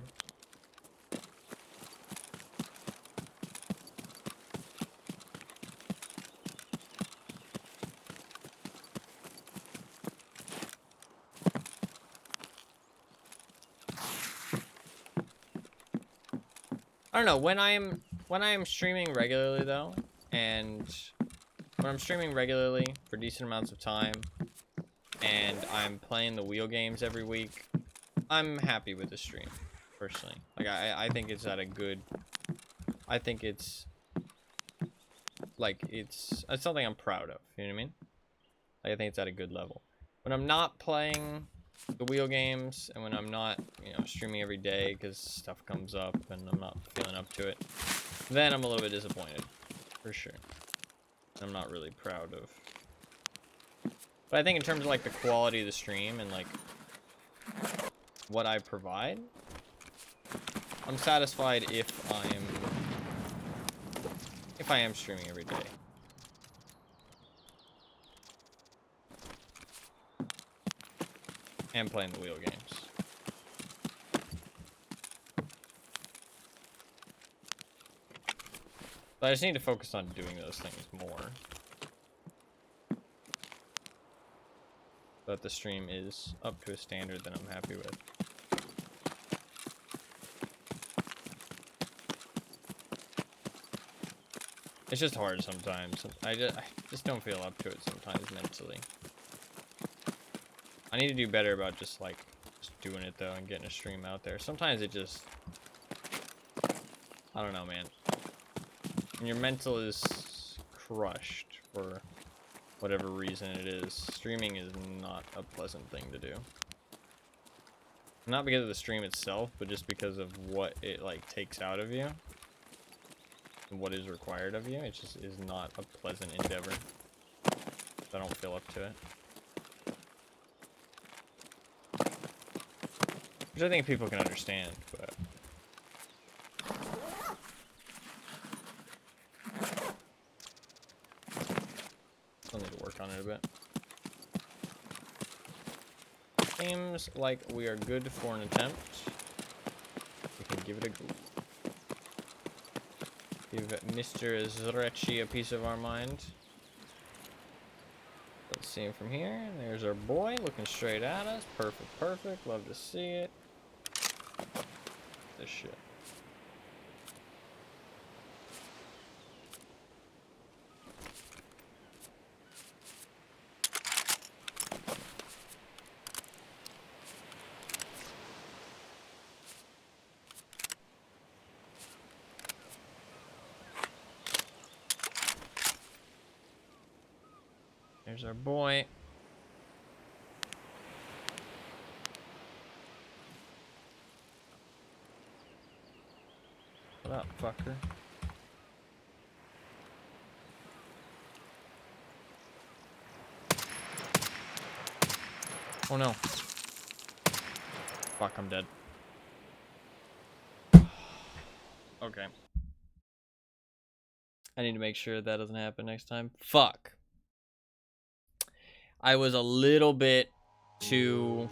I don't know, when I am streaming regularly though, and when I'm streaming regularly for decent amounts of time, and I'm playing the wheel games every week, I'm happy with the stream, personally. Like, I think it's at a good... I think it's... Like, it's something I'm proud of, you know what I mean? Like, I think it's at a good level. When I'm not playing the wheel games, and when I'm not, you know, streaming every day because stuff comes up and I'm not feeling up to it, then I'm a little bit disappointed, for sure. I'm not really proud of... But I think in terms of, like, the quality of the stream and, like, what I provide, I'm satisfied if I am streaming every day. And playing the wheel games. But I just need to focus on doing those things more. But the stream is up to a standard that I'm happy with. It's just hard sometimes. I just don't feel up to it sometimes mentally. I need to do better about just doing it though and getting a stream out there. Sometimes it just... I don't know, man. When your mental is crushed for whatever reason it is, streaming is not a pleasant thing to do. Not because of the stream itself, but just because of what it like takes out of you and what is required of you. It just is not a pleasant endeavor. I don't feel up to it. Which I think people can understand, but... I'll need to work on it a bit. Seems like we are good for an attempt. We can give it a go. Give Mr. Zrechi a piece of our mind. Let's see him from here. There's our boy looking straight at us. Perfect, perfect. Love to see it. This shit. There's our boy. What up, fucker? Oh no. Fuck, I'm dead. Okay. I need to make sure that doesn't happen next time. Fuck. I was a little bit too...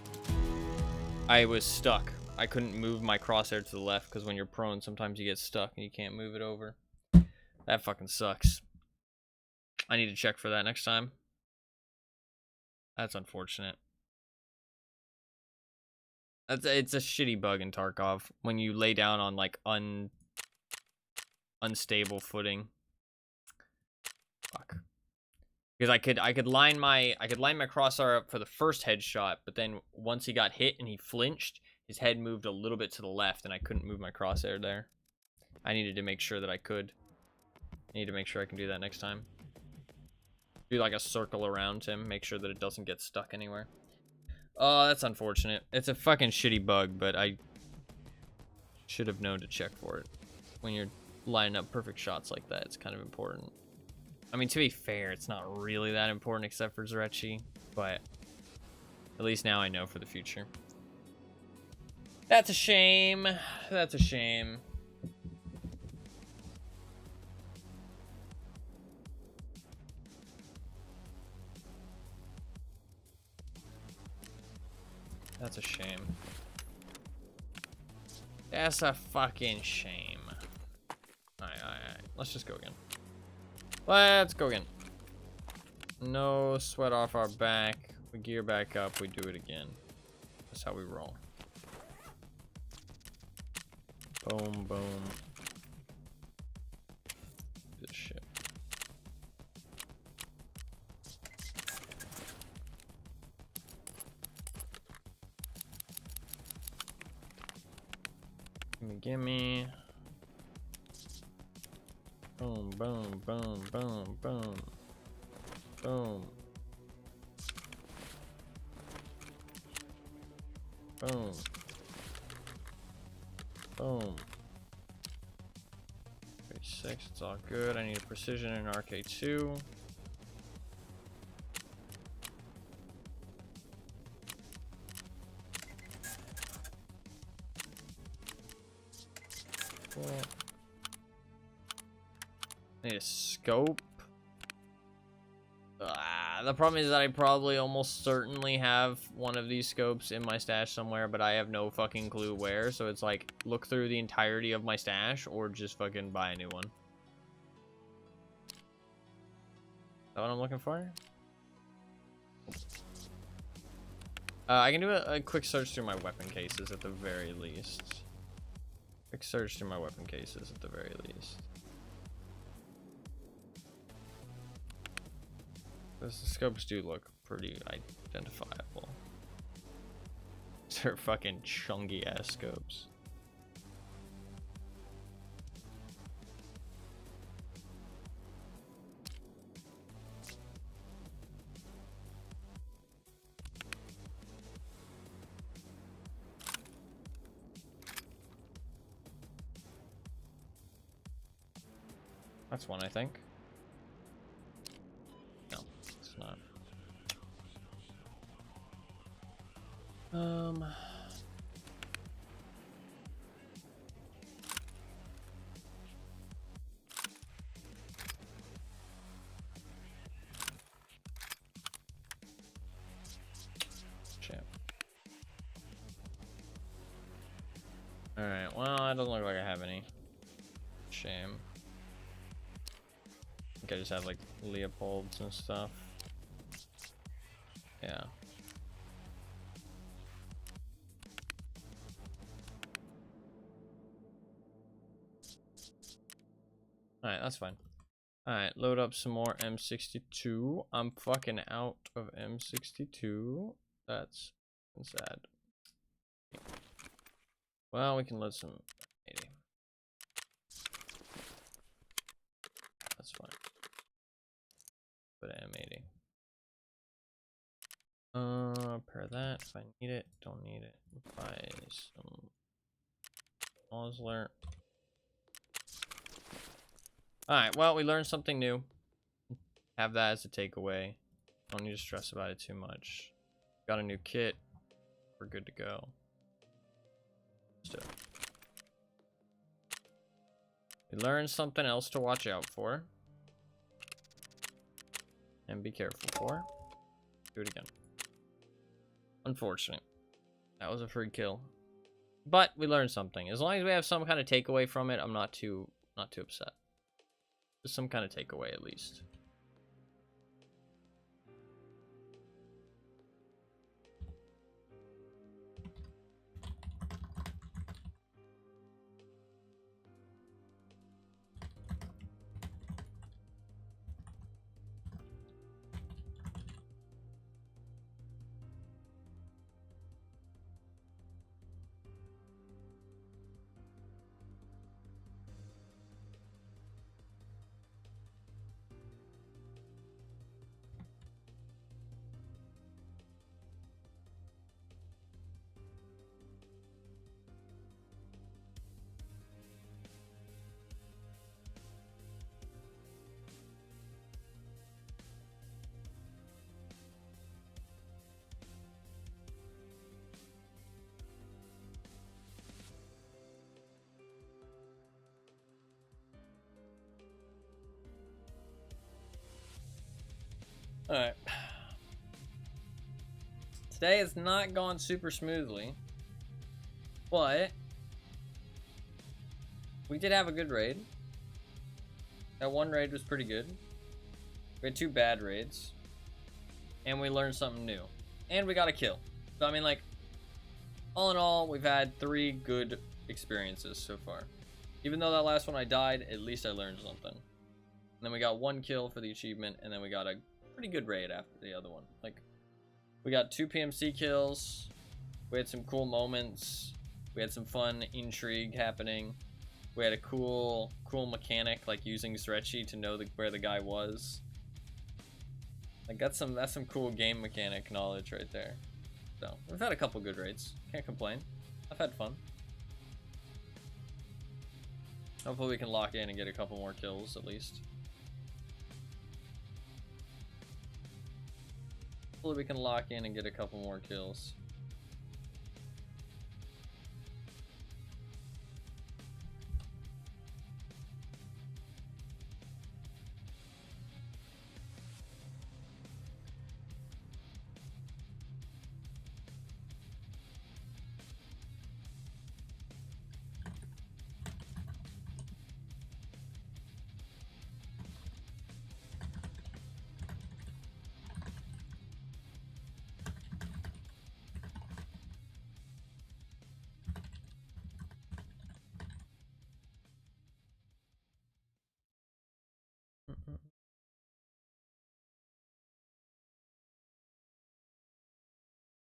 I was stuck. I couldn't move my crosshair to the left because when you're prone, sometimes you get stuck and you can't move it over. That fucking sucks. I need to check for that next time. That's unfortunate. It's a shitty bug in Tarkov when you lay down on like unstable footing. Fuck. Because I could line my crosshair up for the first headshot, but then once he got hit and he flinched, his head moved a little bit to the left and I couldn't move my crosshair there. I needed to make sure that I could. I need to make sure I can do that next time. Do like a circle around him, make sure that it doesn't get stuck anywhere. Oh, that's unfortunate. It's a fucking shitty bug, but I should have known to check for it. When you're lining up perfect shots like that, it's kind of important. I mean, to be fair, it's not really that important except for Zrechi, but at least now I know for the future. That's a shame. That's a shame. That's a shame. That's a fucking shame. Alright. Let's just go again. Let's go again. No sweat off our back. We gear back up. We do it again. That's how we roll. Boom, boom. good shit. Gimme. Boom, boom, boom, boom, boom. Boom. Boom. Boom. 36, it's all good. I need a precision in RK2. Cool. Need a scope. The problem is that I probably almost certainly have one of these scopes in my stash somewhere, but I have no fucking clue where. So it's like, look through the entirety of my stash or just fucking buy a new one. Is that what I'm looking for? I can do a quick search through my weapon cases at the very least. Quick search through my weapon cases at the very least. The scopes do look pretty identifiable. They're fucking chunky ass scopes. That's one, I think. No, it's not. Shit. Alright, well, it doesn't look like I have any. Shame. I think I just have like Leopolds and stuff. Yeah. Alright, that's fine. Alright, load up some more M62. I'm fucking out of M62. That's sad. Well, we can load some 80. That's fine. Put M80. Pair that if I need it. Don't need it. Buy some Osler. Alright, well, we learned something new. Have that as a takeaway. Don't need to stress about it too much. Got a new kit. We're good to go. Still. We learned something else to watch out for. And be careful for. Do it again. Unfortunate. That was a free kill. But we learned something. As long as we have some kind of takeaway from it, I'm not too upset. Just some kind of takeaway at least. Alright. Today has not gone super smoothly, but we did have a good raid. That one raid was pretty good. We had 2 bad raids, and we learned something new, and we got a kill. So I mean, like, all in all, we've had 3 good experiences so far. Even though that last one I died, at least I learned something. then we got 1 kill for the achievement, and then we got a pretty good raid after the other one. Like, we got 2 PMC kills. We had some cool moments. We had some fun intrigue happening. We had a cool mechanic, like using Zrechi to know where the guy was. Like, that's some cool game mechanic knowledge right there. So we've had a couple good raids. Can't complain. I've had fun. Hopefully we can lock in and get a couple more kills at least. Hopefully we can lock in and get a couple more kills.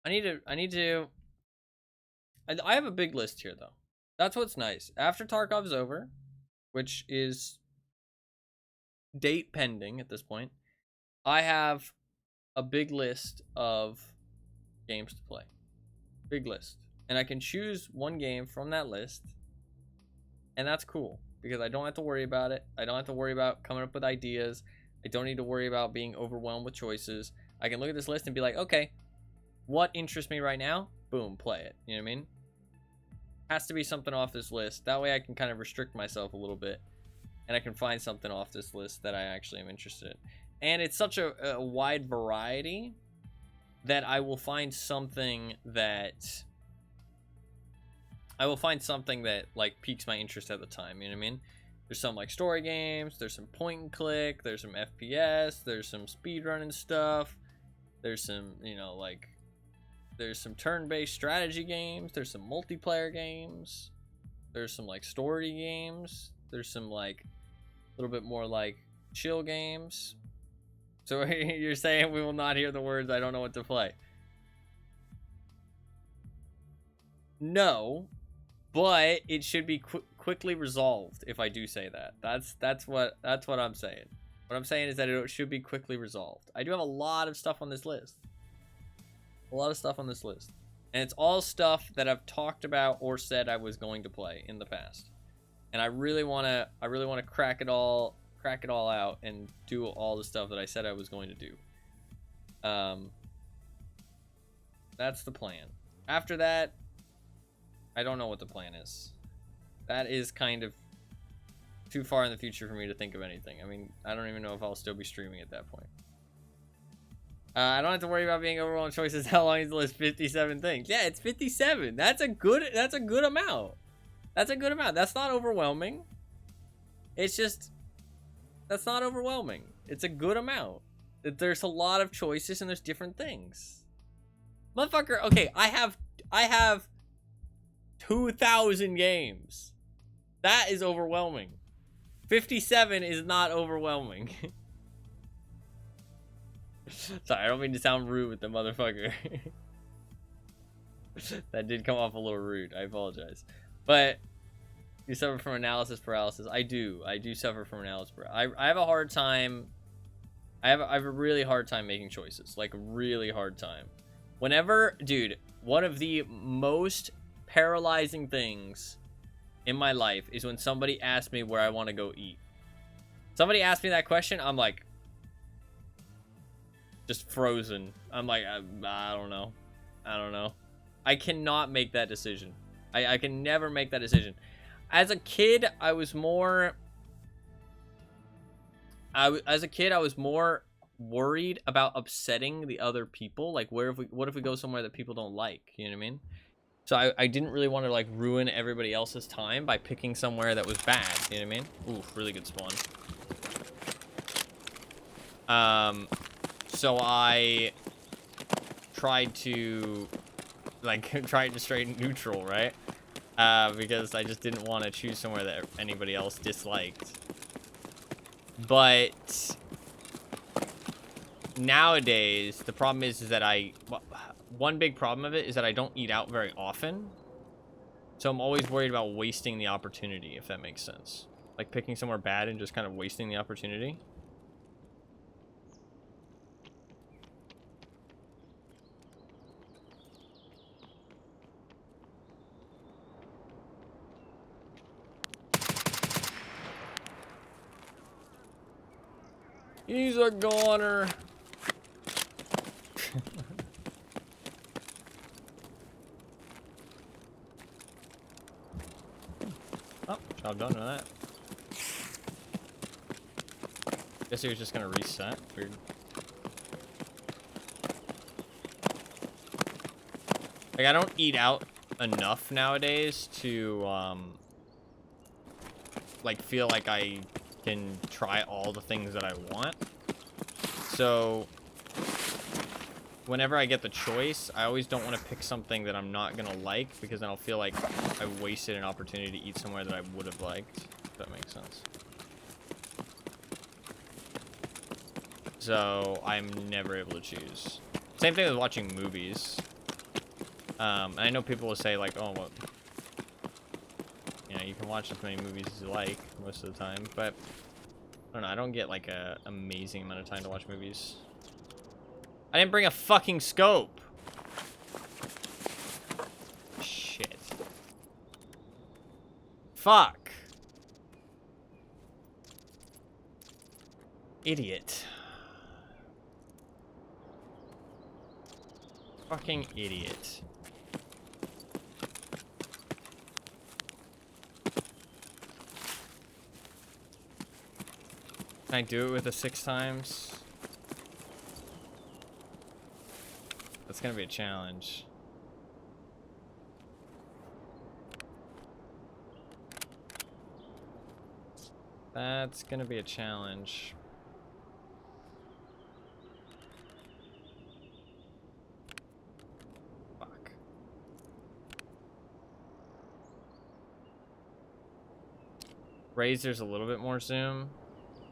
I have a big list here though. That's what's nice. After Tarkov's over, which is date pending at this point, I have a big list of games to play. Big list. And I can choose one game from that list. And that's cool because I don't have to worry about it. I don't have to worry about coming up with ideas. I don't need to worry about being overwhelmed with choices. I can look at this list and be like, okay, what interests me right now? Boom, play it. You know what I mean? Has to be something off this list. That way I can kind of restrict myself a little bit. And I can find something off this list that I actually am interested in. And it's such a wide variety that I will find something that like piques my interest at the time. You know what I mean? There's some like story games, there's some point and click, there's some FPS, there's some speedrunning stuff, there's some, you know, like there's some turn-based strategy games, there's some multiplayer games, there's some like story games, there's some like a little bit more like chill games. So you're saying we will not hear the words "I don't know what to play"? No, but it should be quickly resolved if I do say that. That's what I'm saying. What I'm saying is that it should be quickly resolved. I do have a lot of stuff on this list. And it's all stuff that I've talked about or said I was going to play in the past. And I really want to crack it all out and do all the stuff that I said I was going to do. That's the plan. After that, I don't know what the plan is. That is kind of too far in the future for me to think of anything. I mean, I don't even know if I'll still be streaming at that point. I don't have to worry about being overwhelmed choices. How long is the list? 57 things. Yeah, it's 57. That's a good amount. That's not overwhelming. It's just, that's not overwhelming. It's a good amount. There's a lot of choices and there's different things. Motherfucker, okay, I have 2,000 games. That is overwhelming. 57 is not overwhelming. Sorry, I don't mean to sound rude with the motherfucker. That did come off a little rude. I apologize. But you suffer from analysis paralysis. I do suffer from analysis paralysis. I have a hard time. I have a really hard time making choices. Like, a really hard time. Whenever, dude, one of the most paralyzing things in my life is when somebody asks me where I want to go eat. Somebody asks me that question, I'm like, just frozen. I'm like, I don't know. I cannot make that decision. I can never make that decision. As a kid, I was more worried about upsetting the other people. Like, what if we go somewhere that people don't like? You know what I mean? So I didn't really want to like ruin everybody else's time by picking somewhere that was bad. You know what I mean? Ooh, really good spawn. So I tried to stay neutral, right? Because I just didn't want to choose somewhere that anybody else disliked. But nowadays, the problem is that one big problem of it is that I don't eat out very often. So I'm always worried about wasting the opportunity, if that makes sense. Like picking somewhere bad and just kind of wasting the opportunity. He's a goner. Oh, job done with that. Guess he was just gonna reset. Weird. Like, I don't eat out enough nowadays to, like, feel like I can try all the things that I want. So, whenever I get the choice, I always don't want to pick something that I'm not gonna like, because then I'll feel like I wasted an opportunity to eat somewhere that I would have liked, if that makes sense. So, I'm never able to choose. Same thing with watching movies. And I know people will say, like, oh, well, you know, you can watch as many movies as you like most of the time, but I don't know, I don't get, like, a amazing amount of time to watch movies. I didn't bring a fucking scope! Shit. Fuck! Idiot. Fucking idiot. Can I do it with the 6 times? That's gonna be a challenge. That's gonna be a challenge. Fuck. Razor's a little bit more zoom.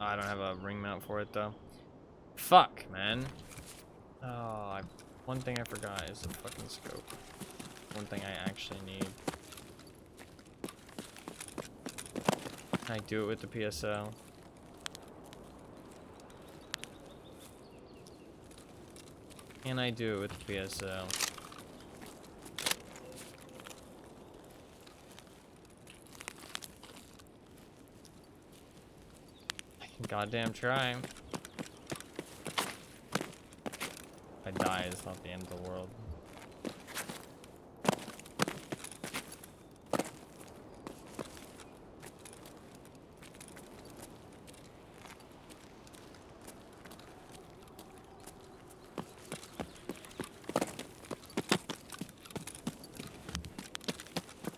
Oh, I don't have a ring mount for it though. Fuck, man. Oh, one thing I forgot is the fucking scope. One thing I actually need. Can I do it with the PSL? Can I do it with the PSL? I can goddamn try. If I die, it's not the end of the world.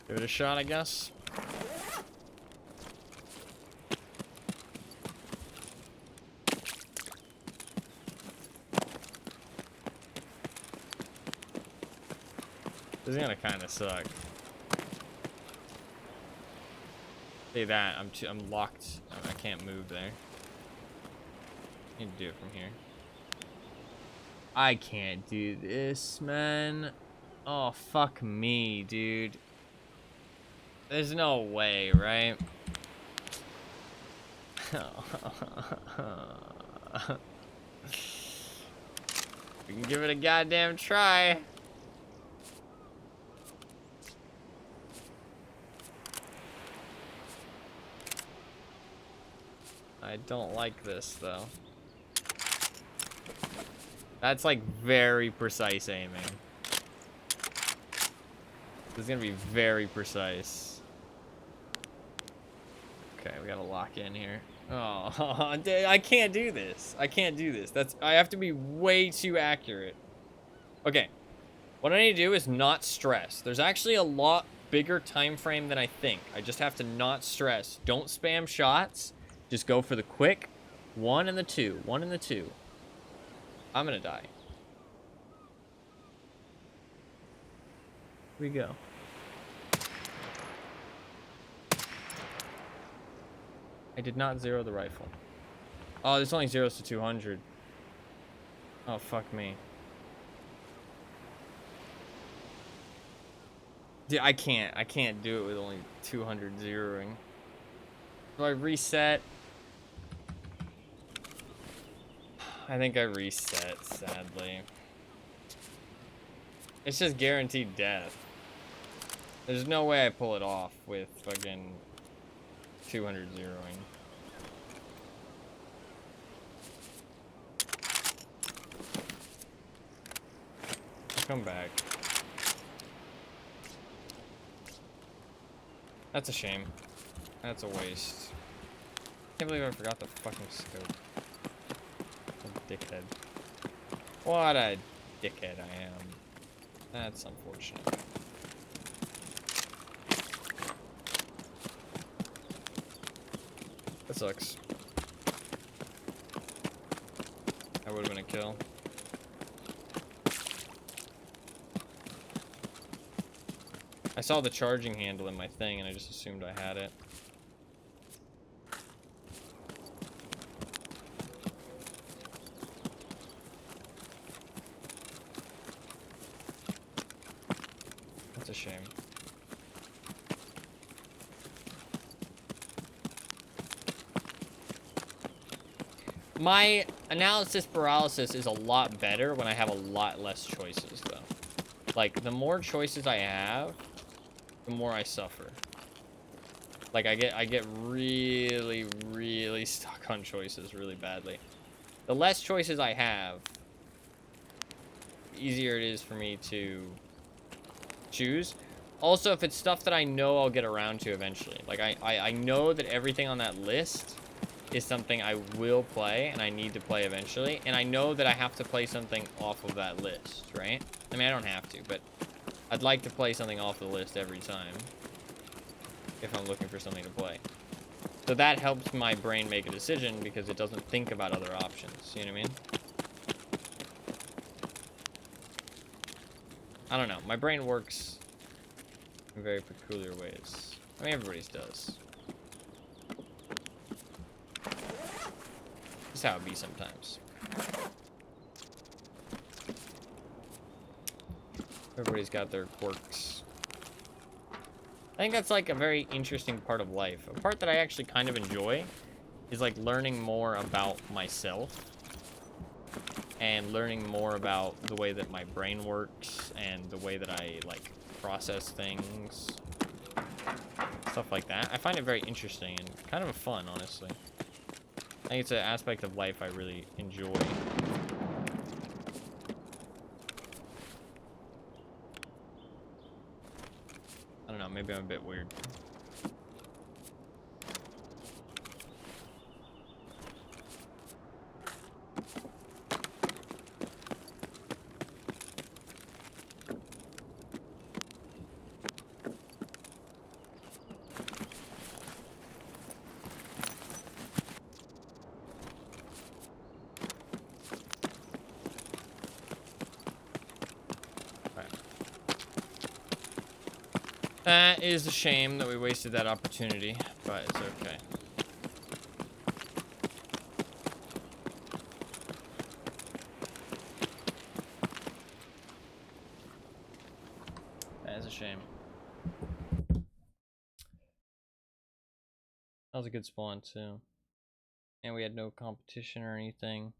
Give it a shot, I guess. This is gonna kind of suck. See that? I'm locked. I can't move there. I need to do it from here. I can't do this, man. Oh, fuck me, dude. There's no way, right? We can give it a goddamn try. I don't like this, though. That's, like, very precise aiming. This is gonna be very precise. Okay, we gotta lock in here. Oh, I can't do this. I can't do this. I have to be way too accurate. Okay, what I need to do is not stress. There's actually a lot bigger time frame than I think. I just have to not stress. Don't spam shots. Just go for the quick 1 and the 2. 1 and the 2. I'm gonna die. Here we go. I did not zero the rifle. Oh, there's only 0s to 200. Oh, fuck me. Dude, I can't do it with only 200 zeroing. Do I reset? I think I reset, sadly. It's just guaranteed death. There's no way I pull it off with fucking 200 zeroing. Come back. That's a shame. That's a waste. Can't believe I forgot the fucking scope. What a dickhead. What a dickhead I am. That's unfortunate. That sucks. That would have been a kill. I saw the charging handle in my thing and I just assumed I had it. That's a shame. My analysis paralysis is a lot better when I have a lot less choices, though. Like, the more choices I have, the more I suffer. Like, I get really, really stuck on choices really badly. The less choices I have, the easier it is for me to choose. Also, if it's stuff that I know I'll get around to eventually. Like, I know that everything on that list is something I will play and I need to play eventually. And I know that I have to play something off of that list, right? I mean, I don't have to, but I'd like to play something off the list every time if I'm looking for something to play. So that helps my brain make a decision because it doesn't think about other options. You know what I mean? I don't know. My brain works in very peculiar ways. I mean, everybody's does. That's how it be sometimes. Everybody's got their quirks. I think that's like a very interesting part of life. A part that I actually kind of enjoy is like learning more about myself and learning more about the way that my brain works and the way that I like process things. Stuff like that. I find it very interesting and kind of fun, honestly. I think it's an aspect of life I really enjoy. I don't know, maybe I'm a bit weird. That is a shame that we wasted that opportunity, but it's okay. That is a shame. That was a good spawn, too. And we had no competition or anything.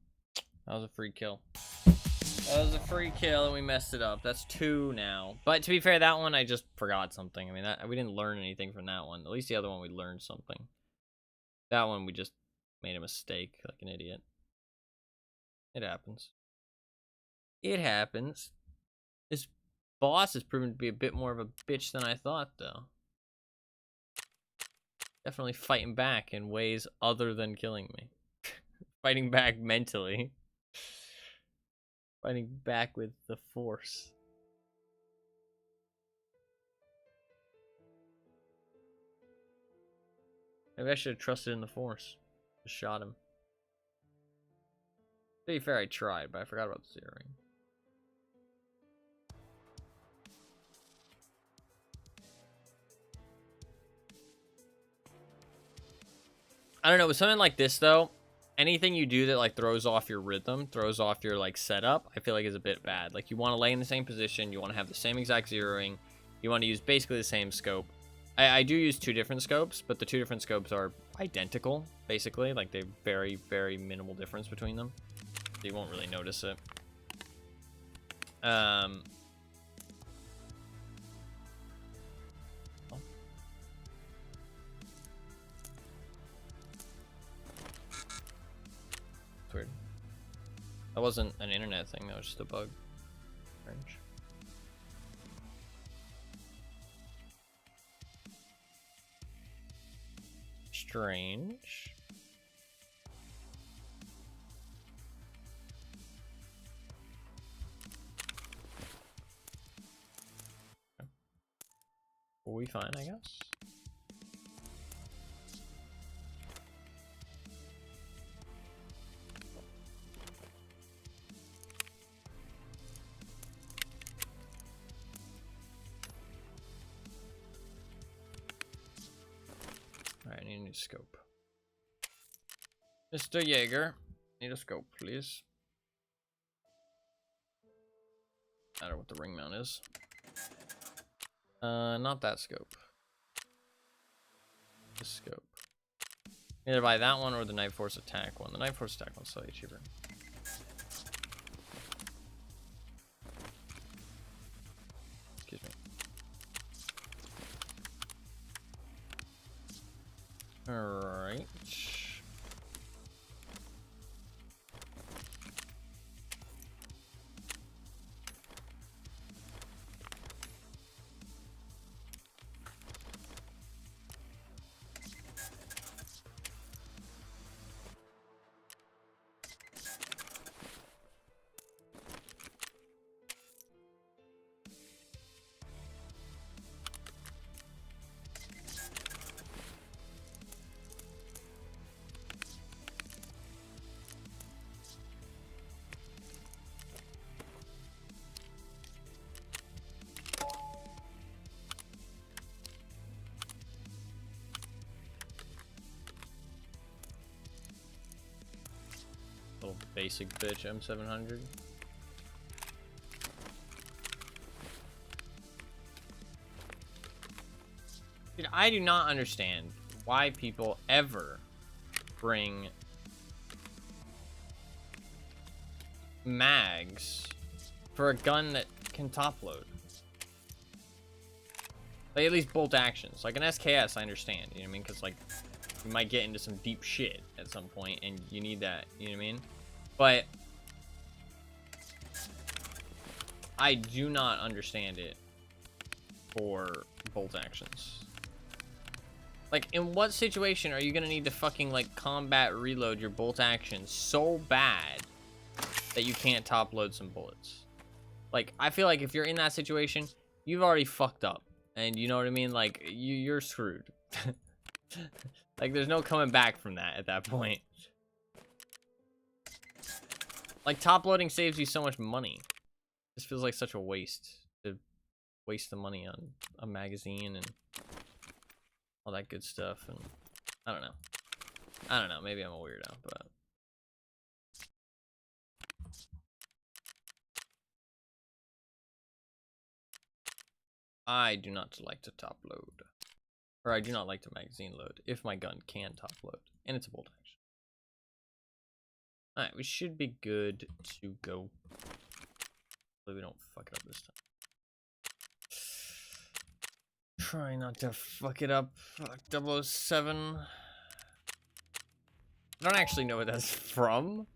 That was a free kill. That was a free kill and we messed it up. That's 2 now. But to be fair, that one I just forgot something. I mean, we didn't learn anything from that one. At least the other one we learned something. That one we just made a mistake like an idiot. It happens. It happens. This boss has proven to be a bit more of a bitch than I thought, though. Definitely fighting back in ways other than killing me. Fighting back mentally. Fighting back with the force. Maybe I should have trusted in the force. Just shot him. To be fair, I tried, but I forgot about the zeroing. I don't know, with something like this, though, anything you do that like throws off your rhythm, throws off your like setup, I feel like is a bit bad. Like you want to lay in the same position, you want to have the same exact zeroing, you want to use basically the same scope. I do use 2 different scopes, but the 2 different scopes are identical, basically. Like they very, very minimal difference between them. So you won't really notice it. Oh. It's weird. That wasn't an internet thing, that was just a bug. Strange. Strange. Okay. We'll be fine, I guess. Alright, I need a new scope. Mr. Jaeger, need a scope, please. Matter what the ring mount is. Not that scope. This scope. Either buy that one or the Night Force Attack one. The Night Force Attack one's slightly cheaper. Excuse me. Alright. Little basic bitch M700. Dude, I do not understand why people ever bring mags for a gun that can top load. Like at least bolt actions. Like an SKS, I understand, you know what I mean? Because like you might get into some deep shit at some point and you need that, you know what I mean? But I do not understand it for bolt actions. Like, in what situation are you gonna need to fucking, like, combat reload your bolt action so bad that you can't top load some bullets? Like, I feel like if you're in that situation, you've already fucked up. And you know what I mean? Like, you're screwed. Like, there's no coming back from that at that point. Like, top loading saves you so much money. This feels like such a waste. To waste the money on a magazine and all that good stuff. And I don't know. Maybe I'm a weirdo, but I do not like to top load. Or I do not like to magazine load if my gun can top load. And it's a bolt action. Alright, we should be good to go. Hopefully we don't fuck it up this time. Try not to fuck it up. 007. I don't actually know what that's from.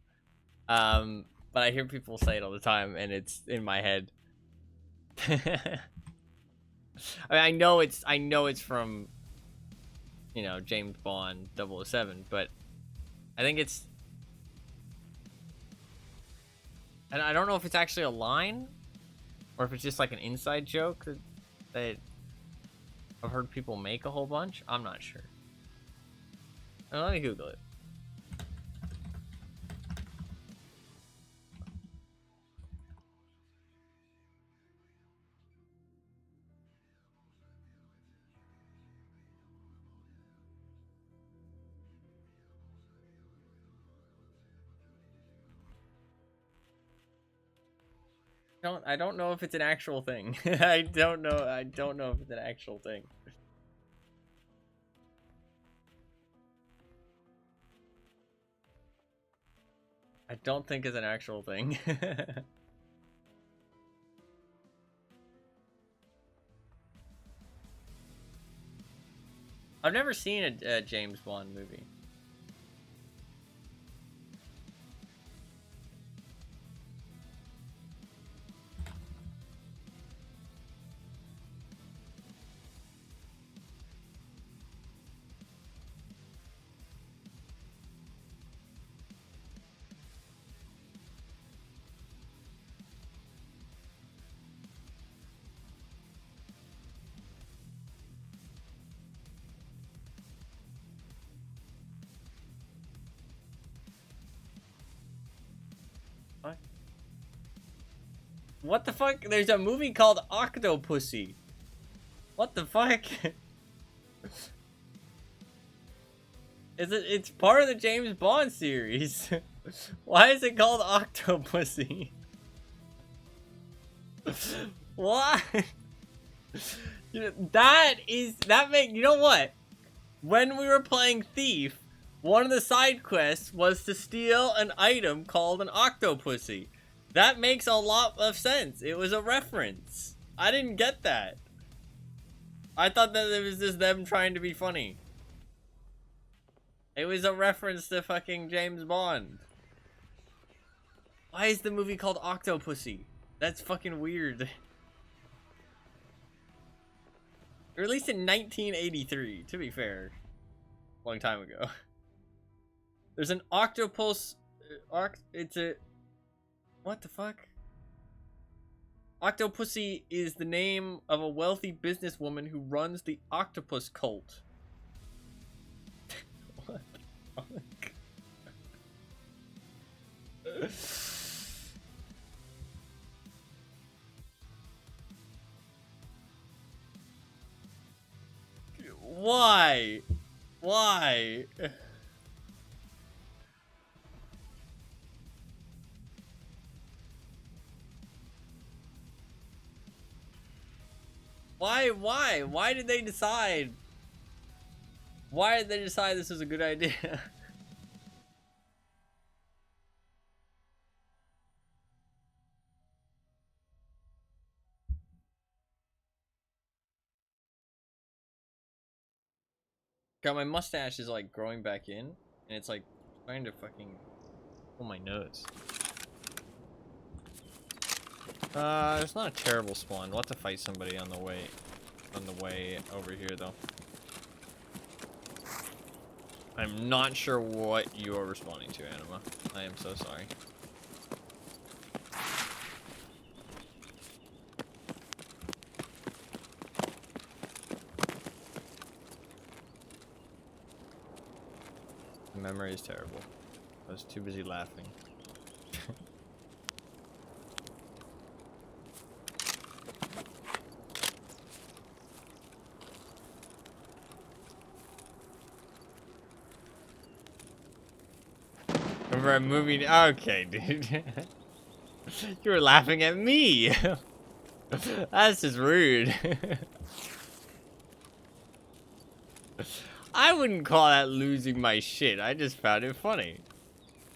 But I hear people say it all the time and it's in my head. I mean, I know it's from, you know, James Bond 007, but I think it's, and I don't know if it's actually a line or if it's just like an inside joke that I've heard people make a whole bunch. I'm not sure. Let me Google it. I don't know if it's an actual thing. I don't know if it's an actual thing. I don't think it's an actual thing. I've never seen a James Bond movie. What? What the fuck? There's a movie called Octopussy. What the fuck? It's part of the James Bond series. Why is it called Octopussy? Why? You know, you know what? When we were playing Thief, one of the side quests was to steal an item called an Octopussy. That makes a lot of sense. It was a reference. I didn't get that. I thought that it was just them trying to be funny. It was a reference to fucking James Bond. Why is the movie called Octopussy? That's fucking weird. Released in 1983, to be fair. Long time ago. There's an octopus... it's a... What the fuck? Octopussy is the name of a wealthy businesswoman who runs the octopus cult. What the fuck? Why? Why? Why did they decide? Why did they decide this was a good idea? God, my mustache is like growing back in, and it's like trying to fucking pull my nose. It's not a terrible spawn. We'll have to fight somebody on the way over here though. I'm not sure what you are responding to, Anima. I am so sorry. The memory is terrible. I was too busy laughing. Remember a movie? Okay, dude. You were laughing at me. That's just rude. I wouldn't call that losing my shit. I just found it funny.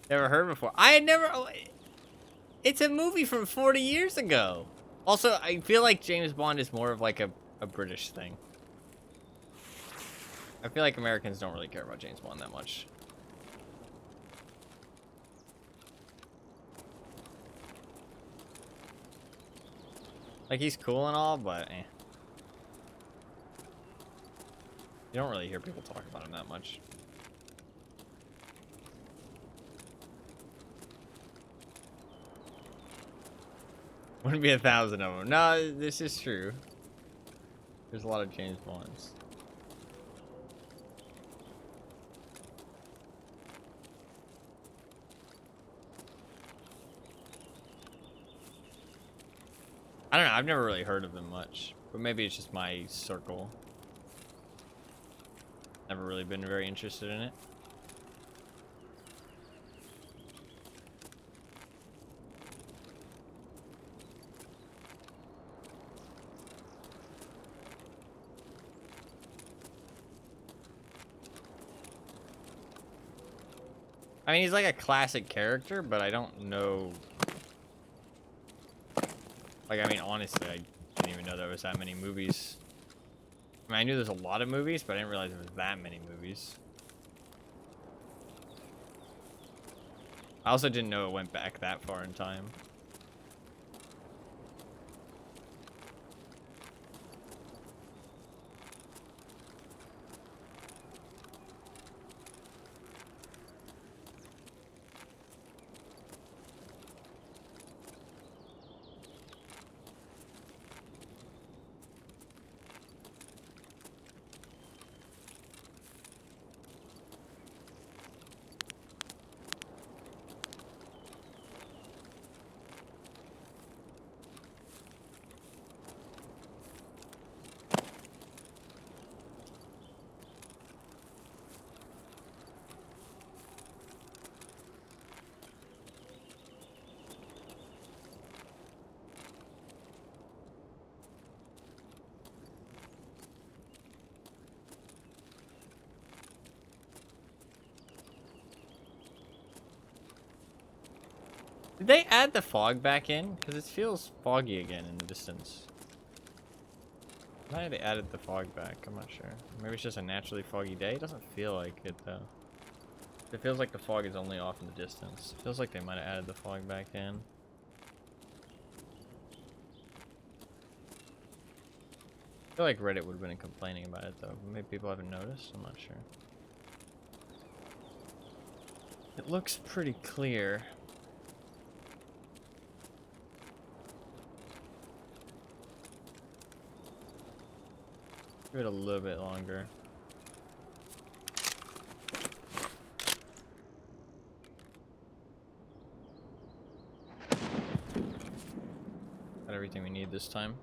Never heard before. I had never... It's a movie from 40 years ago. Also, I feel like James Bond is more of like a British thing. I feel like Americans don't really care about James Bond that much. Like, he's cool and all, but eh. You don't really hear people talk about him that much. Wouldn't be 1,000 of them. No, this is true. There's a lot of James Bonds. I don't know, I've never really heard of them much. But maybe it's just my circle. Never really been very interested in it. I mean, he's like a classic character, but I don't know. Like, I mean, honestly, I didn't even know there was that many movies. I mean, I knew there's a lot of movies, but I didn't realize there was that many movies. I also didn't know it went back that far in time. Did they add the fog back in? Because it feels foggy again in the distance. Why they added the fog back? I'm not sure. Maybe it's just a naturally foggy day. It doesn't feel like it though. It feels like the fog is only off in the distance. It feels like they might have added the fog back in. I feel like Reddit would have been complaining about it though. Maybe people haven't noticed. I'm not sure. It looks pretty clear. Give it a little bit longer. Got everything we need this time.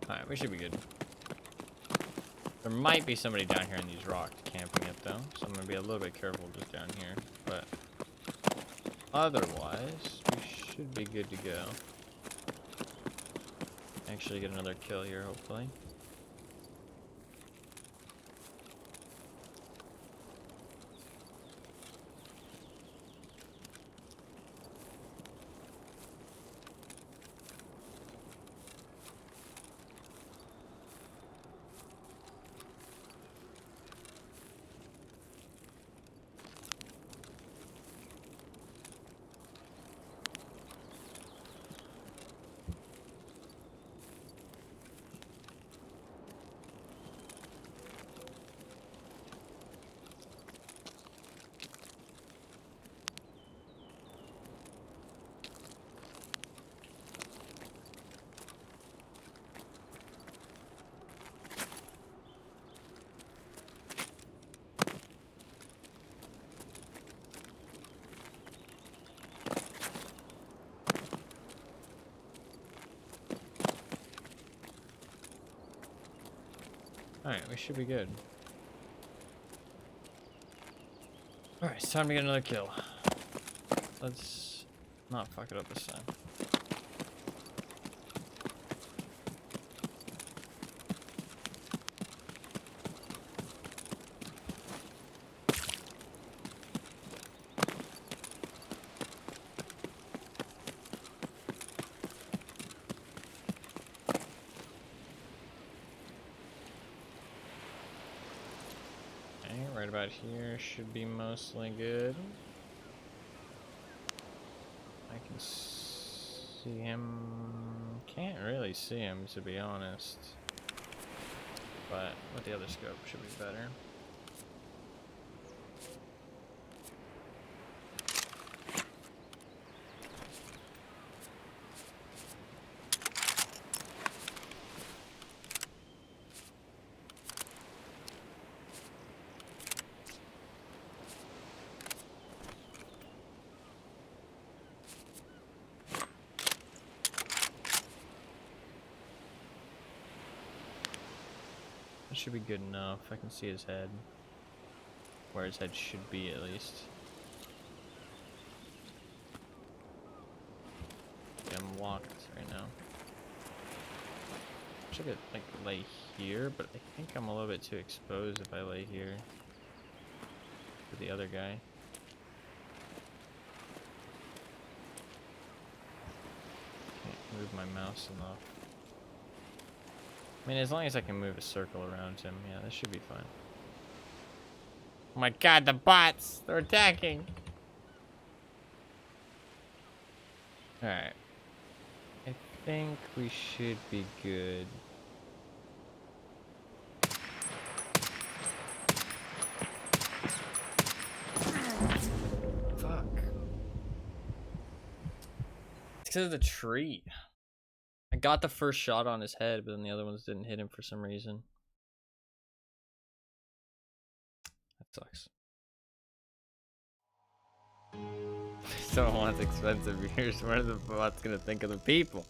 Alright, we should be good. There might be somebody down here in these rocks camping it though, so I'm gonna be a little bit careful just down here. But otherwise, we should be good to go. Actually get another kill here, hopefully. Alright, we should be good. Alright, it's time to get another kill. Let's not fuck it up this time. Right about here should be mostly good. I can see him. Can't really see him, to be honest. But with the other scope should be better. That should be good enough. I can see his head. Where his head should be, at least. Okay, I'm locked right now. I should like lay here, but I think I'm a little bit too exposed if I lay here for the other guy. Can't move my mouse enough. I mean, as long as I can move a circle around him, yeah, this should be fine. Oh my god, the bots! They're attacking! Alright. I think we should be good. Fuck. It's because of the tree. I got the first shot on his head, but then the other ones didn't hit him for some reason. That sucks. Someone wants expensive beers. What are the bots gonna think of the people?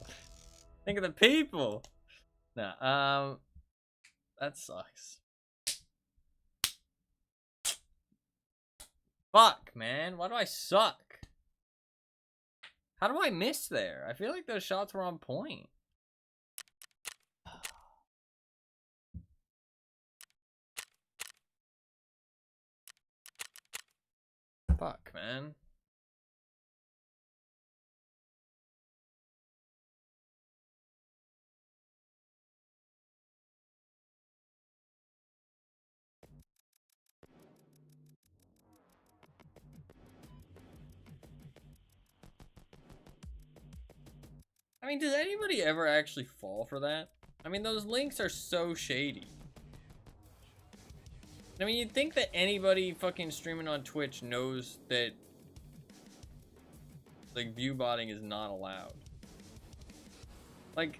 Think of the people! Nah, that sucks. Fuck, man. Why do I suck? How do I miss there? I feel like those shots were on point. Fuck, man. I mean, does anybody ever actually fall for that? I mean, those links are so shady. I mean, you'd think that anybody fucking streaming on Twitch knows that, like, view botting is not allowed. Like,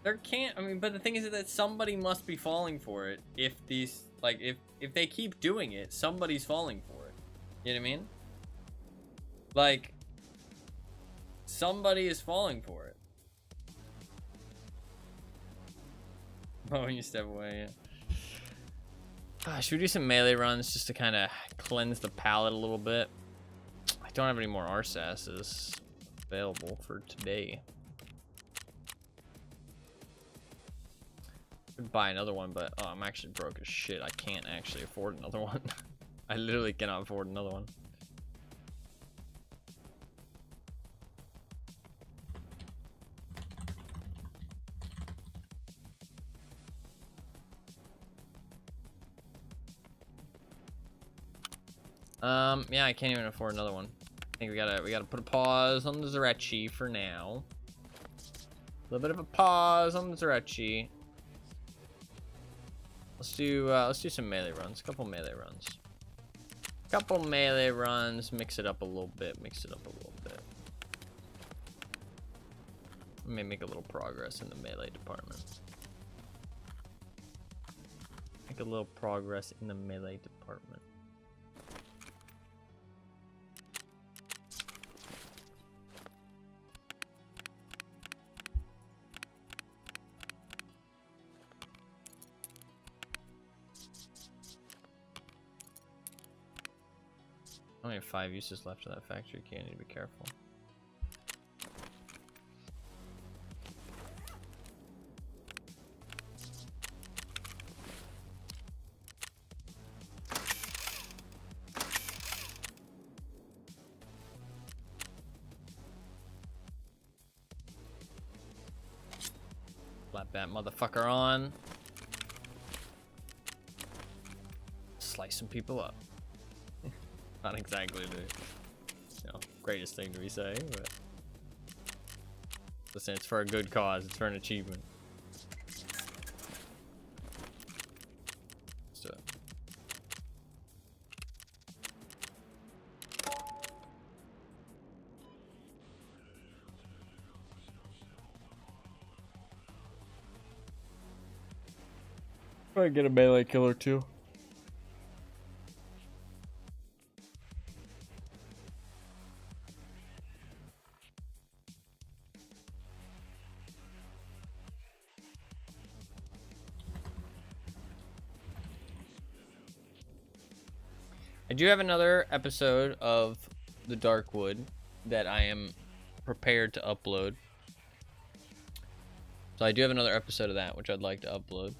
there can't, I mean, but the thing is that somebody must be falling for it if these, like, if they keep doing it, somebody's falling for it. You know what I mean? Like, somebody is falling for it. Oh, when you step away, yeah. Should we do some melee runs just to kind of cleanse the palate a little bit? I don't have any more RSASs available for today. Could buy another one, but oh, I'm actually broke as shit. I can't actually afford another one. I literally cannot afford another one. Yeah, I can't even afford another one. I think we gotta put a pause on the Zerechi for now. A little bit of a pause on the Zerechi. Let's do some melee runs. Couple melee runs. Mix it up a little bit. I may make a little progress in the melee department. I only have 5 uses left of that factory key. I need to be careful. Slap that motherfucker on. Slice some people up. Not exactly the greatest thing to be saying, but listen, it's for a good cause. It's for an achievement. Let's do it. Probably get a melee killer too. I do have another episode of The Darkwood that I am prepared to upload. So I do have another episode of that, which I'd like to upload.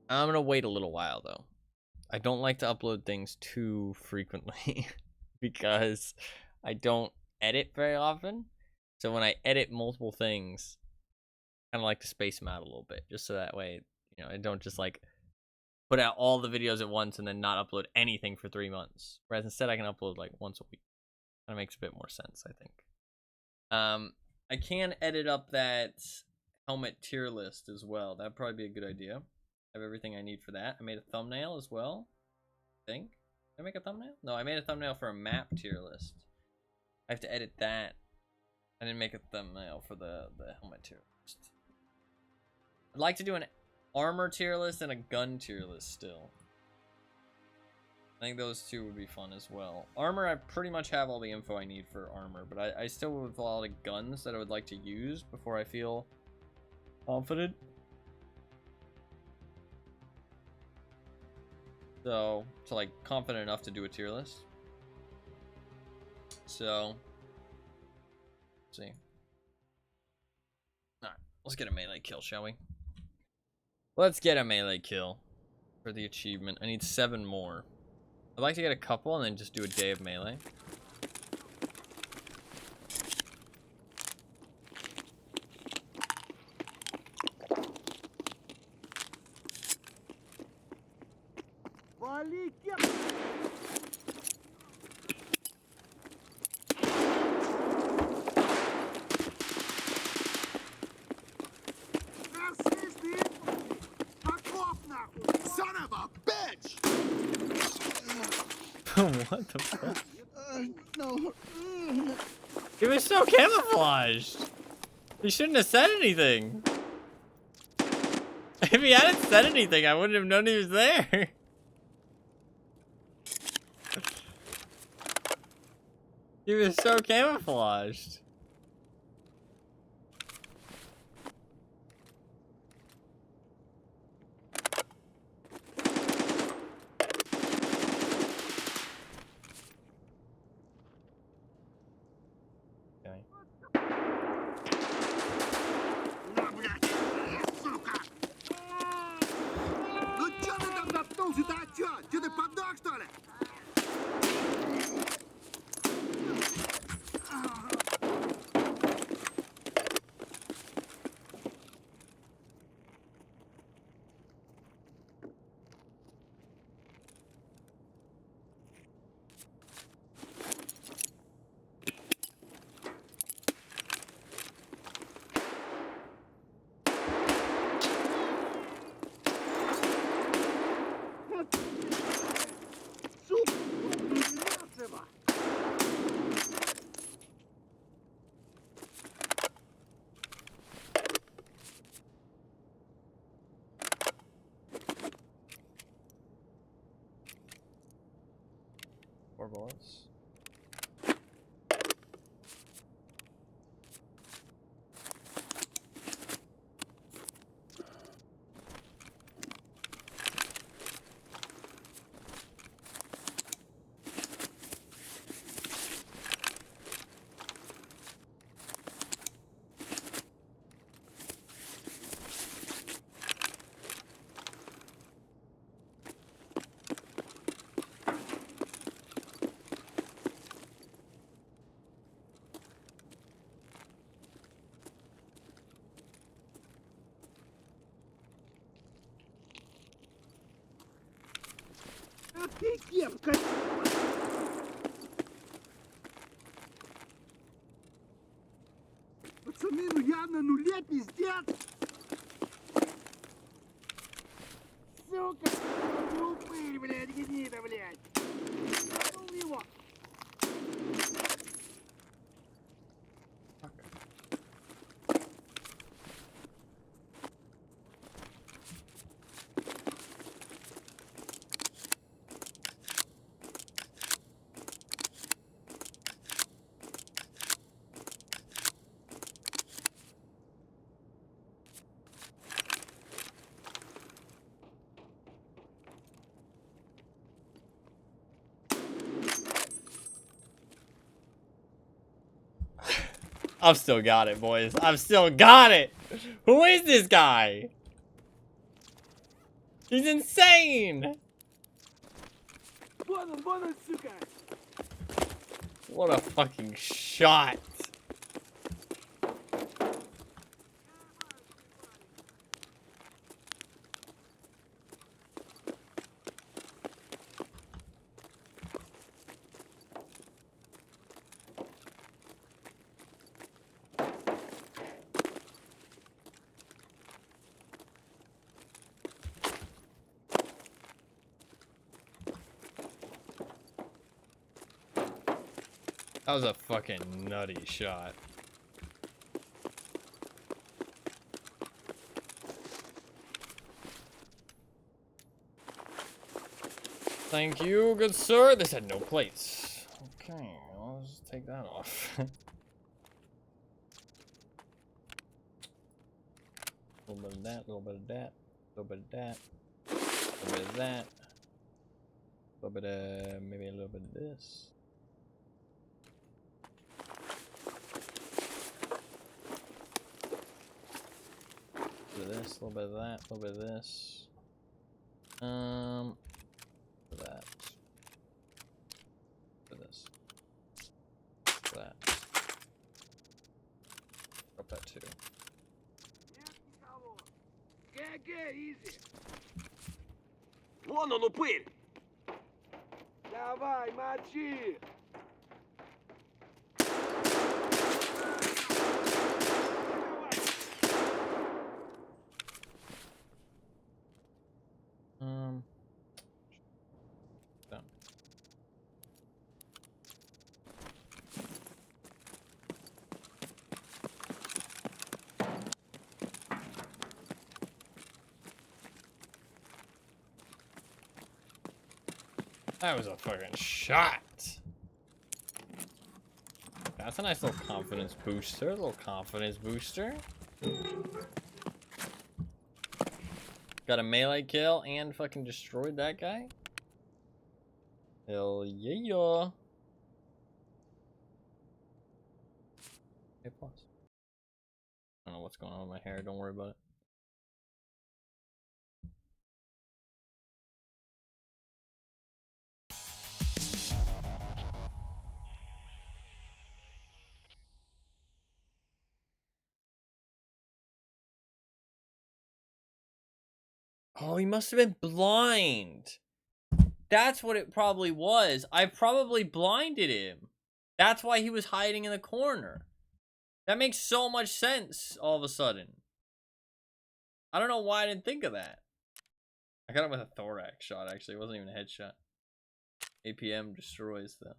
I'm gonna wait a little while though. I don't like to upload things too frequently because I don't edit very often. So when I edit multiple things, I kind of like to space them out a little bit, just so that way, you know, I don't just like put out all the videos at once and then not upload anything for 3 months. Whereas instead I can upload like once a week. Kind of makes a bit more sense, I think. I can edit up that helmet tier list as well. That'd probably be a good idea. I have everything I need for that. I made a thumbnail as well, I think. Did I make a thumbnail? No, I made a thumbnail for a map tier list. I have to edit that. I didn't make a thumbnail for the helmet tier list. I'd like to do an armor tier list and a gun tier list still. I think those two would be fun as well. Armor, I pretty much have all the info I need for armor, but I still have a lot of guns that I would like to use before I feel confident. So like confident enough to do a tier list. So, let's see. Alright, let's get a melee kill, shall we? Let's get a melee kill for the achievement. I need 7 more. I'd like to get a couple and then just do a day of melee. Son of a bitch! What the fuck? No. He was so camouflaged. He shouldn't have said anything. If he hadn't said anything, I wouldn't have known he was there. He was so camouflaged. Ну чё ты там заткнулся-то, а чё? Чё ты подох, что ли? Сука, нацева! Four bullets. А ты кепка! Пацаны, ну я на нуле, пиздец! Сука! Ну упырь, блядь, гнида, блядь! Ну его! I've still got it, boys. I've still got it. Who is this guy? He's insane. What a fucking shot. That was a fucking nutty shot. Thank you, good sir. This had no plates. Okay, well, let's take that off. A little bit of that, a little bit of that, a little bit of that, a little bit of that, a little bit of, maybe a little bit of this. A little bit of this, a little bit of that, a little bit of this. That. For this. For that. Drop that too. Вон он, упырь! Давай, мочи! Done. That was a fucking shot. That's a nice little confidence booster. A little confidence booster. Got a melee kill and fucking destroyed that guy. Hell yeah. A plus. I don't know what's going on with my hair. Don't worry about it. Oh, he must have been blind. That's what it probably was. I probably blinded him. That's why he was hiding in the corner. That makes so much sense all of a sudden. I don't know why I didn't think of that. I got him with a thorax shot, actually. It wasn't even a headshot. APM destroys, though.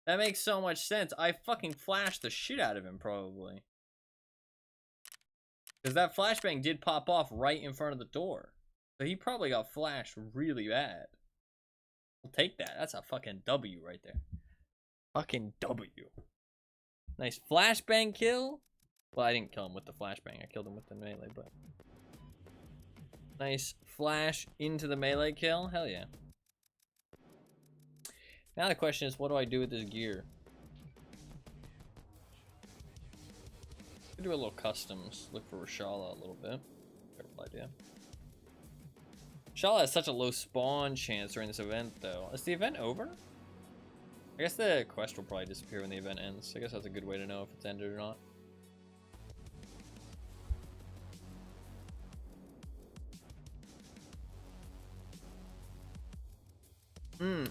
That makes so much sense. I fucking flashed the shit out of him, probably. Because that flashbang did pop off right in front of the door. So he probably got flashed really bad. We'll take that. That's a fucking W right there. Fucking W. Nice flashbang kill. Well, I didn't kill him with the flashbang. I killed him with the melee, but... Nice flash into the melee kill. Hell yeah. Now the question is, what do I do with this gear? Do a little customs. Look for Rashala a little bit. Terrible idea. Rashala has such a low spawn chance during this event, though. Is the event over? I guess the quest will probably disappear when the event ends. I guess that's a good way to know if it's ended or not.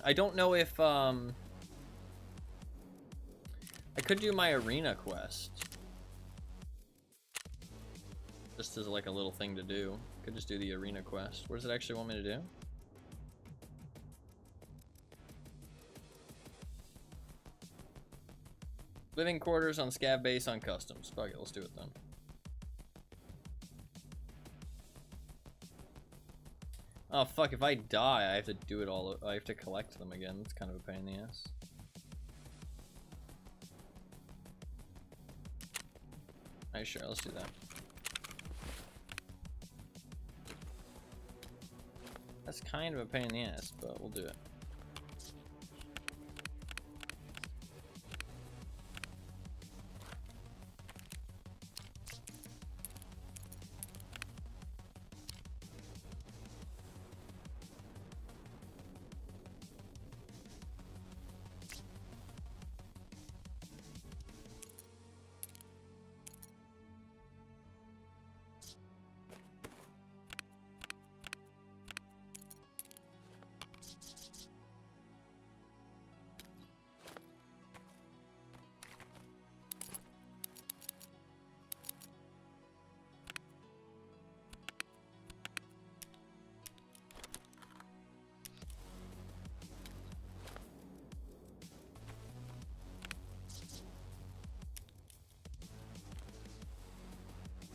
I don't know if, I could do my arena quest. Just as like a little thing to do. Could just do the arena quest. What does it actually want me to do? Living quarters on scav base on customs. Fuck it, let's do it then. Oh fuck, if I die, I have to do it all. I have to collect them again. It's kind of a pain in the ass. Alright, sure, let's do that. That's kind of a pain in the ass, but we'll do it.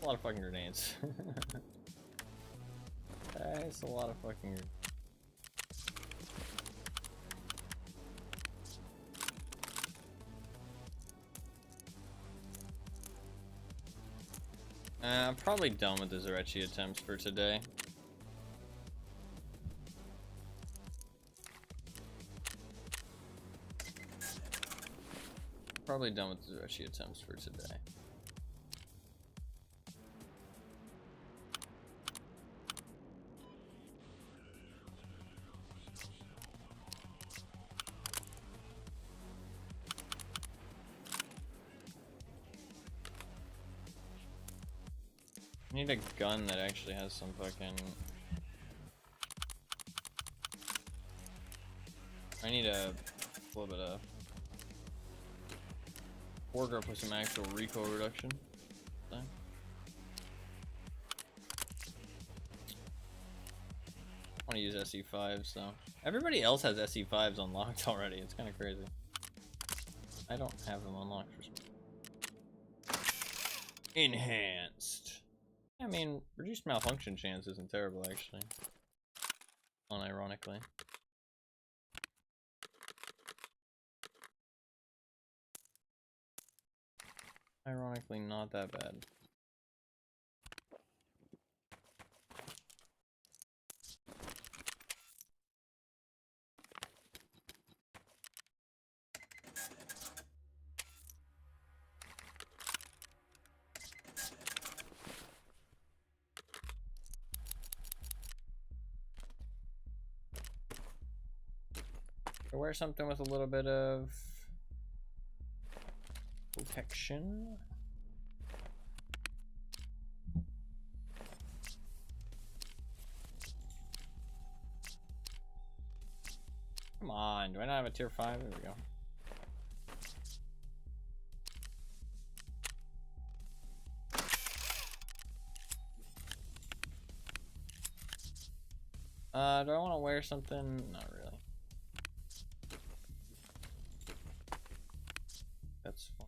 A lot of fucking grenades. That's a lot of fucking. I'm probably done with the Zerechi attempts for today. Probably done with the Zerechi attempts for today. I need a gun that actually has some fucking... I need a little bit of foregrip with some actual recoil reduction. So. I want to use SE5s though. Everybody else has SE5s unlocked already. It's kind of crazy. I don't have them unlocked for some reason. Enhanced. I mean, reduced malfunction chance isn't terrible actually. Unironically. Ironically, not that bad. So wear something with a little bit of protection. Come on, do I not have a tier 5? There we go. Do I want to wear something? Not really. That's fine.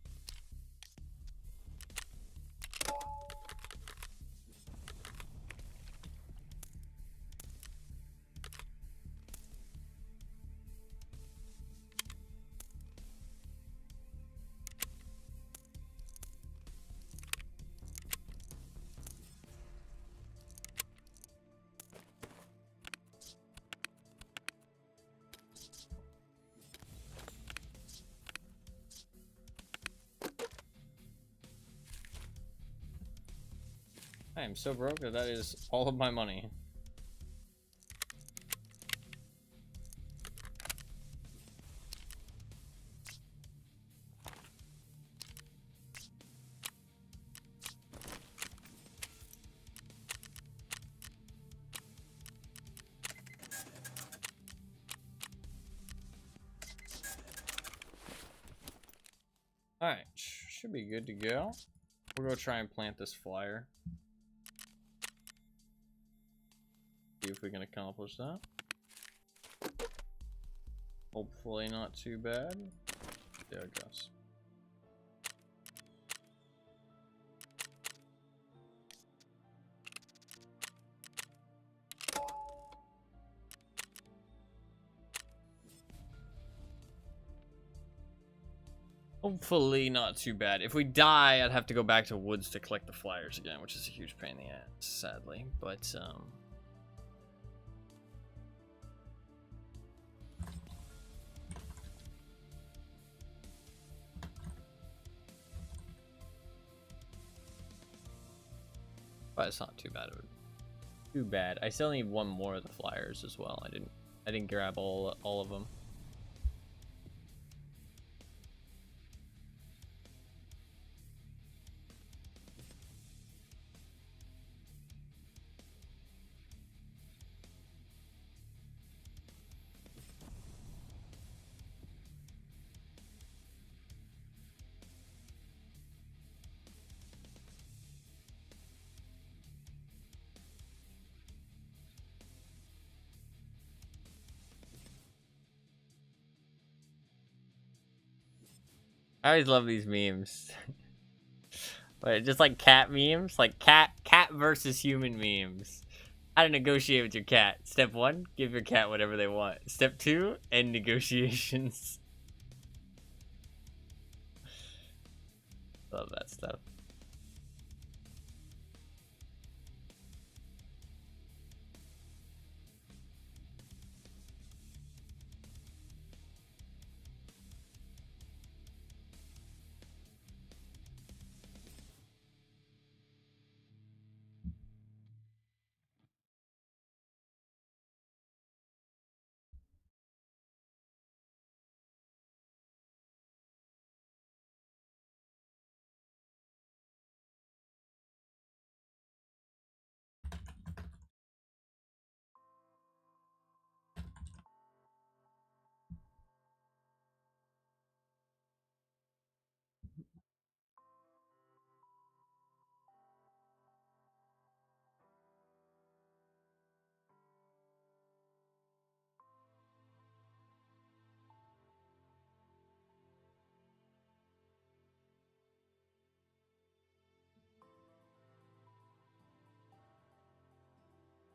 I am so broke that is all of my money. Alright, should be good to go. We'll go try and plant this flyer. See if we can accomplish that. Hopefully not too bad. There it goes. Hopefully not too bad. If we die, I'd have to go back to woods to collect the flyers again, which is a huge pain in the ass, sadly. But it's not too bad. Too bad. I still need one more of the flyers as well. I didn't grab all of them. I always love these memes. But just like cat memes, like cat versus human memes. How to negotiate with your cat. Step 1, give your cat whatever they want. Step 2, end negotiations. Love that stuff.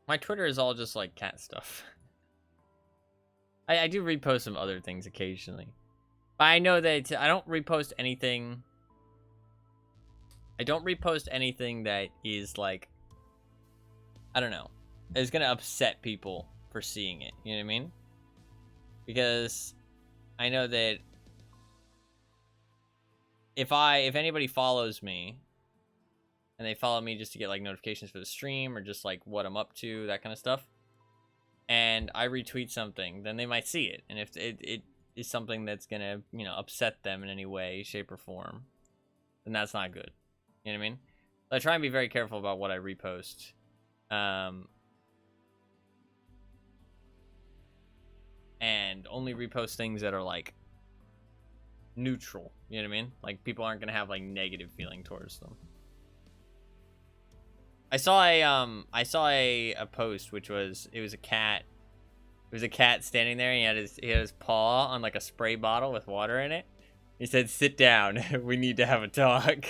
My Twitter is all just like cat stuff. I do repost some other things occasionally. But I know that I don't repost anything. I don't repost anything that is like, I don't know, is gonna upset people for seeing it. You know what I mean? Because I know that if anybody follows me and they follow me just to get like notifications for the stream or just like what I'm up to, that kind of stuff, and I retweet something, then they might see it. And if it is something that's gonna, you know, upset them in any way, shape, or form, then that's not good. You know what I mean? So I try and be very careful about what I repost. And only repost things that are like neutral. You know what I mean? Like people aren't gonna have like negative feeling towards them. I saw a post which was, it was a cat. It was a cat standing there, and he had his paw on like a spray bottle with water in it. He said, "Sit down. We need to have a talk."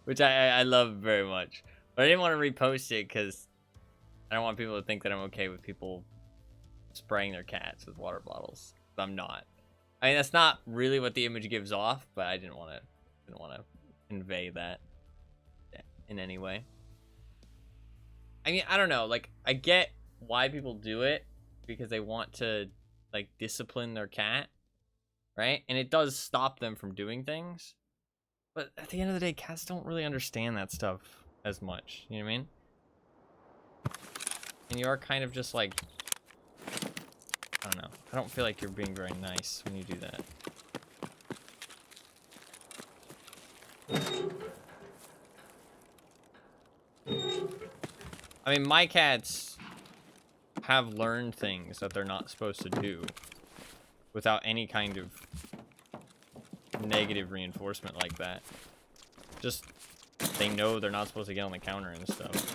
Which I love very much. But I didn't want to repost it because I don't want people to think that I'm okay with people spraying their cats with water bottles. I'm not. I mean, that's not really what the image gives off, but I didn't want to convey that in any way. I mean, I don't know. Like, I get why people do it because they want to like discipline their cat, right? And it does stop them from doing things. But at the end of the day, cats don't really understand that stuff as much. You know what I mean? And you are kind of just like, I don't know. I don't feel like you're being very nice when you do that. I mean, my cats have learned things that they're not supposed to do without any kind of negative reinforcement like that. Just, they know they're not supposed to get on the counter and stuff.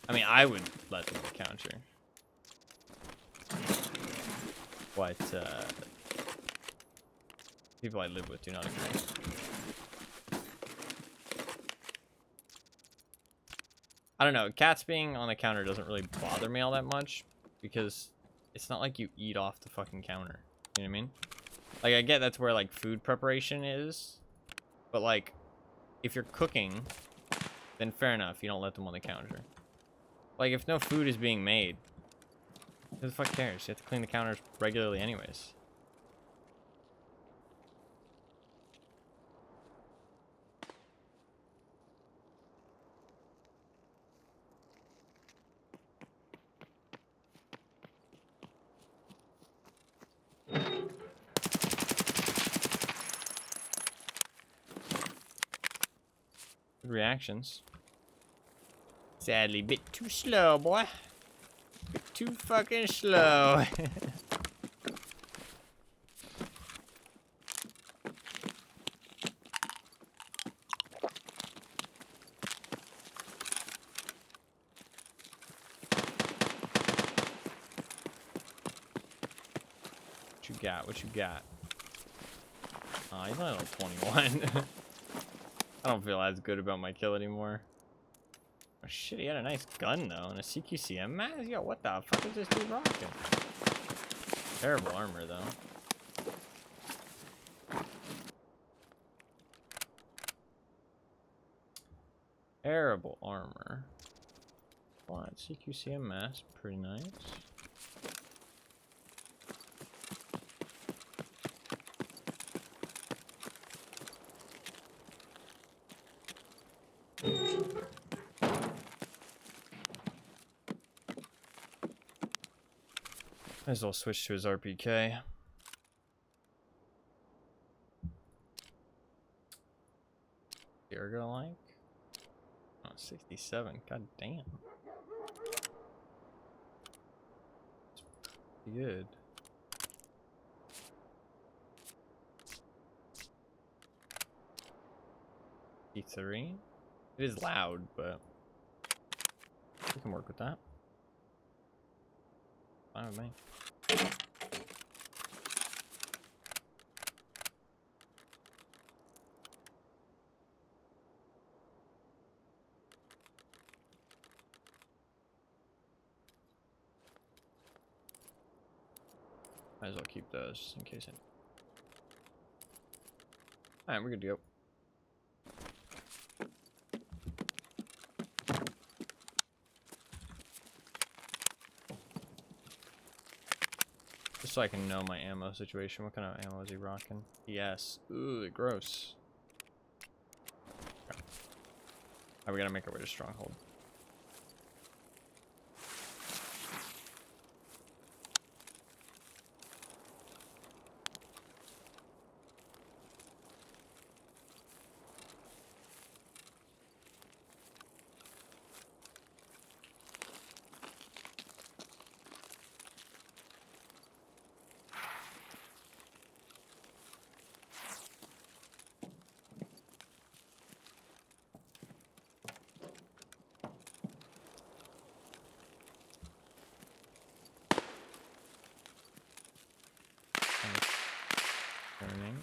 I mean, I would let them on the counter. But, people I live with do not agree. I don't know, cats being on the counter doesn't really bother me all that much because it's not like you eat off the fucking counter. You know what I mean? Like, I get that's where, like, food preparation is, but, like, if you're cooking, then fair enough, you don't let them on the counter. Like, if no food is being made, who the fuck cares? You have to clean the counters regularly anyways. Good reactions. Sadly, bit too slow, boy. Bit too fucking slow. What you got? What you got? Aw, he's only level 21. I don't feel as good about my kill anymore. Oh shit, he had a nice gun though, and a CQCM mask? Yo, what the fuck is this dude rocking? Terrible armor though. Terrible armor. What? CQCM mask, pretty nice. Might as well switch to his RPK. Ergo like? Oh, 67. God damn. Pretty good. E3. It is loud, but we can work with that. Fine with me. Might as well keep those just in case. Alright, we're good to go. Just so I can know my ammo situation. What kind of ammo is he rocking? Yes. Ooh, gross. Okay. Alright, we gotta make our way to Stronghold. Turning.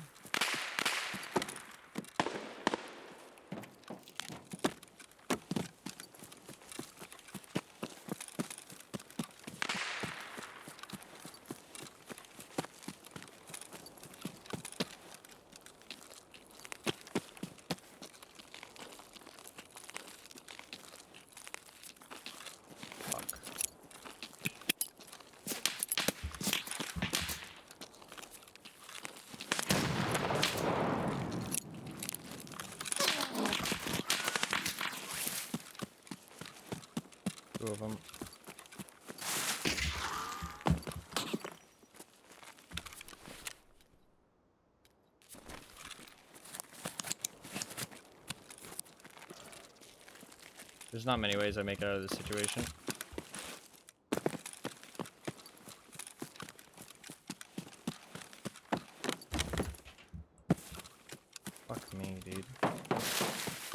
Fuck. Two of them. There's not many ways I make it out of this situation. Fuck me, dude.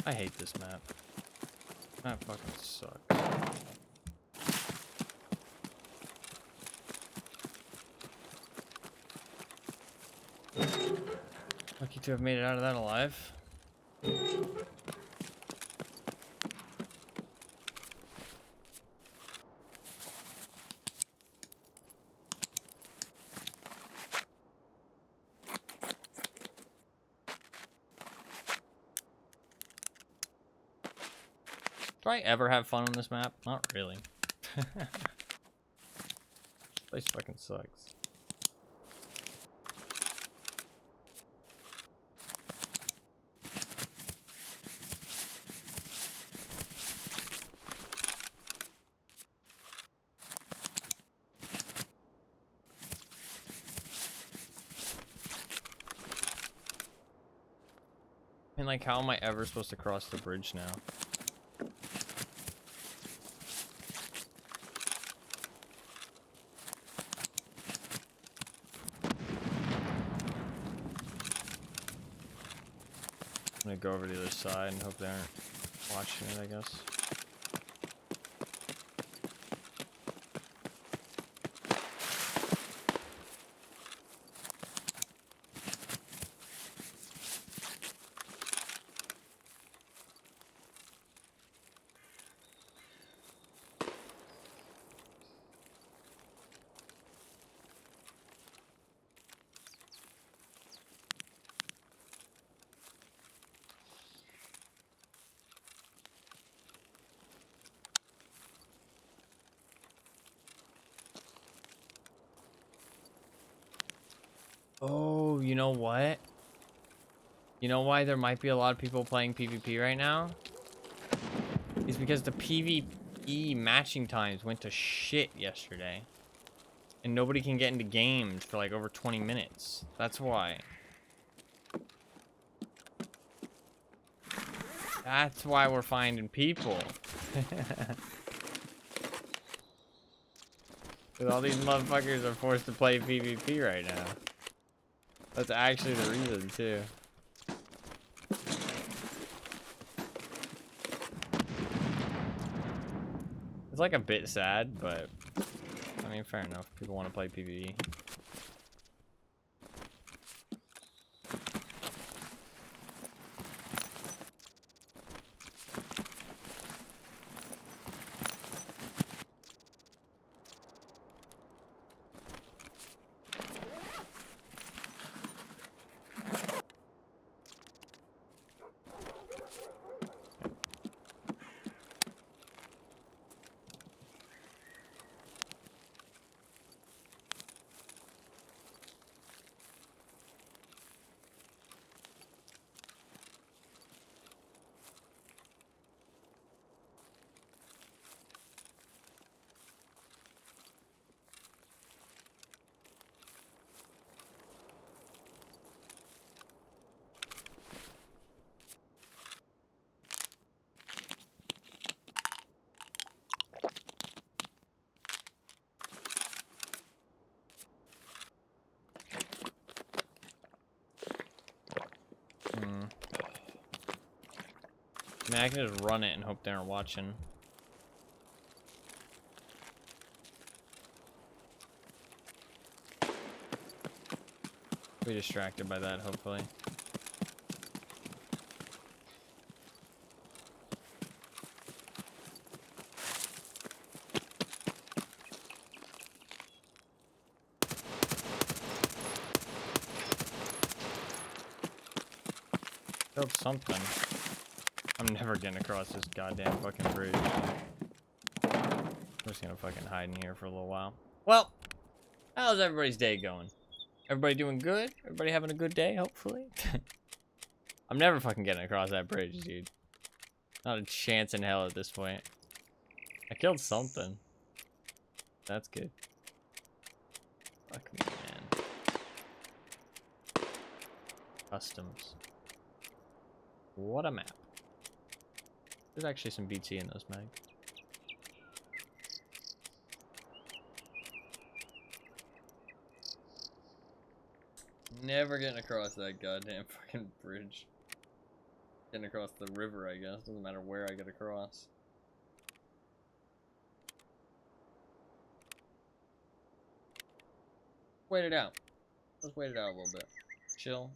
I hate this map. That fucking sucks. Lucky to have made it out of that alive. Do I ever have fun on this map? Not really. This place fucking sucks. I mean, like, how am I ever supposed to cross the bridge now? I'm gonna go over to the other side and hope they aren't watching it, I guess. Oh, you know what? You know why there might be a lot of people playing PvP right now? Is because the PvE matching times went to shit yesterday. And nobody can get into games for like over 20 minutes. That's why. That's why we're finding people. Because all these motherfuckers are forced to play PvP right now. That's actually the reason, too. It's like a bit sad, but I mean, fair enough. People want to play PvE. I mean, I can just run it and hope they aren't watching. Be distracted by that, hopefully. Build something. I'm never getting across this goddamn fucking bridge. I'm just gonna fucking hide in here for a little while. Well, how's everybody's day going? Everybody doing good? Everybody having a good day, hopefully? I'm never fucking getting across that bridge, dude. Not a chance in hell at this point. I killed something. That's good. Fuck me, man. Customs. What a map. There's actually some BT in those mags. Never getting across that goddamn fucking bridge. Getting across the river, I guess. Doesn't matter where I get across. Wait it out. Let's wait it out a little bit. Chill.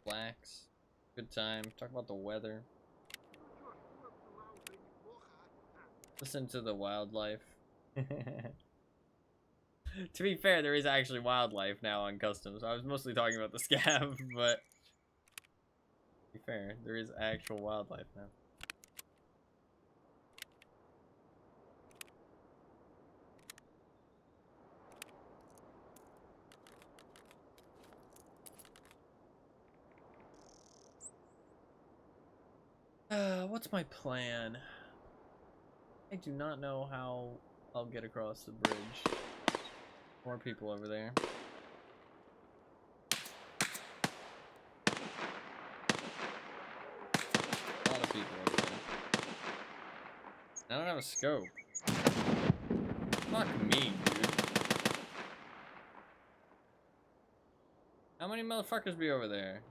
Relax. Good time. Talk about the weather. Listen to the wildlife. To be fair, there is actually wildlife now on customs. I was mostly talking about the scav, but to be fair, there is actual wildlife now. What's my plan? I do not know how I'll get across the bridge. More people over there. A lot of people over there. I don't have a scope. Fuck me, dude. How many motherfuckers be over there?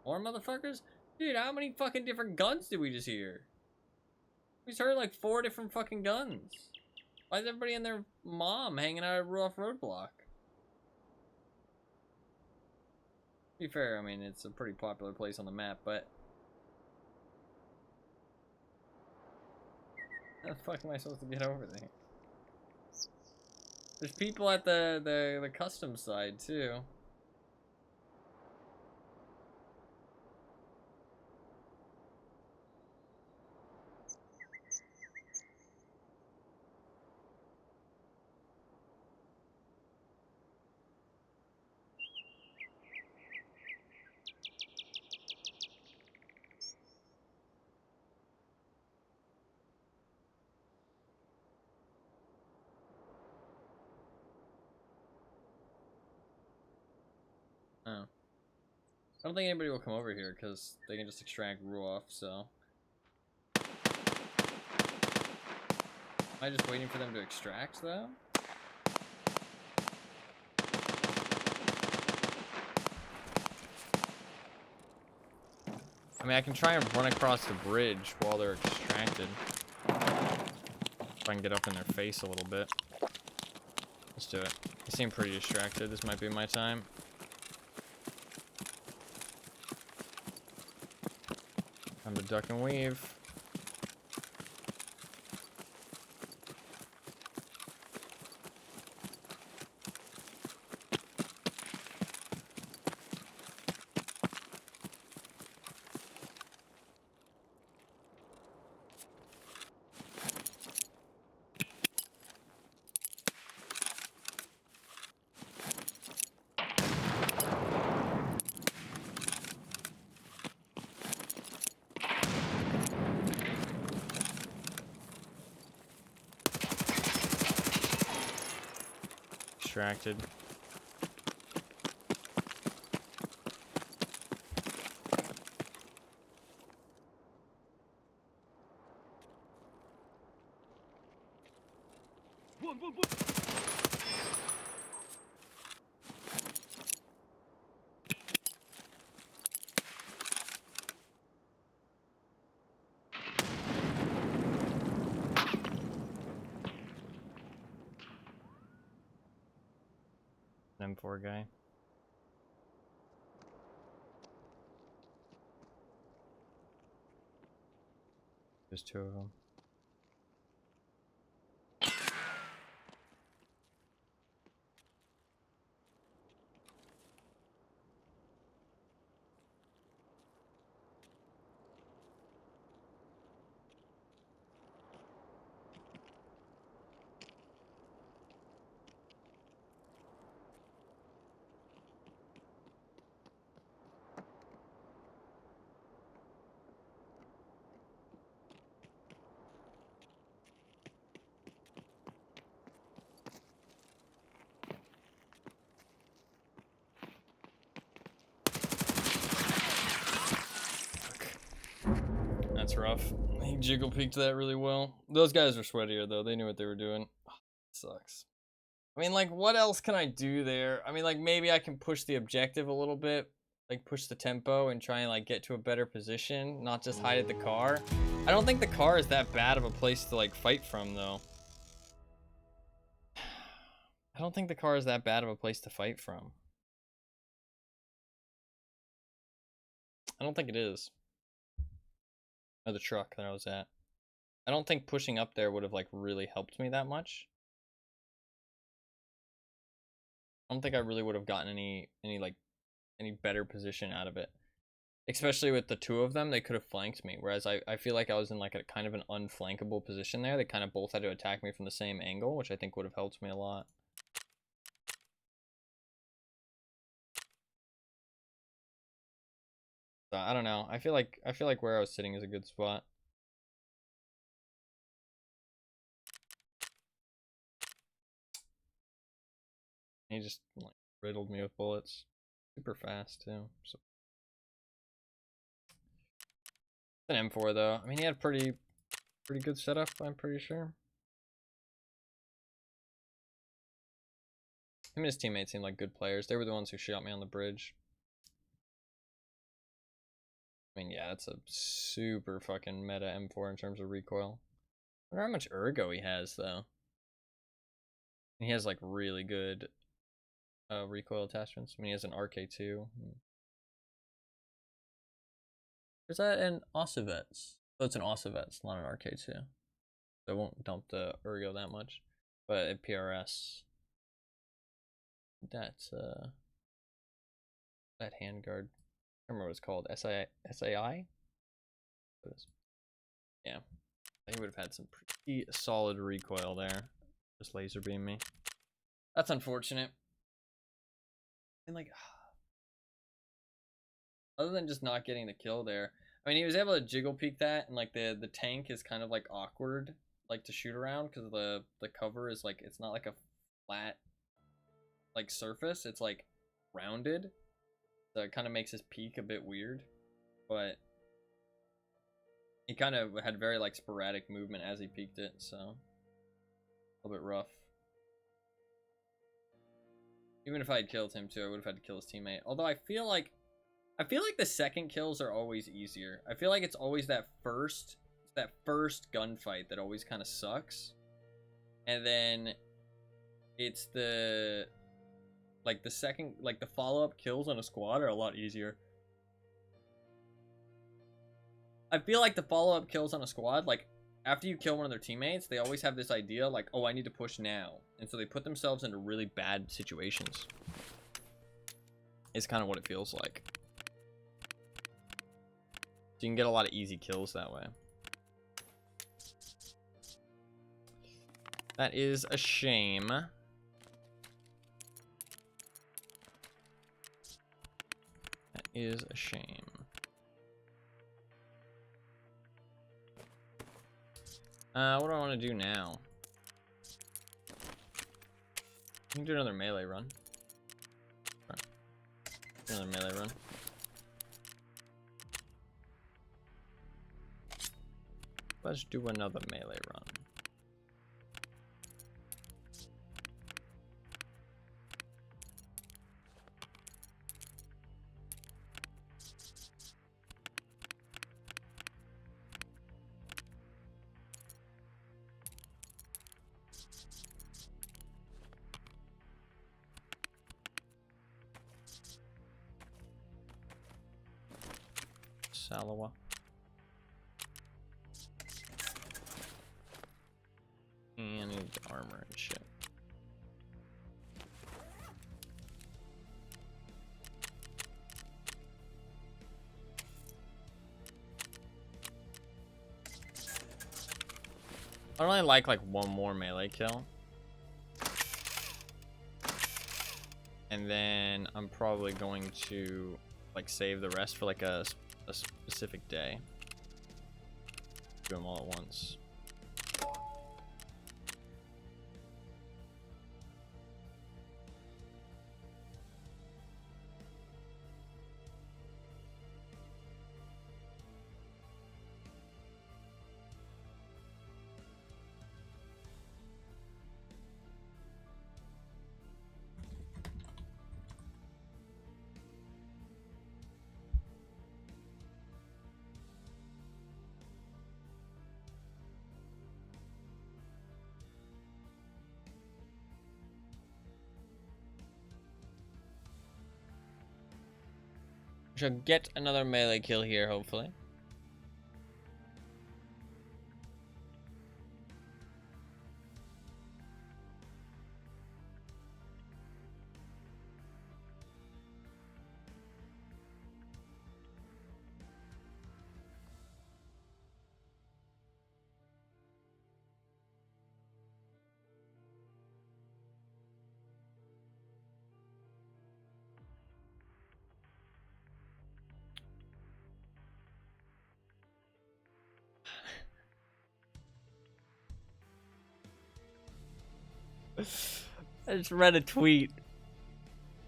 More motherfuckers? Dude, how many fucking different guns did we just hear? We just heard like 4 different fucking guns. Why is everybody and their mom hanging out at Rough Roadblock? To be fair, I mean, it's a pretty popular place on the map, but... how the fuck am I supposed to get over there? There's people at the customs side, too. I don't think anybody will come over here because they can just extract Ruoff, so. Am I just waiting for them to extract, though? I mean, I can try and run across the bridge while they're extracted. If I can get up in their face a little bit. Let's do it. They seem pretty distracted. This might be my time. Time to duck and weave. Distracted. Вон! M4 guy. There's two of them. That's rough. He jiggle peeked that really well. Those guys are sweatier though. They knew what they were doing. Oh, sucks. I mean, like, what else can I do there? I mean, like, maybe I can push the objective a little bit. Like, push the tempo and try and, like, get to a better position. Not just hide at the car. I don't think the car is that bad of a place to, like, fight from, though. I don't think the car is that bad of a place to fight from. I don't think it is. Or the truck that I was at. I don't think pushing up there would have, like, really helped me that much. I don't think I really would have gotten any better position out of it. Especially with the two of them, they could have flanked me. Whereas I feel like I was in like a kind of an unflankable position there. They kind of both had to attack me from the same angle, which I think would have helped me a lot. So, I don't know. I feel like where I was sitting is a good spot. He just like riddled me with bullets. Super fast too. So an M4 though. I mean, he had pretty good setup, I'm pretty sure. Him and his teammates seemed like good players. They were the ones who shot me on the bridge. I mean, yeah, it's a super fucking meta M4 in terms of recoil. I wonder how much ergo he has though. And he has like really good recoil attachments. I mean, he has an RK2. Is that an Ossivets? Oh, it's an Ossivets, not an RK2. So I won't dump the ergo that much. But at PRS, that handguard, I don't remember what it's called. SAI? What is? Yeah, I think he would have had some pretty solid recoil there. Just laser beam me. That's unfortunate. And like, other than just not getting the kill there, I mean, he was able to jiggle peek that, and like the tank is kind of like awkward, like to shoot around because the cover is like, it's not like a flat like surface. It's like rounded. So it kind of makes his peak a bit weird, but he kind of had very like sporadic movement as he peaked it, so a little bit rough. Even if I had killed him too, I would have had to kill his teammate. Although I feel like the second kills are always easier. I feel like it's always that first gunfight that always kind of sucks, and then it's the second, like the follow-up kills on a squad are a lot easier. I feel like the follow-up kills on a squad, like after you kill one of their teammates, they always have this idea like, oh, I need to push now, and so they put themselves into really bad situations. It's kind of what it feels like. So you can get a lot of easy kills that way. That is a shame. That is a shame. What do I want to do now? I can do another melee run. Right. Another melee run. Let's do another melee run. Salawa. And I need armor and shit. I only like one more melee kill. And then I'm probably going to like save the rest for like a specific day. Do them all at once. Shall get another melee kill here, hopefully. I just read a tweet.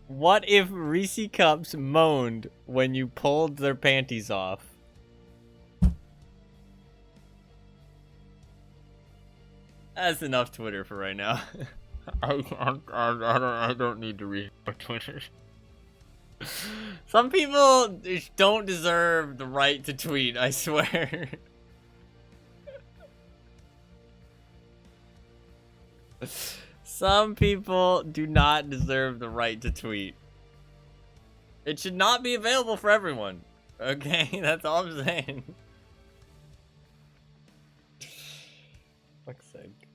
What if Reese Cups moaned when you pulled their panties off? That's enough Twitter for right now. I don't need to read more Twitter. Some people don't deserve the right to tweet, I swear. Some people do not deserve the right to tweet. It should not be available for everyone. Okay, that's all I'm saying. Fuck's sake.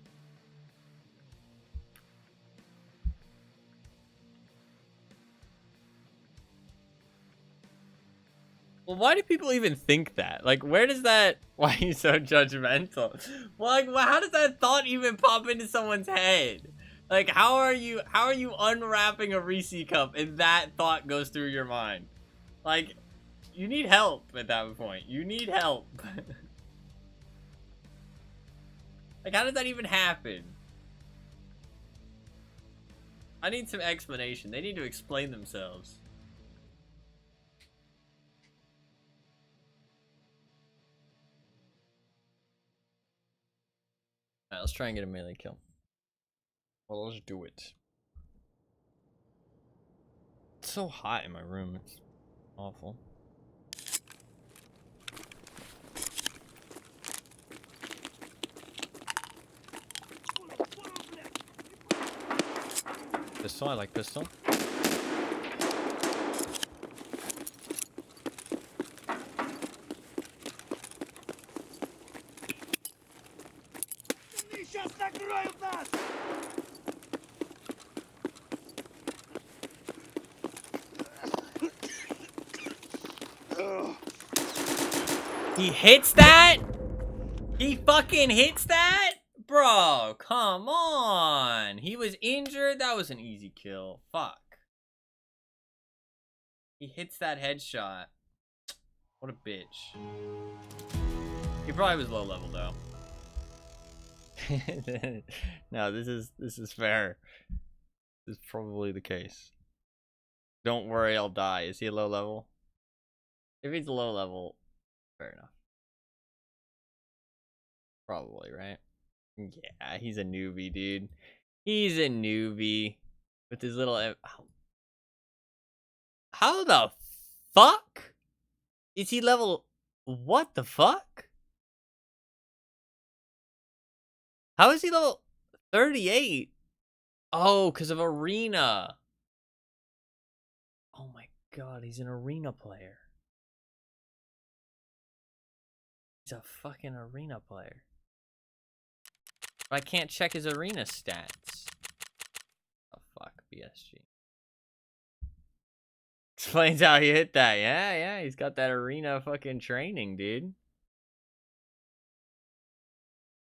Well, why do people even think that? Like, where does that... Why are you so judgmental? Well, like, how does that thought even pop into someone's head? Like, how are you unwrapping a Reese cup and that thought goes through your mind? Like, you need help at that point. You need help. Like, how does that even happen? I need some explanation. They need to explain themselves. Alright, let's try and get a melee kill. Well, let's do it. It's so hot in my room. It's awful. Pistol, I like pistol. Они сейчас накроют нас! He hits that? He fucking hits that? Bro, come on. He was injured. That was an easy kill. Fuck. He hits that headshot. What a bitch. He probably was low level though. No, this is fair. This is probably the case. Don't worry, I'll die. Is he a low level? If he's low level, fair enough. Probably, right? Yeah, he's a newbie, dude. He's a newbie with his little. How the fuck is he level? What the fuck? How is he level 38? Oh, because of arena. Oh my god, he's an arena player. He's a fucking arena player. But I can't check his arena stats. Oh fuck, BSG. Explains how he hit that. Yeah, he's got that arena fucking training, dude.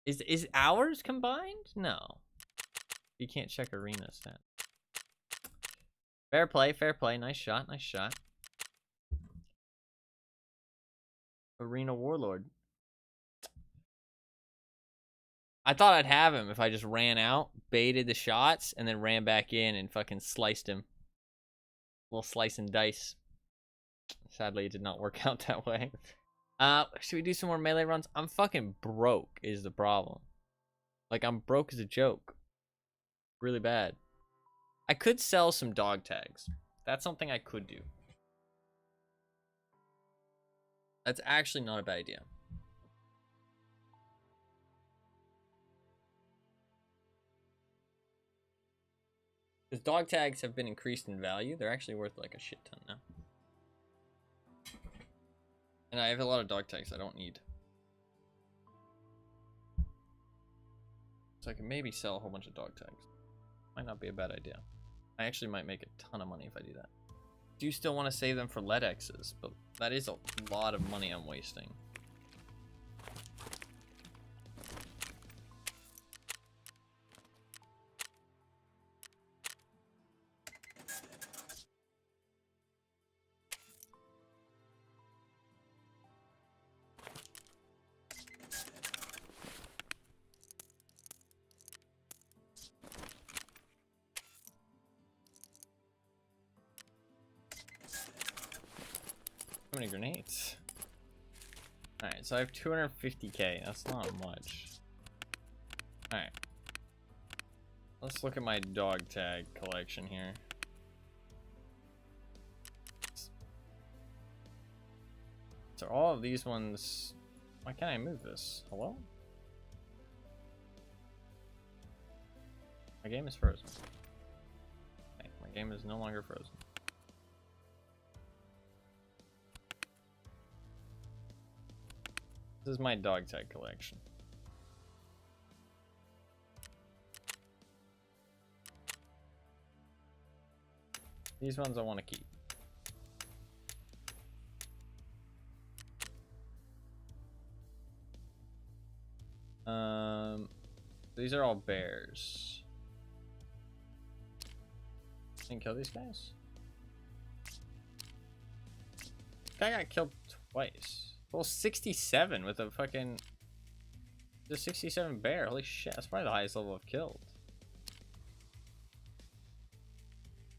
Is ours combined? No. You can't check arena stat. Fair play, fair play. Nice shot, nice shot. Arena Warlord. I thought I'd have him if I just ran out, baited the shots, and then ran back in and fucking sliced him. A little slice and dice. Sadly, it did not work out that way. Should we do some more melee runs? I'm fucking broke is the problem. Like, I'm broke as a joke. Really bad. I could sell some dog tags. That's something I could do. That's actually not a bad idea. Because dog tags have been increased in value. They're actually worth like a shit ton now. And I have a lot of dog tags I don't need. So I can maybe sell a whole bunch of dog tags. Might not be a bad idea. I actually might make a ton of money if I do that. Do you still want to save them for LEDXs? But that is a lot of money I'm wasting. How many grenades? Alright, so I have 250k. That's not much. Alright. Let's look at my dog tag collection here. So all of these ones... Why can't I move this? Hello? My game is frozen. Okay, my game is no longer frozen. This is my dog tag collection. These ones I want to keep. These are all bears. Can kill these guys? This guy got killed twice. Well, 67 with a fucking... The 67 bear. Holy shit, that's probably the highest level I've killed.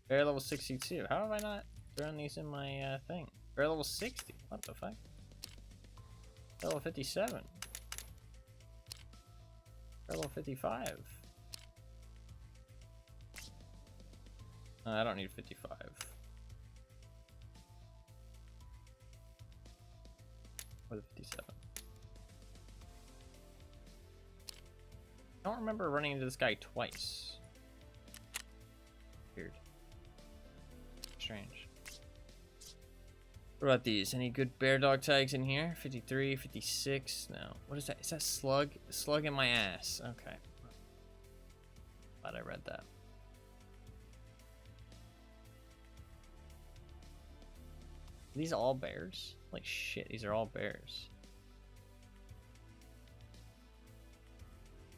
Bear level 62. How have I not thrown these in my thing? Bear level 60. What the fuck? Level 57. Level 55. I don't need 55. Or the 57. I don't remember running into this guy twice. Weird. Strange. What about these? Any good bear dog tags in here? 53, 56. No. What is that? Is that slug? Slug in my ass. Okay. Glad I read that. Are these all bears? Like shit, these are all bears.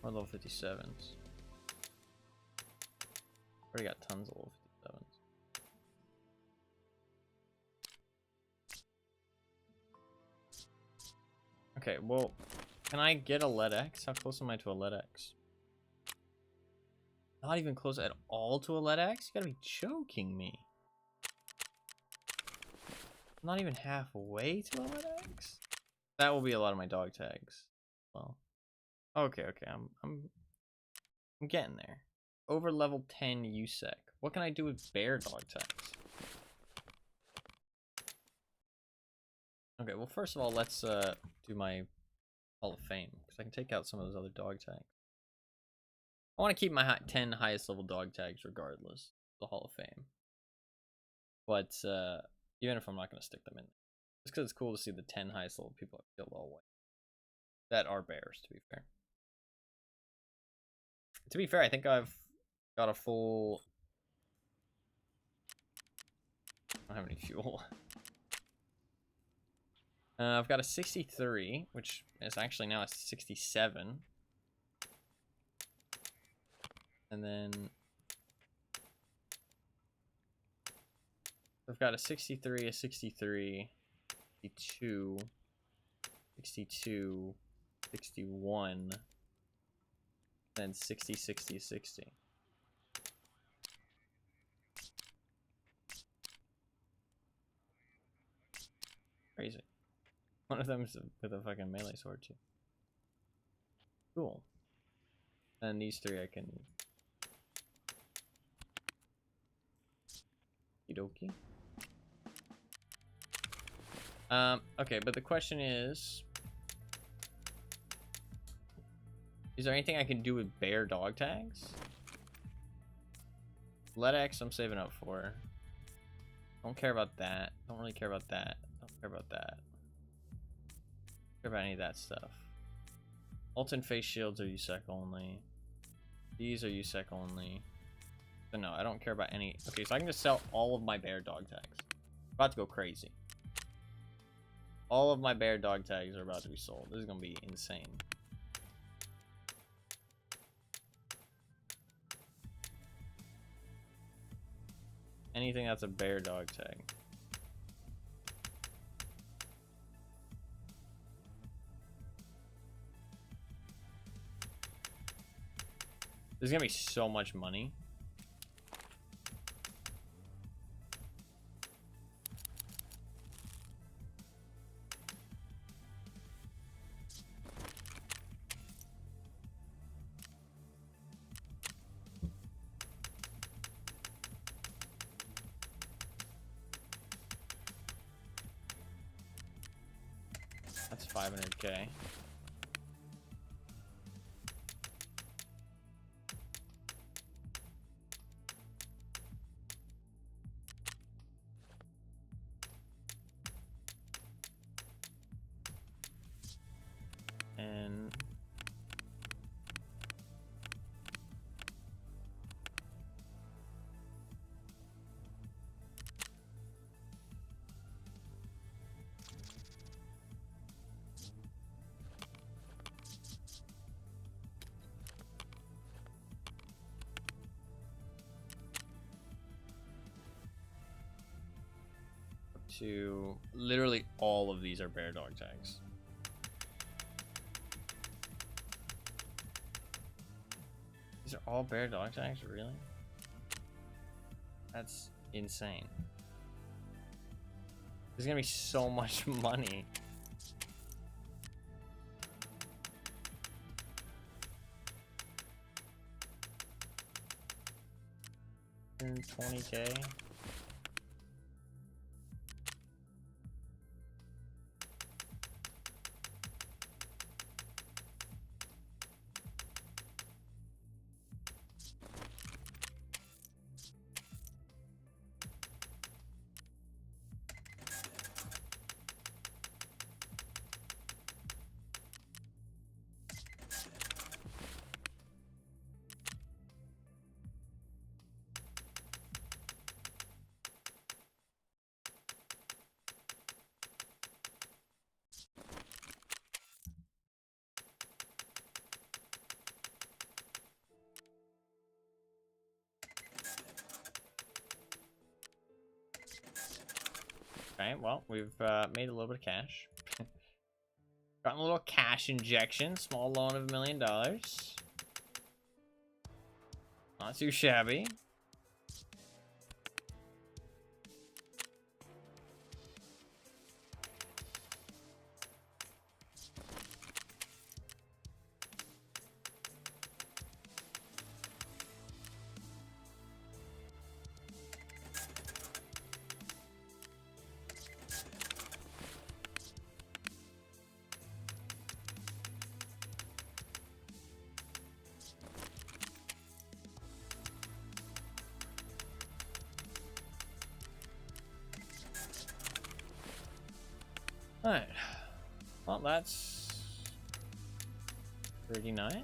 Or level 57s. Already got tons of level 57s. Okay, well, can I get a lead X? How close am I to a lead X? Not even close at all to a lead X? You gotta be joking me. Not even halfway to a lead X? That will be a lot of my dog tags. Well, okay, I'm getting there. Over level 10 USEC. What can I do with bear dog tags? Okay, well, first of all, let's do my Hall of Fame, because I can take out some of those other dog tags. I want to keep my 10 highest level dog tags regardless of the Hall of Fame. But even if I'm not going to stick them in, just because it's cool to see the 10 highest level people I've killed all the way. That are bears, to be fair. To be fair, I think I've got a full... I don't have any fuel. I've got a 63, which is actually now a 67. And then I've got a 63, a 63, 62, 62, 61, then 60, 60, 60. Crazy. One of them's with a fucking melee sword too. Cool. And these three I can... Okie dokie. Okay, but the question is there anything I can do with bear dog tags? Lead X I'm saving up for. Don't care about that. Don't really care about that. Don't care about that. Don't care about any of that stuff. Molten face shields are USEC only. These are USEC only. So no, I don't care about any. Okay, so I can just sell all of my bear dog tags. About to go crazy. All of my bear dog tags are about to be sold. This is gonna be insane. Anything that's a bear dog tag. There's gonna be so much money. That's 500K. And to literally all of these are bear dog tags. These are all bear dog tags, really? That's insane. There's gonna be so much money. 120K. Okay, well, we've made a little bit of cash. Gotten a little cash injection, small loan of $1 million. Not too shabby. Alright. Well, that's pretty nice.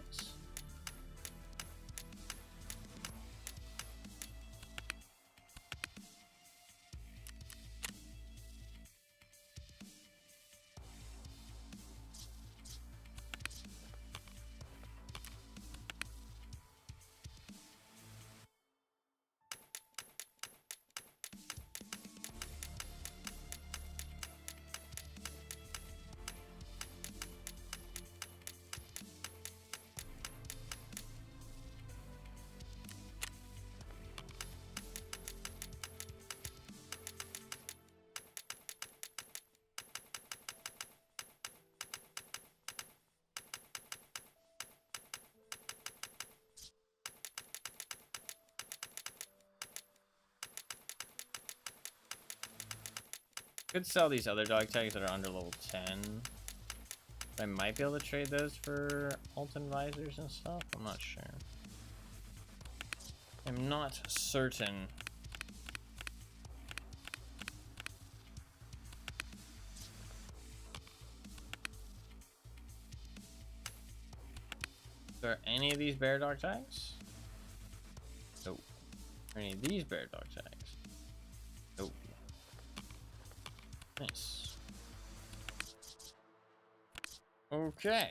Could sell these other dog tags that are under level 10. I might be able to trade those for Alton visors and stuff. I'm not sure. I'm not certain. Is there any of these bear dog tags? Nope. Are any of these bear dog tags? Nope. Nice. Okay.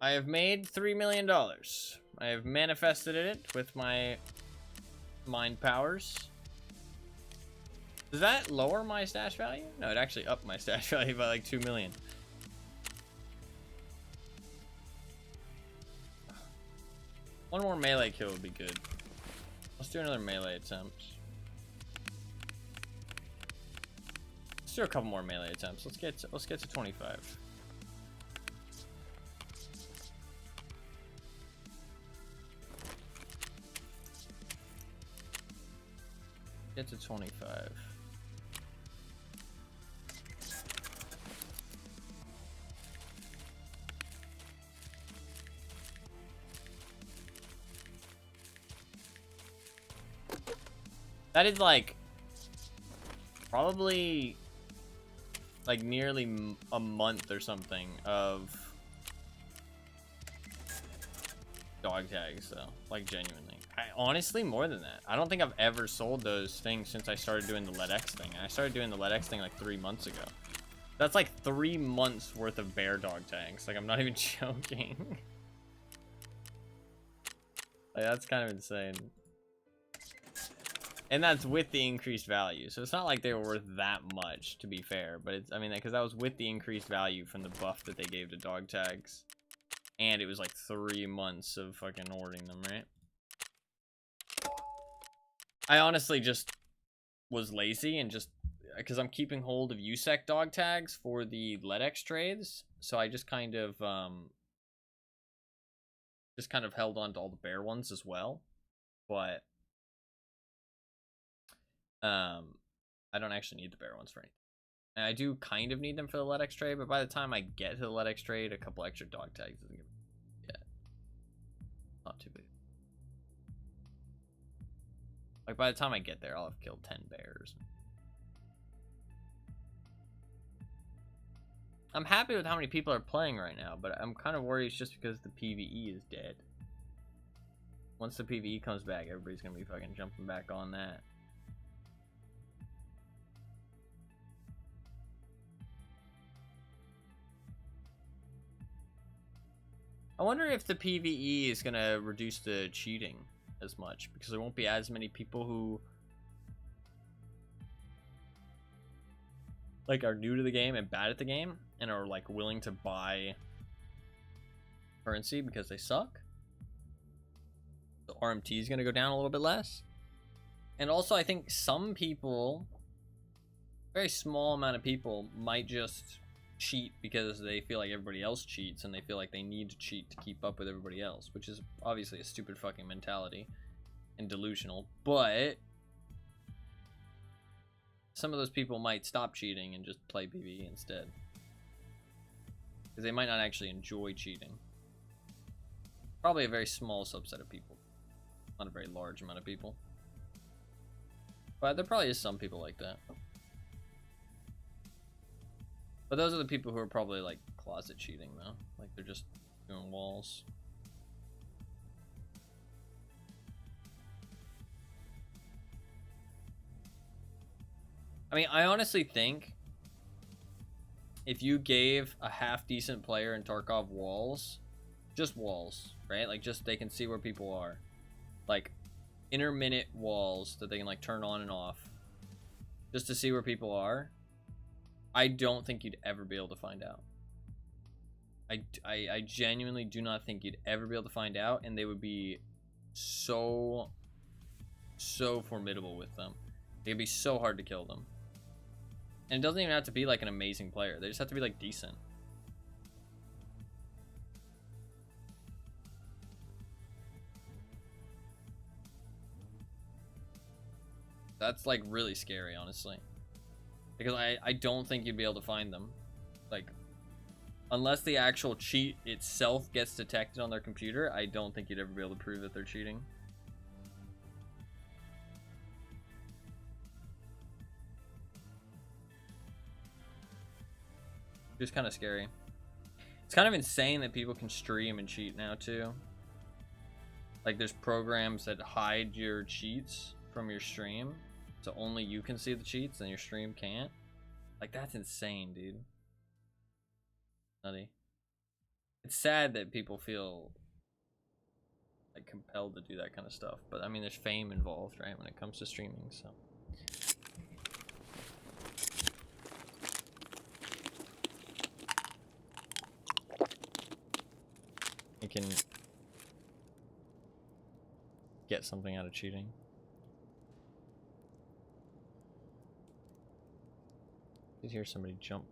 I have made $3 million. I have manifested it with my mind powers. Does that lower my stash value? No, it actually upped my stash value by like 2 million. One more melee kill would be good. Let's do another melee attempt. Let's do a couple more melee attempts. Let's get to 25. Get to 25. That is like probably like nearly a month or something of dog tags, though. Like genuinely. Honestly, more than that. I don't think I've ever sold those things since I started doing the LEDX thing. I started doing the LEDX thing like 3 months ago. That's like 3 months worth of bear dog tags. Like, I'm not even joking. Like, that's kind of insane. And that's with the increased value. So it's not like they were worth that much, to be fair. But it's, I mean, because that was with the increased value from the buff that they gave to dog tags. And it was like 3 months of fucking hoarding them, right? I honestly just was lazy and just because I'm keeping hold of USEC dog tags for the LEDX trades, so I just kind of held on to all the bear ones as well. But I don't actually need the bear ones for anything. And I do kind of need them for the LEDX trade, but by the time I get to the LEDX trade, a couple extra dog tags isn't gonna be not too big. Like by the time I get there, I'll have killed 10 bears. I'm happy with how many people are playing right now, but I'm kind of worried it's just because the PvE is dead. Once the PvE comes back, everybody's gonna be fucking jumping back on that. I wonder if the PvE is gonna reduce the cheating as much, because there won't be as many people who like are new to the game and bad at the game and are like willing to buy currency because they suck. The RMT is gonna go down a little bit less. And also I think some people, very small amount of people, might just cheat because they feel like everybody else cheats and they feel like they need to cheat to keep up with everybody else, which is obviously a stupid fucking mentality and delusional. But some of those people might stop cheating and just play PvE instead, because they might not actually enjoy cheating. Probably a very small subset of people, not a very large amount of people, but there probably is some people like that. But those are the people who are probably like closet cheating though, like they're just doing walls. I mean, I honestly think if you gave a half decent player in Tarkov walls, just walls, right? Like just they can see where people are, like intermittent walls that they can like turn on and off just to see where people are, I don't think you'd ever be able to find out. I genuinely do not think you'd ever be able to find out, and they would be so formidable with them. It'd be so hard to kill them. And it doesn't even have to be like an amazing player. They just have to be like decent. That's like really scary, honestly. Because I don't think you'd be able to find them. Like, unless the actual cheat itself gets detected on their computer, I don't think you'd ever be able to prove that they're cheating. Just kind of scary. It's kind of insane that people can stream and cheat now too. Like there's programs that hide your cheats from your stream, so only you can see the cheats and your stream can't. Like that's insane, dude. Nutty. It's sad that people feel like compelled to do that kind of stuff, but I mean there's fame involved, right, when it comes to streaming, so. You can get something out of cheating. I did hear somebody jump.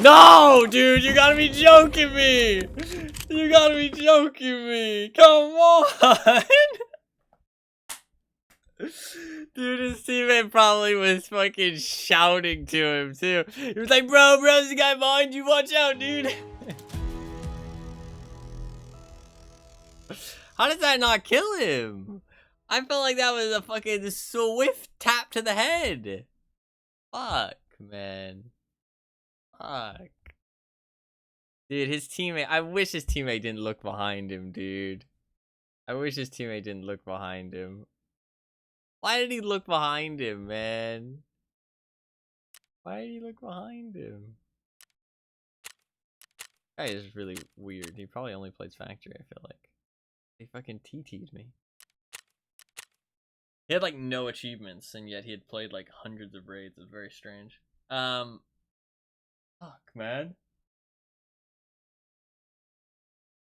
No, dude, you gotta be joking me. You gotta be joking me. Come on. Dude, his teammate probably was fucking shouting to him too. He was like, bro, there's a guy behind you. Watch out, dude. How did that not kill him? I felt like that was a fucking swift tap to the head. Fuck, man. Fuck. Dude, his teammate, I wish his teammate didn't look behind him, dude. I wish his teammate didn't look behind him. Why did he look behind him, man? Why did he look behind him? Guy is really weird. He probably only plays factory, I feel like. He fucking TT'd me. He had like no achievements, and yet he had played like hundreds of raids. It was very strange. Fuck, man.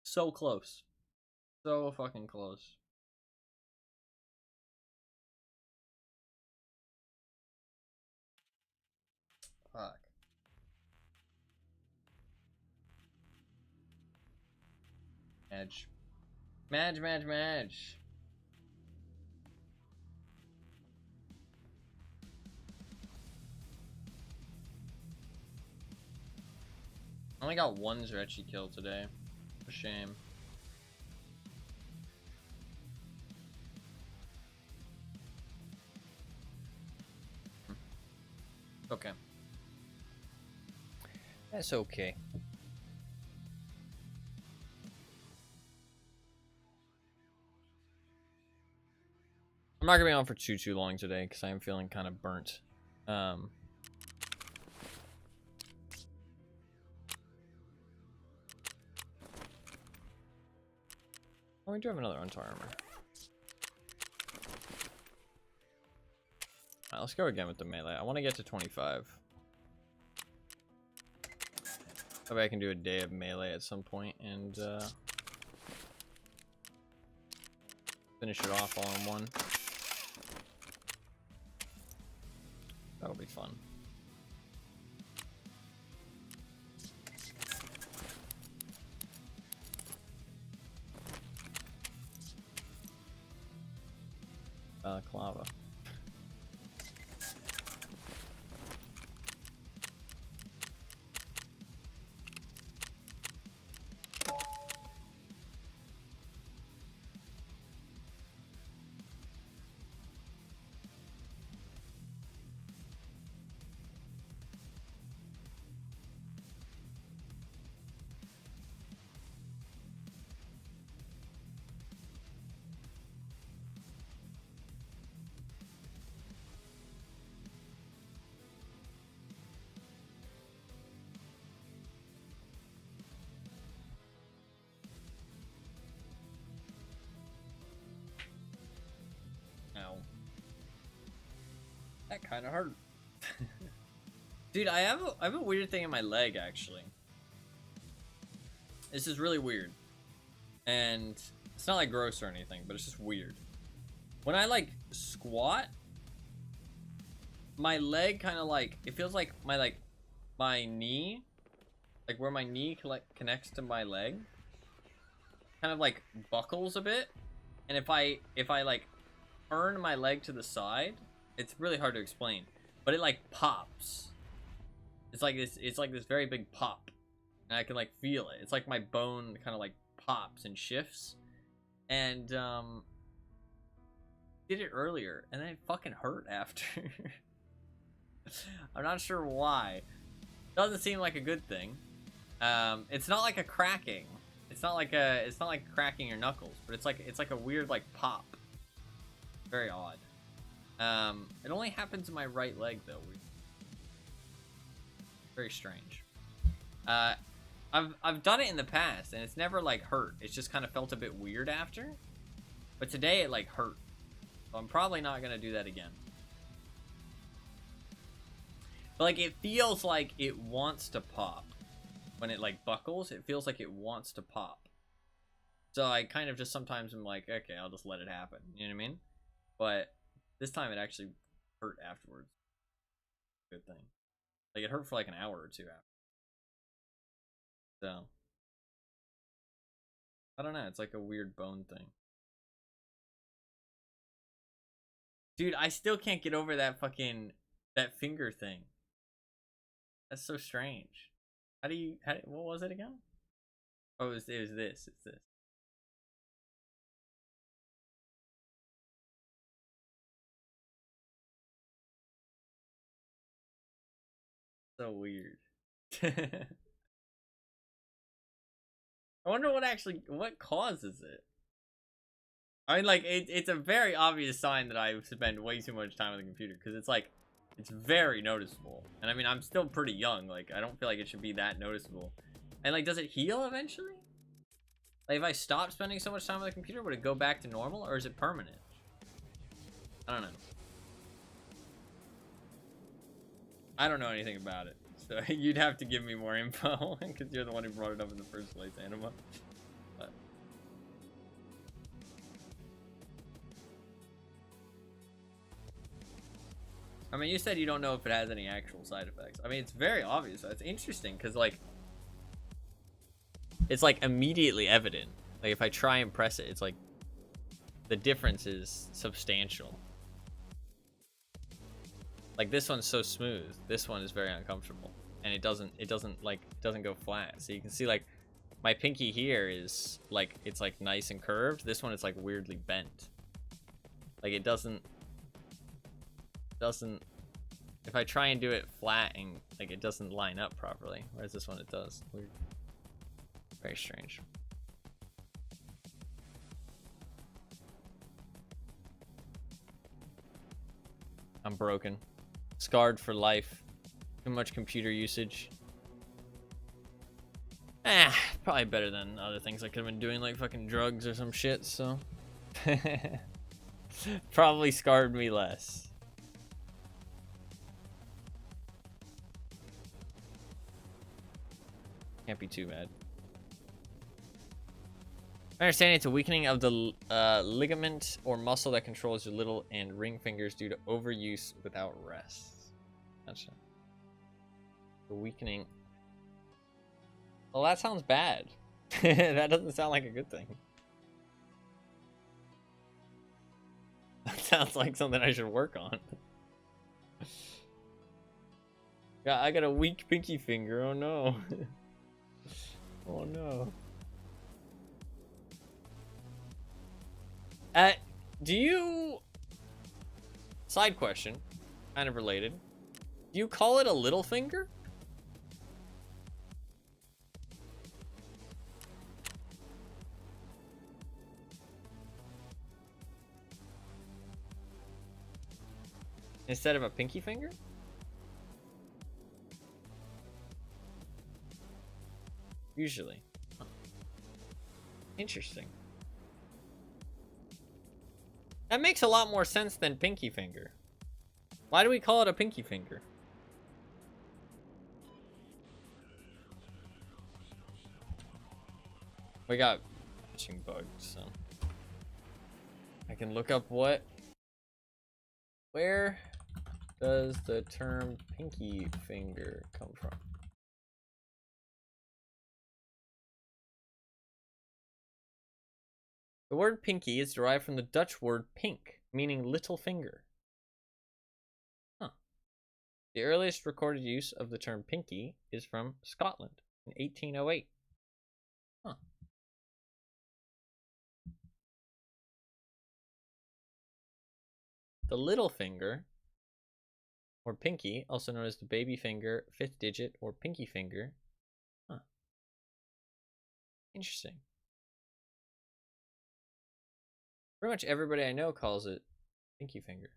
So close. So fucking close. Fuck. Madge. Madge, Madge, Madge. I only got one Zrechi kill today. A shame. Okay. That's okay. I'm not gonna be on for too long today because I am feeling kind of burnt. Oh, we do have another untar armor. Alright, let's go again with the melee. I want to get to 25. Maybe I can do a day of melee at some point and finish it off all in one. That'll be fun. Clava. Ow. That kind of hurt. Dude, I have a weird thing in my leg, actually. This is really weird. And it's not like gross or anything, but it's just weird. When I like squat, my leg kind of like, it feels like my knee, like where my knee connects to my leg, kind of like buckles a bit. And if I like turn my leg to the side, it's really hard to explain, but it like pops. It's like this very big pop, and I can like feel it. It's like my bone kind of like pops and shifts, and did it earlier, and then it fucking hurt after. I'm not sure why. Doesn't seem like a good thing. It's not like a cracking. It's not like cracking your knuckles, but it's like a weird like pop. Very odd. It only happens in my right leg though. Very strange. I've done it in the past and it's never like hurt. It's just kind of felt a bit weird after. But today it like hurt. So I'm probably not gonna do that again. But like it feels like it wants to pop. When it like buckles, it feels like it wants to pop. So I kind of just sometimes am like, okay, I'll just let it happen. You know what I mean? But this time it actually hurt afterwards. Good thing. Like it hurt for like an hour or two after. So I don't know, it's like a weird bone thing. Dude, I still can't get over that finger thing. That's so strange. What was it again? Oh, it was this. It's this. So weird. I wonder what causes it. I mean, like, it's a very obvious sign that I spend way too much time on the computer, because it's very noticeable. And I mean, I'm still pretty young, like, I don't feel like it should be that noticeable. And like, does it heal eventually? Like, if I stop spending so much time on the computer, would it go back to normal, or is it permanent? I don't know. I don't know anything about it, so you'd have to give me more info, because you're the one who brought it up in the first place, Anima. But I mean, you said you don't know if it has any actual side effects. I mean, it's very obvious. It's interesting, because, like, it's, like, immediately evident. Like, if I try and press it, it's, like, the difference is substantial. Like, this one's so smooth. This one is very uncomfortable. And it doesn't go flat. So you can see, like, my pinky here is, like, it's, like, nice and curved. This one is, like, weirdly bent. Like, it doesn't, if I try and do it flat and, like, it doesn't line up properly. Whereas this one, it does. Weird. Very strange. I'm broken. Scarred for life. Too much computer usage. Probably better than other things I could have been doing, like fucking drugs or some shit, so. Probably scarred me less. Can't be too bad. My understanding, it's a weakening of the ligament or muscle that controls your little and ring fingers due to overuse without rest. Gotcha. The weakening. Well, that sounds bad. That doesn't sound like a good thing. That sounds like something I should work on. Yeah, I got a weak pinky finger. Oh no. Oh no. Do you... Side question, kind of related. Do you call it a little finger? Instead of a pinky finger? Usually. Huh. Interesting. That makes a lot more sense than pinky finger. Why do we call it a pinky finger? We got matching bugs, so I can look up what. Where does the term pinky finger come from? The word pinky is derived from the Dutch word pink, meaning little finger. Huh. The earliest recorded use of the term pinky is from Scotland in 1808. Huh. The little finger, or pinky, also known as the baby finger, fifth digit, or pinky finger. Huh. Interesting. Pretty much everybody I know calls it pinky finger.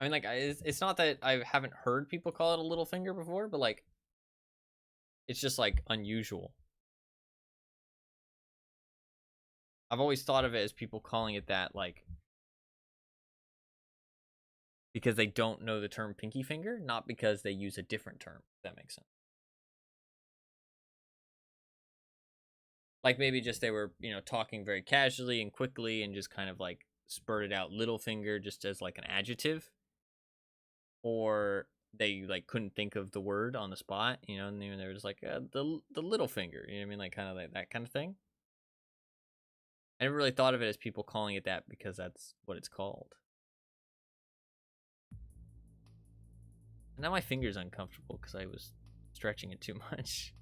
I mean, like, it's not that I haven't heard people call it a little finger before, but, like, it's just, like, unusual. I've always thought of it as people calling it that, like, because they don't know the term pinky finger, not because they use a different term, if that makes sense. Like, maybe just they were, you know, talking very casually and quickly and just kind of, like, spurted out little finger just as, like, an adjective. Or they, like, couldn't think of the word on the spot, you know, and they were just like, the little finger, you know what I mean? Like, kind of like that kind of thing. I never really thought of it as people calling it that because that's what it's called. And now my finger's uncomfortable because I was stretching it too much.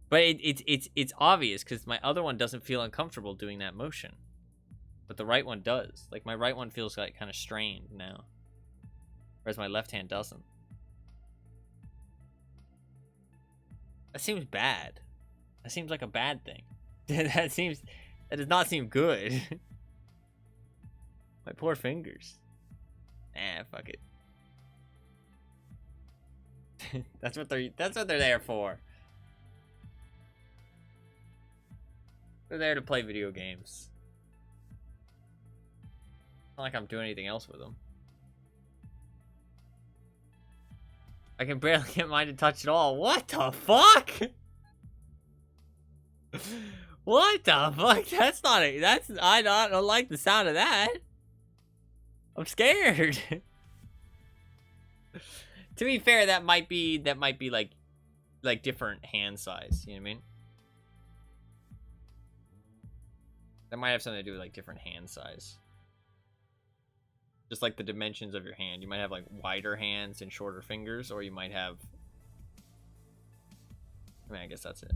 But it's obvious because my other one doesn't feel uncomfortable doing that motion. But the right one does. Like, my right one feels like kind of strained now. Whereas my left hand doesn't. That seems bad. That seems like a bad thing. That does not seem good. My poor fingers. Fuck it. That's what they're there for. They're there to play video games. Not like I'm doing anything else with them. I can barely get mine to touch at all. What the fuck? What the fuck? That's not it. I don't like the sound of that. I'm scared. To be fair, that might be like different hand size. You know what I mean? That might have something to do with like different hand size. Just like the dimensions of your hand. You might have like wider hands and shorter fingers, or you might have... I mean, I guess that's it.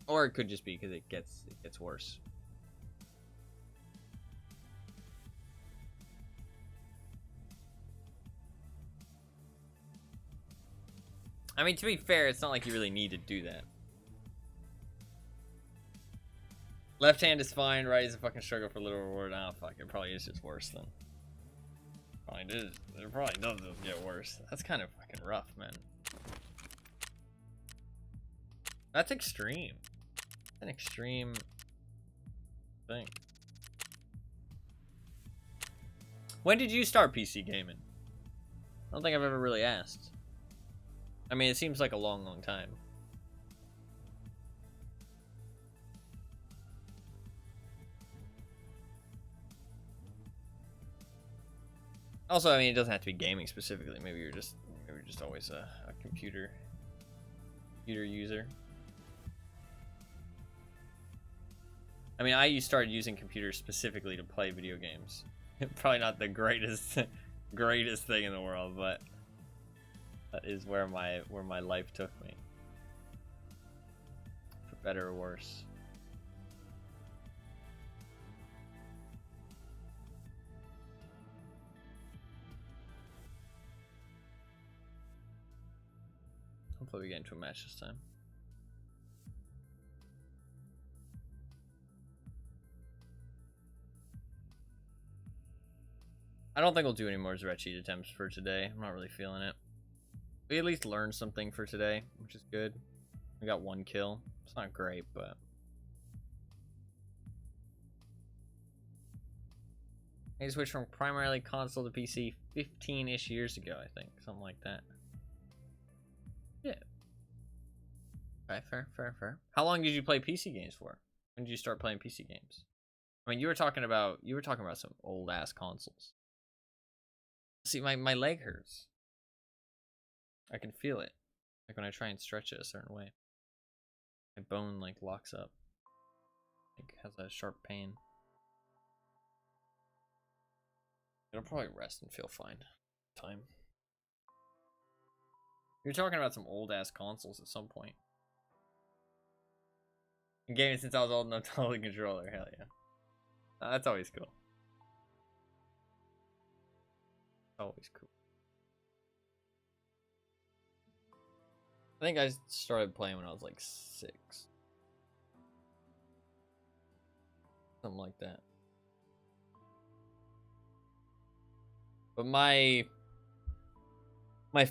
Or it could just be because it gets worse. I mean, to be fair, it's not like you really need to do that. Left hand is fine, right is a fucking struggle for little reward. Oh, fuck, it probably is just worse then. It probably does just get worse. That's kind of fucking rough, man. That's extreme. That's an extreme thing. When did you start PC gaming? I don't think I've ever really asked. I mean, it seems like a long, long time. Also, I mean, it doesn't have to be gaming specifically. Maybe you're just always a computer user. I mean, I started using computers specifically to play video games. Probably not the greatest thing in the world, but that is where my life took me. For better or worse. Hopefully we get into a match this time. I don't think we'll do any more Zret cheat attempts for today. I'm not really feeling it. We at least learned something for today, which is good. We got 1 kill. It's not great, but... I switched from primarily console to PC 15-ish years ago, I think. Something like that. Yeah. Okay, fair. How long did you play PC games for? When did you start playing PC games? I mean, you were talking about some old-ass consoles. See, my leg hurts. I can feel it. Like when I try and stretch it a certain way. My bone like locks up. Like has a sharp pain. It'll probably rest and feel fine. Time. You're talking about some old ass consoles at some point. Been gaming since I was old enough to hold a controller. Hell yeah. That's always cool. Always cool. I think I started playing when I was like 6. Something like that. But my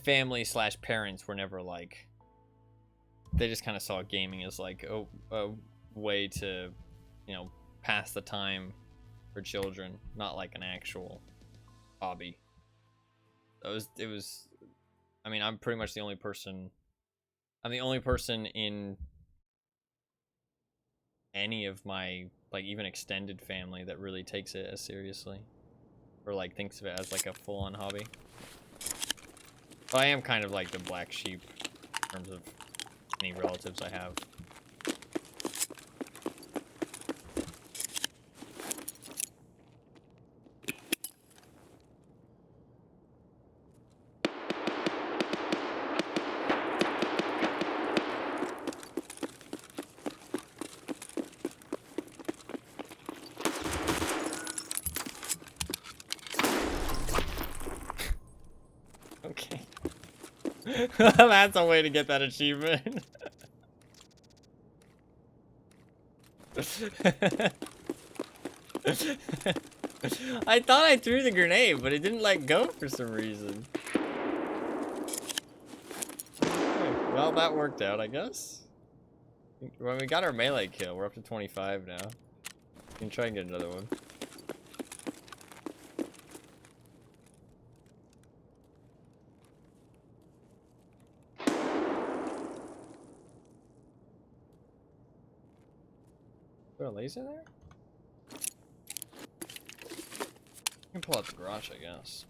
family / parents were never like... They just kind of saw gaming as like a way to, you know, pass the time for children. Not like an actual hobby. It was... I mean, I'm pretty much the only person... I'm the only person in any of my, like, even extended family that really takes it as seriously. Or, like, thinks of it as, like, a full-on hobby. But I am kind of, like, the black sheep in terms of any relatives I have. That's a way to get that achievement. I thought I threw the grenade, but it didn't let go for some reason. Oh, well, that worked out, I guess. Well, we got our melee kill. We're up to 25 now. We can try and get another one. Is there a laser there? I can pull out the garage, I guess.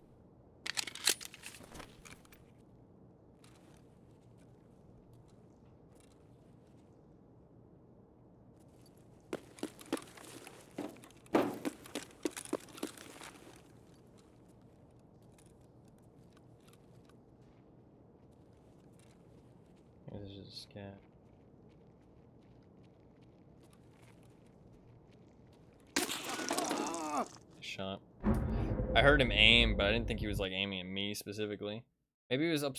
This is just scat. Shot. I heard him aim, but I didn't think he was like aiming at me specifically. Maybe he was I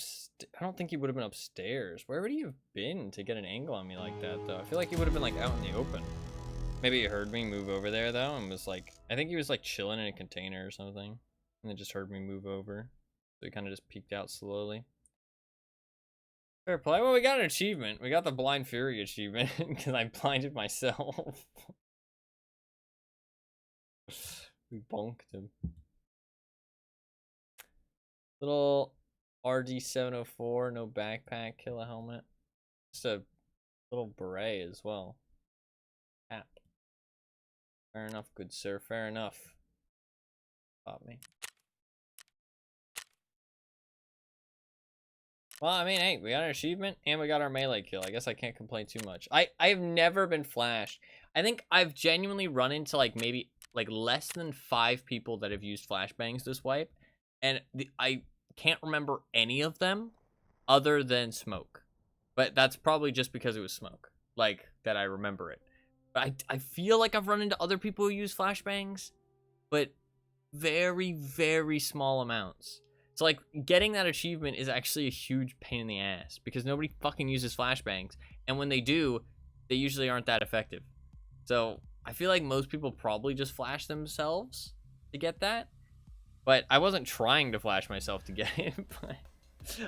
don't think he would have been upstairs. Where would he have been to get an angle on me like that, though? I feel like he would have been like out in the open. Maybe he heard me move over there, though, and was like, I think he was like chilling in a container or something, and then just heard me move over. So he kind of just peeked out slowly. Fair play. Well, we got an achievement. We got the Blind Fury achievement because I blinded myself. We bonked him. Little RD704, no backpack, kill a helmet. Just a little beret as well. Cap. Fair enough, good sir. Fair enough. Pop me. Well, I mean, hey, we got an achievement and we got our melee kill. I guess I can't complain too much. I've never been flashed. I think I've genuinely run into like maybe like less than 5 people that have used flashbangs this wipe, and I can't remember any of them other than smoke. But that's probably just because it was smoke, like that I remember it. But I feel like I've run into other people who use flashbangs, but very, very small amounts. So like getting that achievement is actually a huge pain in the ass because nobody fucking uses flashbangs, and when they do, they usually aren't that effective. So I feel like most people probably just flash themselves to get that, but I wasn't trying to flash myself to get it. But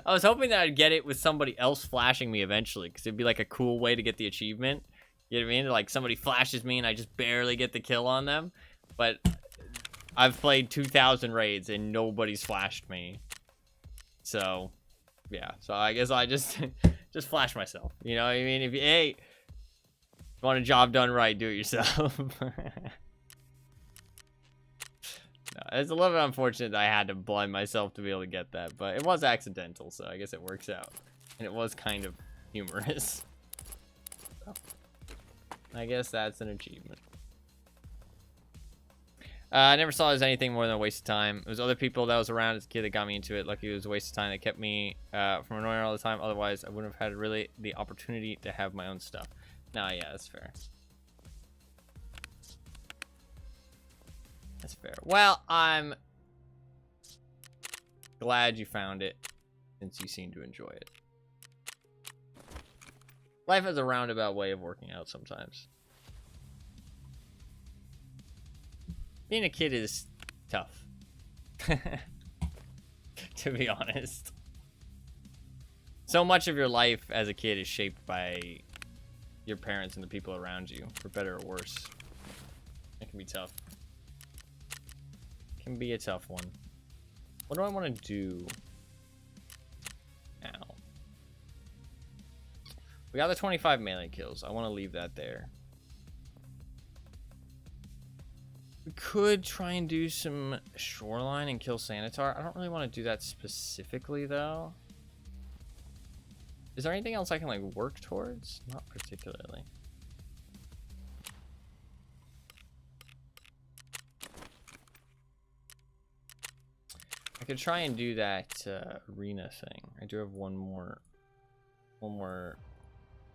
I was hoping that I'd get it with somebody else flashing me eventually, because it'd be like a cool way to get the achievement. You know what I mean? Like somebody flashes me and I just barely get the kill on them, but I've played 2,000 raids and nobody's flashed me. So, yeah. So I guess I just flash myself. You know what I mean? If you want a job done right, do it yourself. No, it's a little bit unfortunate that I had to blind myself to be able to get that, but it was accidental, so I guess it works out. And it was kind of humorous. So, I guess that's an achievement. I never saw it as anything more than a waste of time. It was other people that was around as a kid that got me into it. Lucky it was a waste of time that kept me from annoying all the time. Otherwise, I wouldn't have had really the opportunity to have my own stuff. Nah, yeah, that's fair. That's fair. Well, I'm glad you found it, since you seem to enjoy it. Life has a roundabout way of working out sometimes. Being a kid is tough. To be honest. So much of your life as a kid is shaped by your parents and the people around you, for better or worse. It can be tough. It can be a tough one. What do I want to do now? We got the 25 melee kills. I want to leave that there. We could try and do some shoreline and kill Sanitar. I don't really want to do that specifically, though. Is there anything else I can, like, work towards? Not particularly. I could try and do that arena thing. I do have one more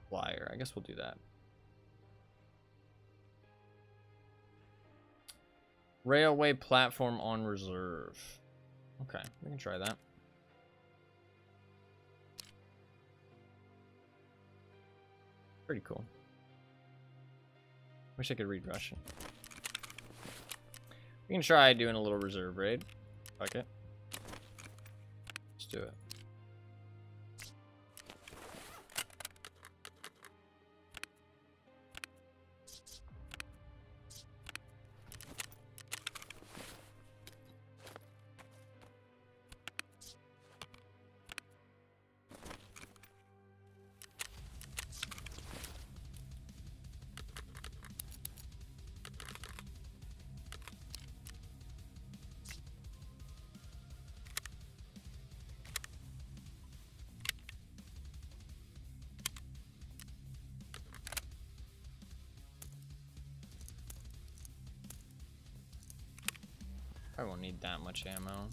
flyer. I guess we'll do that. Railway platform on reserve. Okay, we can try that. Pretty cool. Wish I could read Russian. We can try doing a little reserve raid. Fuck it. Let's do it. I won't need that much ammo.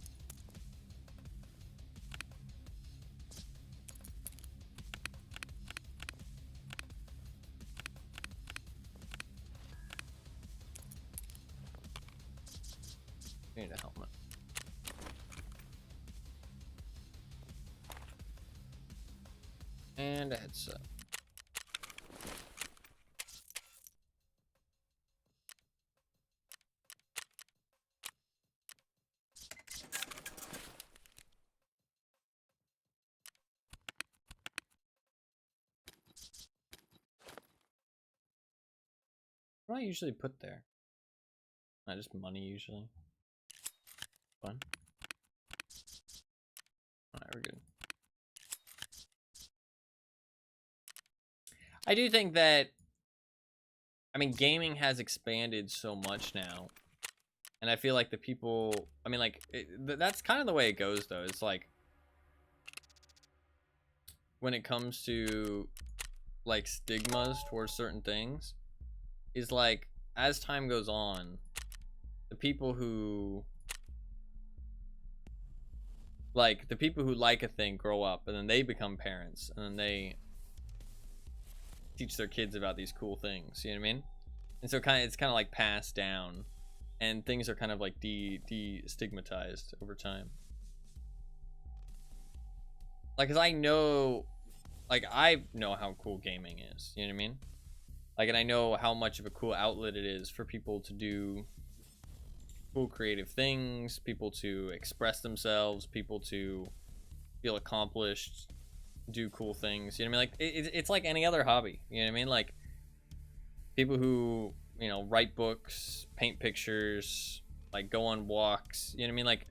Need a helmet. And a headset. What do I usually put there? Not just money usually. Fun. Alright, we're good. I do think that, I mean, gaming has expanded so much now. And I feel like the people, I mean, like, that's kind of the way it goes, though. It's like, when it comes to, like, stigmas towards certain things, is like, as time goes on, the people who like a thing grow up, and then they become parents, and then they teach their kids about these cool things, you know what I mean? And so it's kind of like passed down, and things are kind of like de-stigmatized over time. Like, cause I know how cool gaming is, you know what I mean? Like, and I know how much of a cool outlet it is for people to do cool creative things, people to express themselves, people to feel accomplished, do cool things, you know what I mean? Like, it's like any other hobby, you know what I mean? Like, people who, you know, write books, paint pictures, like, go on walks, you know what I mean? Like,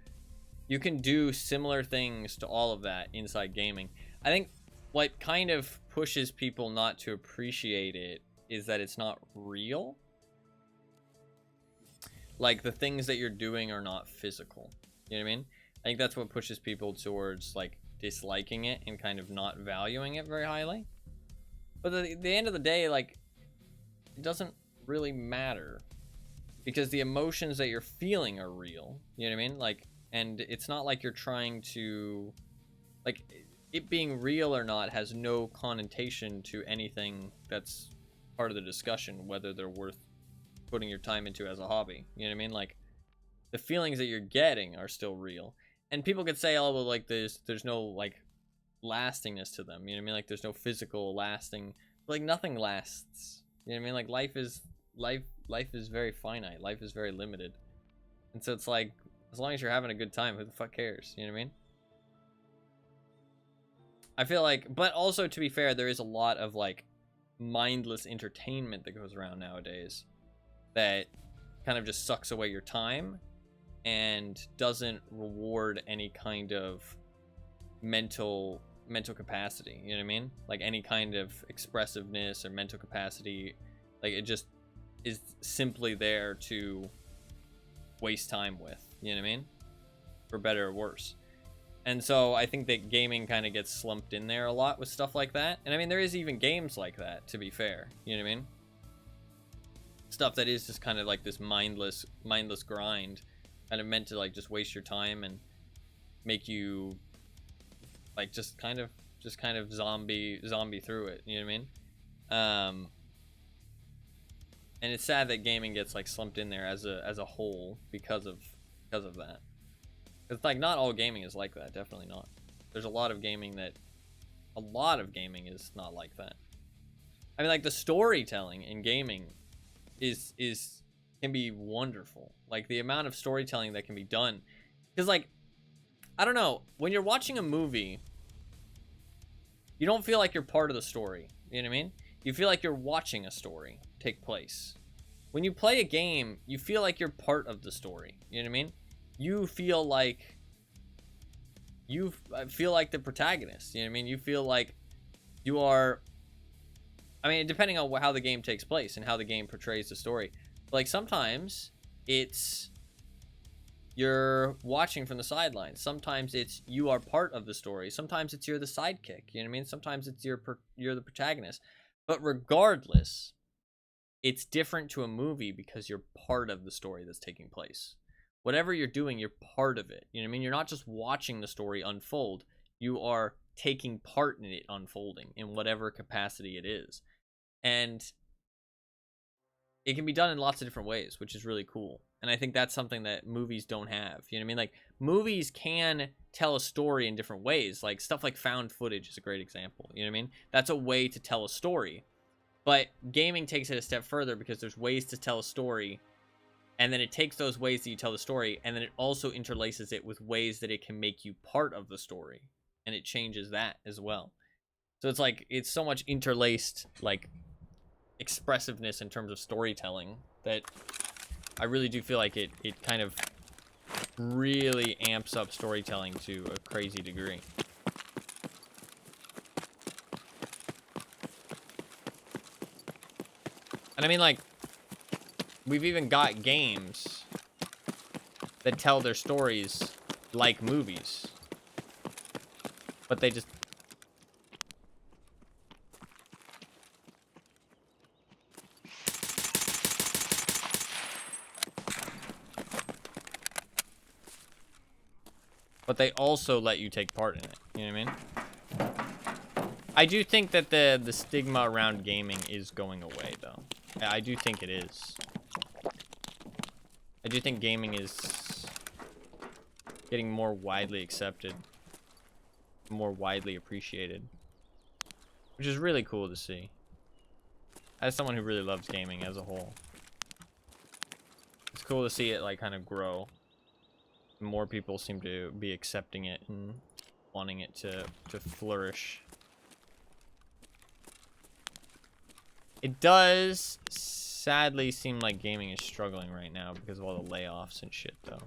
you can do similar things to all of that inside gaming. I think what kind of pushes people not to appreciate it is that it's not real. Like, the things that you're doing are not physical, you know what I mean? I think that's what pushes people towards, like, disliking it and kind of not valuing it very highly. But at the end of the day, like, it doesn't really matter, because the emotions that you're feeling are real, you know what I mean? Like, and it's not like you're trying to, like, it being real or not has no connotation to anything that's part of the discussion, whether they're worth putting your time into as a hobby, you know what I mean? Like, the feelings that you're getting are still real. And people could say, oh, well, like, there's no, like, lastingness to them, you know what I mean? Like, there's no physical lasting, but, like, nothing lasts, you know what I mean? Like, life is very finite, life is very limited. And so it's like, as long as you're having a good time, who the fuck cares, you know what I mean? I feel like, but also, to be fair, there is a lot of, like, mindless entertainment that goes around nowadays that kind of just sucks away your time and doesn't reward any kind of mental capacity, you know what I mean? Like, any kind of expressiveness or mental capacity, like, it just is simply there to waste time with, you know what I mean? For better or worse. And so I think that gaming kind of gets slumped in there a lot with stuff like that. And I mean, there is even games like that, to be fair, you know what I mean? Stuff that is just kind of like this mindless grind, kind of meant to, like, just waste your time and make you, like, just kind of zombie through it, you know what I mean? And it's sad that gaming gets, like, slumped in there as a whole because of that. It's like, not all gaming is like that, definitely not. There's a lot of gaming is not like that. I mean, like, the storytelling in gaming can be wonderful. Like the amount of storytelling that can be done. Because like, I don't know, when you're watching a movie, you don't feel like you're part of the story. You know what I mean? You feel like you're watching a story take place. When you play a game, you feel like you're part of the story. You know what I mean? You feel like the protagonist. You know what I mean? You feel like you are. I mean, depending on how the game takes place and how the game portrays the story. Like sometimes it's you're watching from the sidelines. Sometimes it's you are part of the story. Sometimes it's you're the sidekick. You know what I mean? Sometimes it's you're the protagonist. But regardless, it's different to a movie because you're part of the story that's taking place. Whatever you're doing, you're part of it. You know what I mean? You're not just watching the story unfold. You are taking part in it unfolding in whatever capacity it is. And it can be done in lots of different ways, which is really cool. And I think that's something that movies don't have. You know what I mean? Like, movies can tell a story in different ways. Like, stuff like found footage is a great example. You know what I mean? That's a way to tell a story. But gaming takes it a step further because there's ways to tell a story. And then it takes those ways that you tell the story, and then it also interlaces it with ways that it can make you part of the story. And it changes that as well. So it's like, it's so much interlaced, like, expressiveness in terms of storytelling that I really do feel like it kind of really amps up storytelling to a crazy degree. And I mean, like, we've even got games that tell their stories like movies, but they just also let you take part in it. You know what I mean? I do think that the stigma around gaming is going away, though. I do think it is. I do think gaming is getting more widely accepted, more widely appreciated, which is really cool to see. As someone who really loves gaming as a whole, it's cool to see it like kind of grow. More people seem to be accepting it and wanting it to flourish. It does sadly seem like gaming is struggling right now because of all the layoffs and shit, though.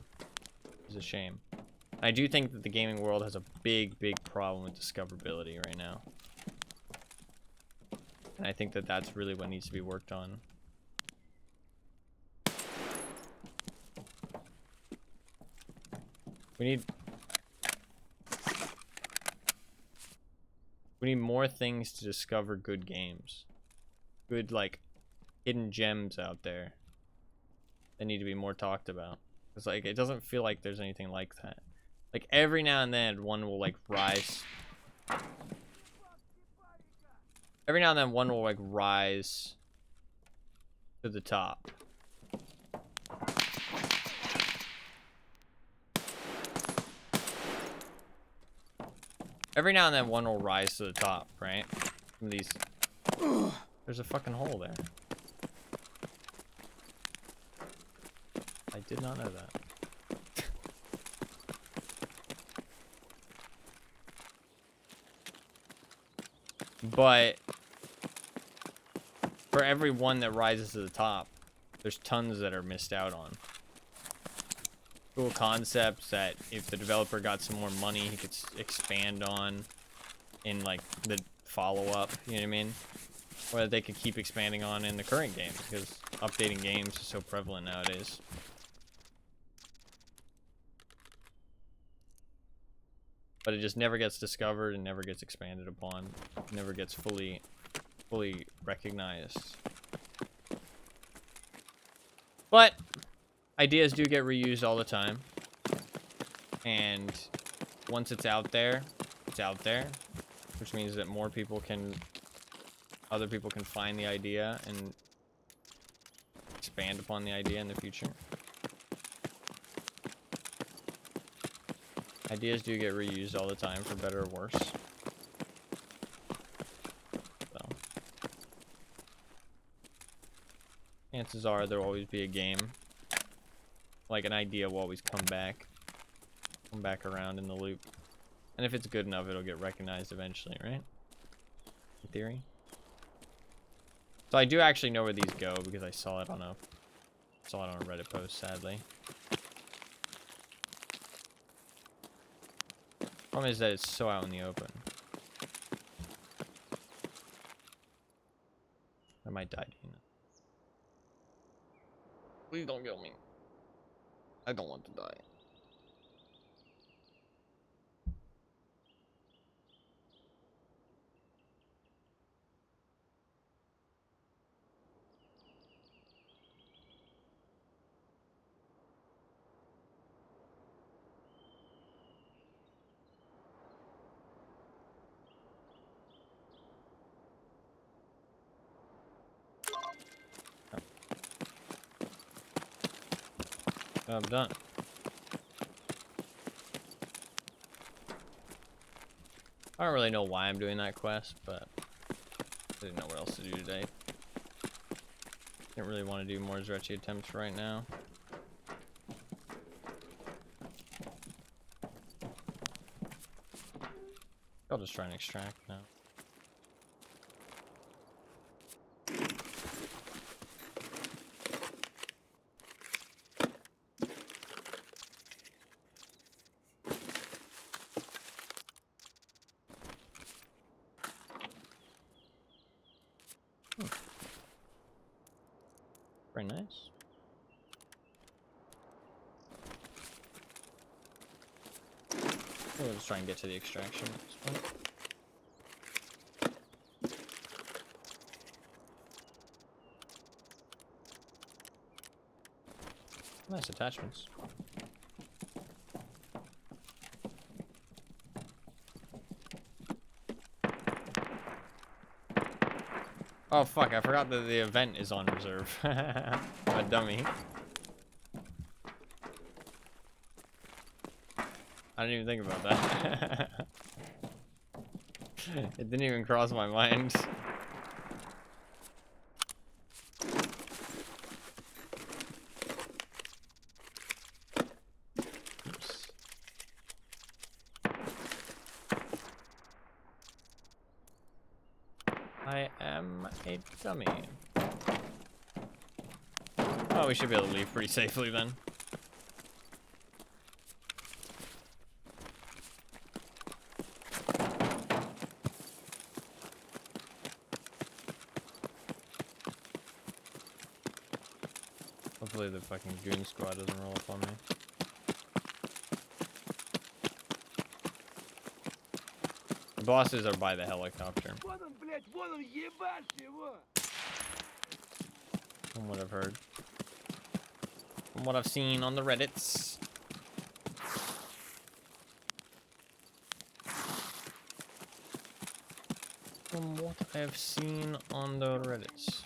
It's a shame. I do think that the gaming world has a big problem with discoverability right now. And I think that that's really what needs to be worked on. We need more things to discover good games. Good, like, hidden gems out there that need to be more talked about. It's like, it doesn't feel like there's anything like that. Like, every now and then, one will, like, rise. Every now and then, one will, like, rise to the top. Every now and then, one will rise to the top, right? From these... There's a fucking hole there. I did not know that. But for every one that rises to the top, there's tons that are missed out on. Cool concepts that if the developer got some more money, he could expand on in like the follow-up, you know what I mean? Or that they could keep expanding on in the current game, because updating games is so prevalent nowadays. But it just never gets discovered and never gets expanded upon. Never gets fully recognized. But ideas do get reused all the time. And once it's out there, it's out there. Which means that more people can... Other people can find the idea and expand upon the idea in the future. Ideas do get reused all the time, for better or worse. So. chances are there'll always be a game. Like, an idea will always come back around in the loop. And if it's good enough, it'll get recognized eventually, right? In theory. So I do actually know where these go because I saw it on a Reddit post, sadly. Problem is that it's so out in the open. I might die, Dina. Please don't kill me. I don't want to die. I'm done. I don't really know why I'm doing that quest, but I didn't know what else to do today. Didn't really want to do more Zrechi attempts right now. I'll just try and extract now. Very nice. We'll just try and get to the extraction at this point. Nice attachments. Oh fuck, I forgot that the event is on reserve. I'm a dummy. I didn't even think about that. It didn't even cross my mind. Oops. I am a dummy. Oh, we should be able to leave pretty safely then. Hopefully the fucking goon squad doesn't roll up on me. The bosses are by the helicopter. From what I've heard. From what I've seen on the Reddits. From what I have seen on the Reddits.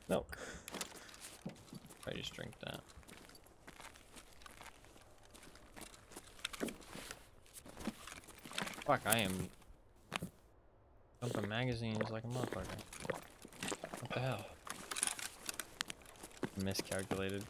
Milk. I just drink that. Fuck, I am dumping magazines like a motherfucker. What the hell? Miscalculated.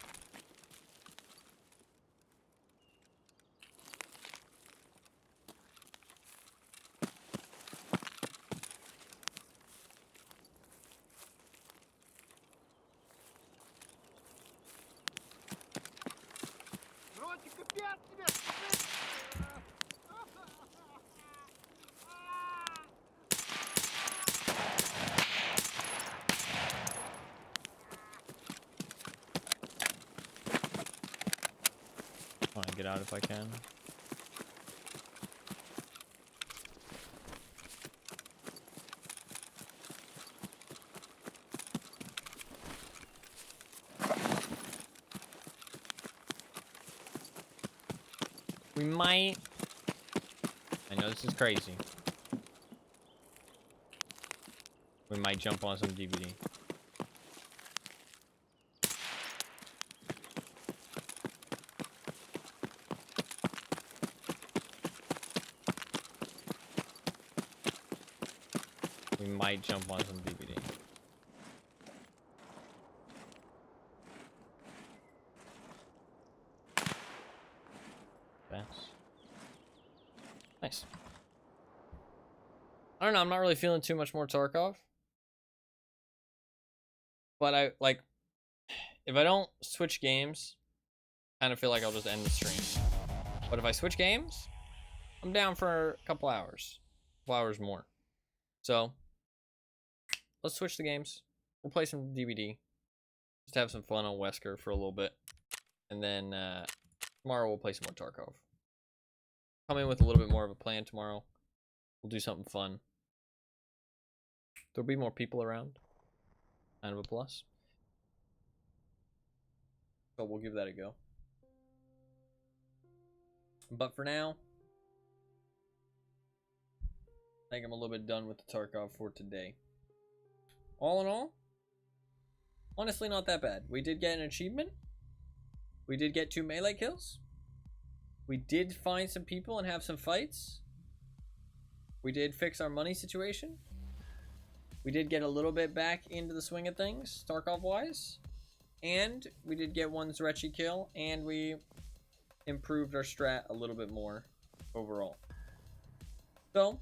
I want to get out if I can. We might... I know this is crazy. We might jump on some DVD. We might jump on some DVD. Nice. I don't know, I'm not really feeling too much more Tarkov. But I, like, if I don't switch games, I kind of feel like I'll just end the stream. But if I switch games, I'm down for a couple hours. A couple hours more. So, let's switch the games. We'll play some DVD. Just have some fun on Wesker for a little bit. And then, tomorrow we'll play some more Tarkov. Come in with a little bit more of a plan tomorrow. We'll do something fun. There'll be more people around. Kind of a plus. So we'll give that a go. But for now, I think I'm a little bit done with the Tarkov for today. All in all, honestly not that bad. We did get an achievement. We did get 2 melee kills. We did find some people and have some fights. We did fix our money situation. We did get a little bit back into the swing of things, Tarkov-wise. And we did get 1 Zrechi kill, and we improved our strat a little bit more overall. So,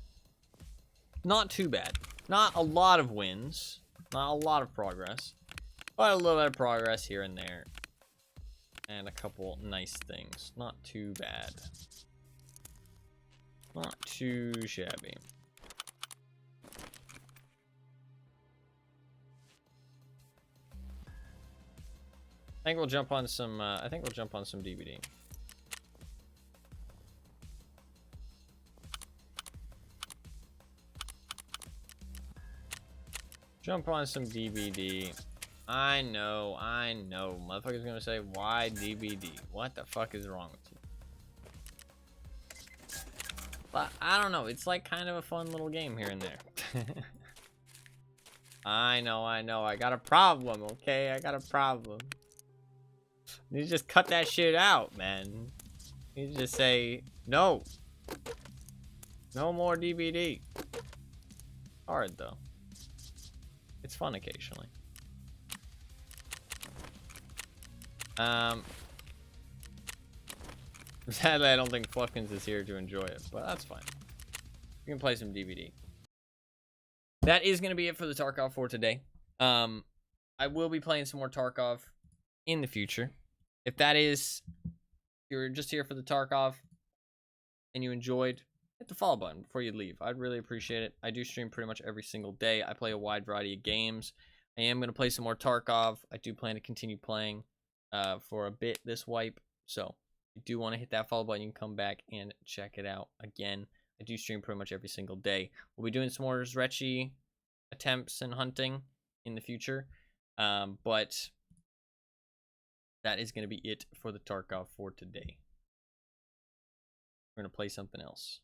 not too bad. Not a lot of wins. Not a lot of progress. But a little bit of progress here and there. And a couple nice things. Not too bad. Not too shabby. I think we'll jump on some DVD. Jump on some DVD. I know. Motherfucker's gonna say, why DVD? What the fuck is wrong with you? But I don't know. It's like kind of a fun little game here and there. I know. I got a problem, okay? I got a problem. You just cut that shit out, man. You just say, no. No more DVD. Hard, though. It's fun occasionally. Sadly, I don't think Fluffkins is here to enjoy it, but that's fine. We can play some DVD. That is going to be it for the Tarkov for today. I will be playing some more Tarkov in the future. If that is, you're just here for the Tarkov and you enjoyed, hit the follow button before you leave. I'd really appreciate it. I do stream pretty much every single day. I play a wide variety of games. I am going to play some more Tarkov. I do plan to continue playing for a bit this wipe. So if you do want to hit that follow button, you can come back and check it out again. I do stream pretty much every single day. We'll be doing some more Zrechi attempts and hunting in the future. But that is going to be it for the Tarkov for today. We're going to play something else.